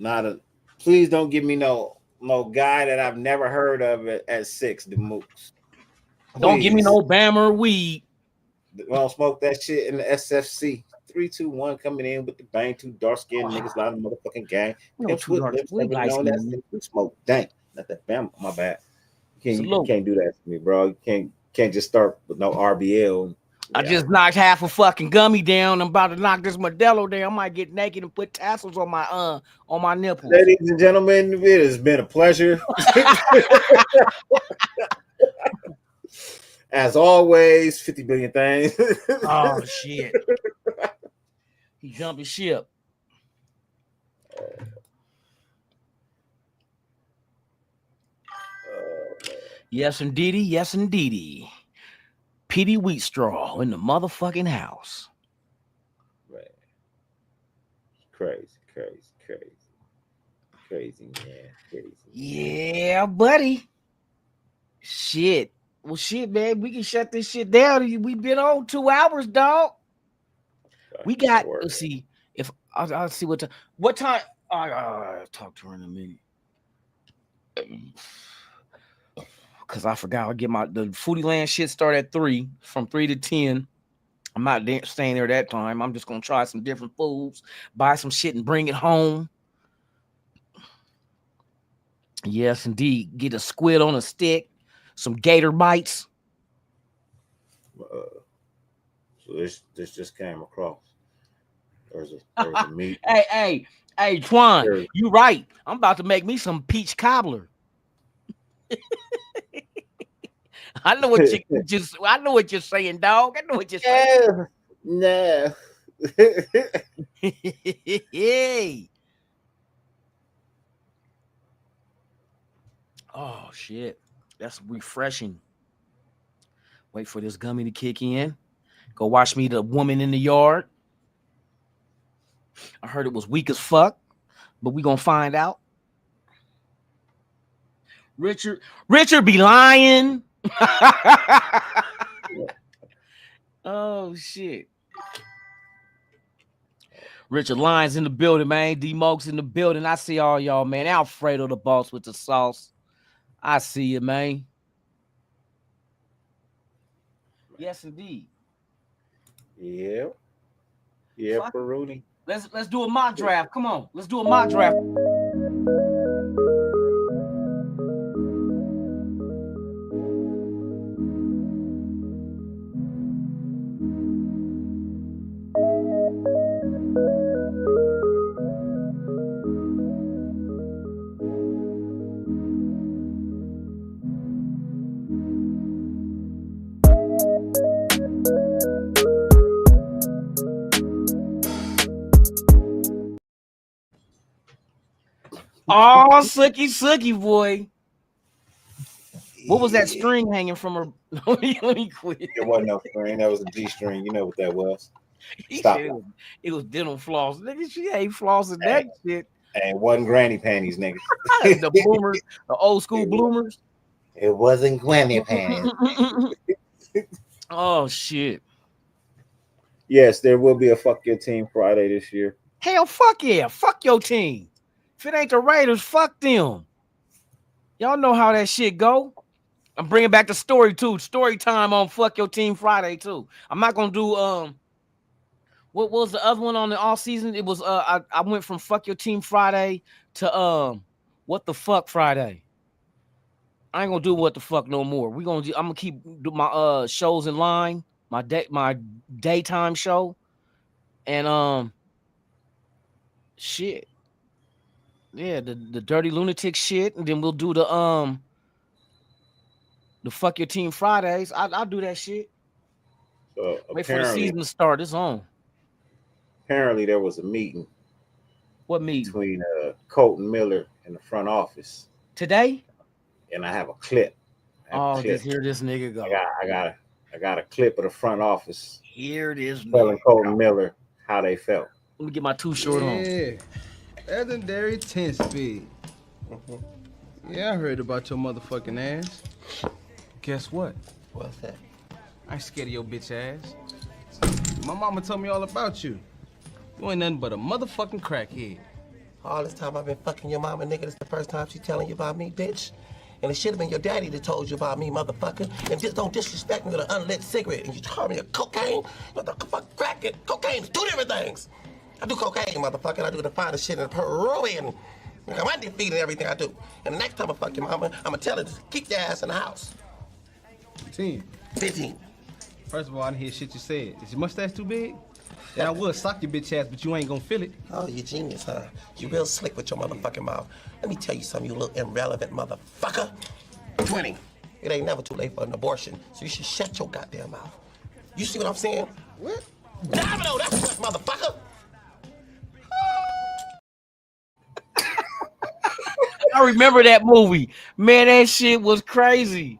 please don't give me no guy that I've never heard of at 6, the Mooks. Don't give me no Bammer weed. We don't smoke that shit in the SFC. 3, 2, 1 coming in with the bang. 2 dark skinned niggas, a lot of motherfucking gang. No, too dark. We smoke. Dang, not that Bam. My bad. You can't do that to me, bro. You can't just start with no RBL. I just knocked half a fucking gummy down. I'm about to knock this Modelo down. I might get naked and put tassels on my nipples. Ladies and gentlemen, it has been a pleasure. As always, 50 billion things. Oh shit. He jumping ship. Yes, indeedy. Yes, indeedy. Petey Wheatstraw in the motherfucking house. Right. Crazy, man. Crazy. Yeah, buddy. Shit. Well, shit, man. We can shut this shit down. We've been on 2 hours, dog. We got. Let's see. If I'll see what time. I'll talk to her in a minute. Because I forgot. I'll get the Foodie Land shit start at 3, from 3 to 10. I'm not staying there that time. I'm just gonna try some different foods, buy some shit, and bring it home. Yes, indeed. Get a squid on a stick, some gator bites. So this just came across. There's a meat. Hey, Twan, you right. I'm about to make me some peach cobbler. I know what you're saying, dog. I know what you're saying. Nah. Hey. Oh shit. That's refreshing. Wait for this gummy to kick in. Go watch me, The Woman in the Yard. I heard it was weak as fuck, but we gonna find out. Richard be lying. Oh shit. Richard Lyons in the building, man. D Moke's in the building. I see all y'all, man. Alfredo the boss with the sauce. I see you, man. Yes, indeed. Yeah. Yeah, Peruni. Let's do a mock draft. Come on. Let's do a mock draft. Oh, Sookie, boy. What was that string hanging from her? Let me quit. It wasn't no string. That was a G string. You know what that was. Stop. It was dental floss. Nigga, she ain't flossing that shit. And it wasn't granny panties, nigga. The bloomers, the old school bloomers. It wasn't granny panties. Oh, shit. Yes, there will be a Fuck Your Team Friday this year. Hell, fuck yeah. Fuck your team. If it ain't the Raiders, fuck them. Y'all know how that shit go. I'm bringing back the story too. Story time on Fuck Your Team Friday too. I'm not gonna do what was the other one on the off season? It was I went from Fuck Your Team Friday to What the Fuck Friday. I ain't gonna do What the Fuck no more. I'm gonna keep my shows in line, my daytime show, and shit. Yeah, the Dirty Lunatic shit, and then we'll do the Fuck Your Team Fridays. I'll do that shit. So wait for the season to start. It's on. Apparently, there was a meeting. What meeting? Between Colton Miller and the front office today. And I have a clip. Just hear this nigga go. I got a clip of the front office. Here it is. Telling Colton Miller how they felt. Let me get my too short on. Yeah. Legendary 10 speed. Yeah, I heard about your motherfucking ass. Guess what? What's that? I ain't scared of your bitch ass. My mama told me all about you. You ain't nothing but a motherfucking crackhead. All this time I've been fucking your mama, nigga. This the first time she telling you about me, bitch. And it should have been your daddy that told you about me, motherfucker. And just don't disrespect me with an unlit cigarette. And you told me a cocaine? What the fuck, crack it? Cocaine is two different things. I do cocaine, motherfucker. I do the finest shit in Peruvian. I'm undefeated in everything I do. And the next time I fuck your mama, I'm gonna tell her to keep your ass in the house. 10. 15. First of all, I didn't hear shit you said. Is your mustache too big? Then I would sock your bitch ass, but you ain't gonna feel it. Oh, you genius, huh? You real slick with your motherfucking mouth. Let me tell you something, you little irrelevant motherfucker. 20. It ain't never too late for an abortion, so you should shut your goddamn mouth. You see what I'm saying? What? Domino, that's what, motherfucker. I remember that movie. Man, that shit was crazy.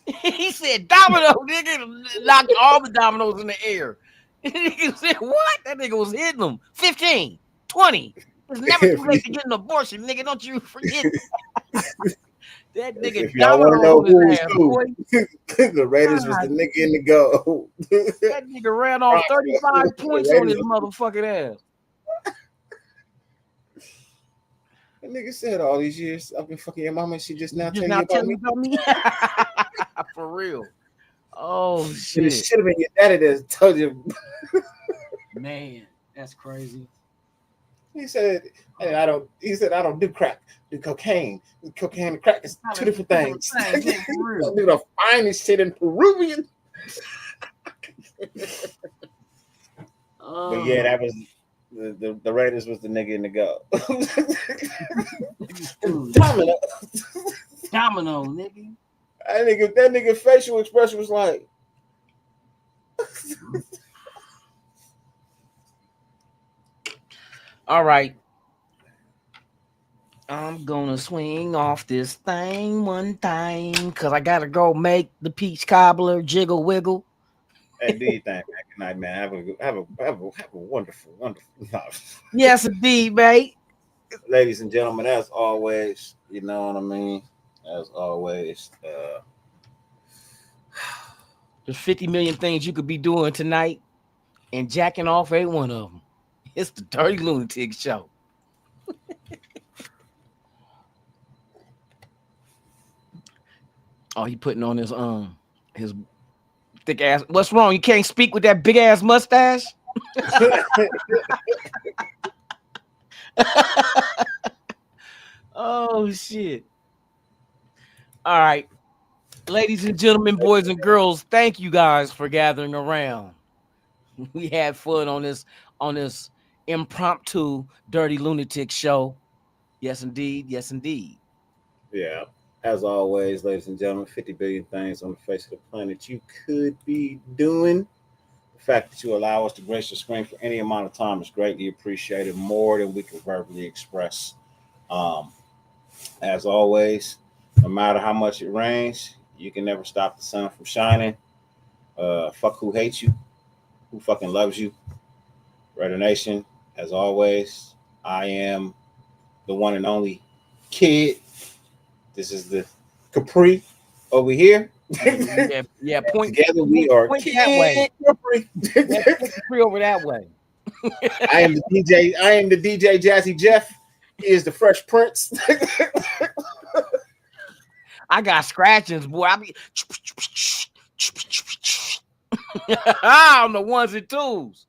He said domino, nigga, knocked all the dominoes in the air. Nigga said, what? That nigga was hitting them. 15, 20. It's never too late to get an abortion, nigga. Don't you forget that nigga. If y'all want to know who was who, the Raiders was the nigga in the goal. That nigga ran off 35 points on his motherfucking ass. That nigga said all these years I've been fucking your mama. She just now telling you about me. For real. Oh shit! It should have been your daddy that told you. Man, that's crazy. He said, "Hey, I don't." He said, "I don't do crack. Do cocaine. Cocaine and crack is two different things." I do the finest shit in Peruvian. But yeah, that was. The Raiders was the nigga in the go. Domino, nigga. That nigga facial expression was like, All right. I'm gonna swing off this thing one time because I gotta go make the peach cobbler jiggle wiggle. Hey, do you think, man? Good night, man. Have a wonderful, wonderful night. Yes, indeed, mate. Ladies and gentlemen, as always, you know what I mean? As always, There's 50 million things you could be doing tonight, and jacking off ain't one of them. It's the Dirty Lunatic Show. Oh, he putting on his thick ass. What's wrong? You can't speak with that big ass mustache? Oh shit. All right. Ladies and gentlemen, boys and girls, thank you guys for gathering around. We had fun on this impromptu Dirty Lunatic Show. Yes, indeed. Yes, indeed. yeah. As always, ladies and gentlemen, 50 billion things on the face of the planet you could be doing. The fact that you allow us to grace your screen for any amount of time is greatly appreciated, more than we can verbally express. As always, no matter how much it rains, you can never stop the sun from shining. Fuck who hates you, who fucking loves you. Raider Nation, as always, I am the one and only Kid. This is the Capri over here. Yeah. Point Together we are point Kid that way. Capri. Yeah, point Capri over that way. I am the DJ. I am the DJ Jazzy Jeff. He is the Fresh Prince. I got scratchings, boy. I be on the ones and twos.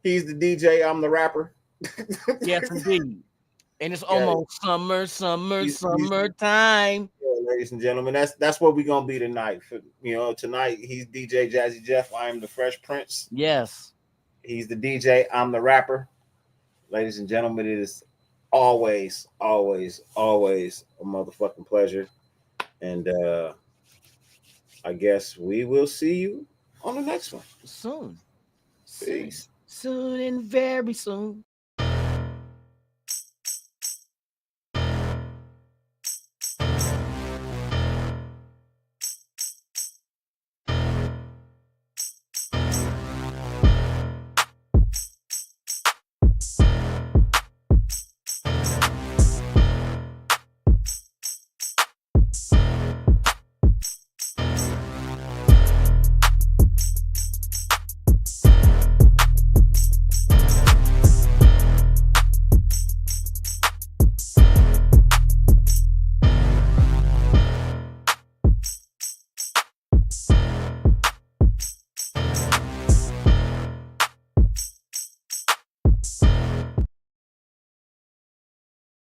He's the DJ. I'm the rapper. Yes, indeed. And it's almost summertime. Yeah, ladies and gentlemen, that's what we're gonna be tonight. Tonight he's DJ Jazzy Jeff. I am the Fresh Prince. Yes. He's the DJ. I'm the rapper. Ladies and gentlemen, it is always a motherfucking pleasure. And I guess we will see you on the next one. Soon. Peace. Soon and very soon.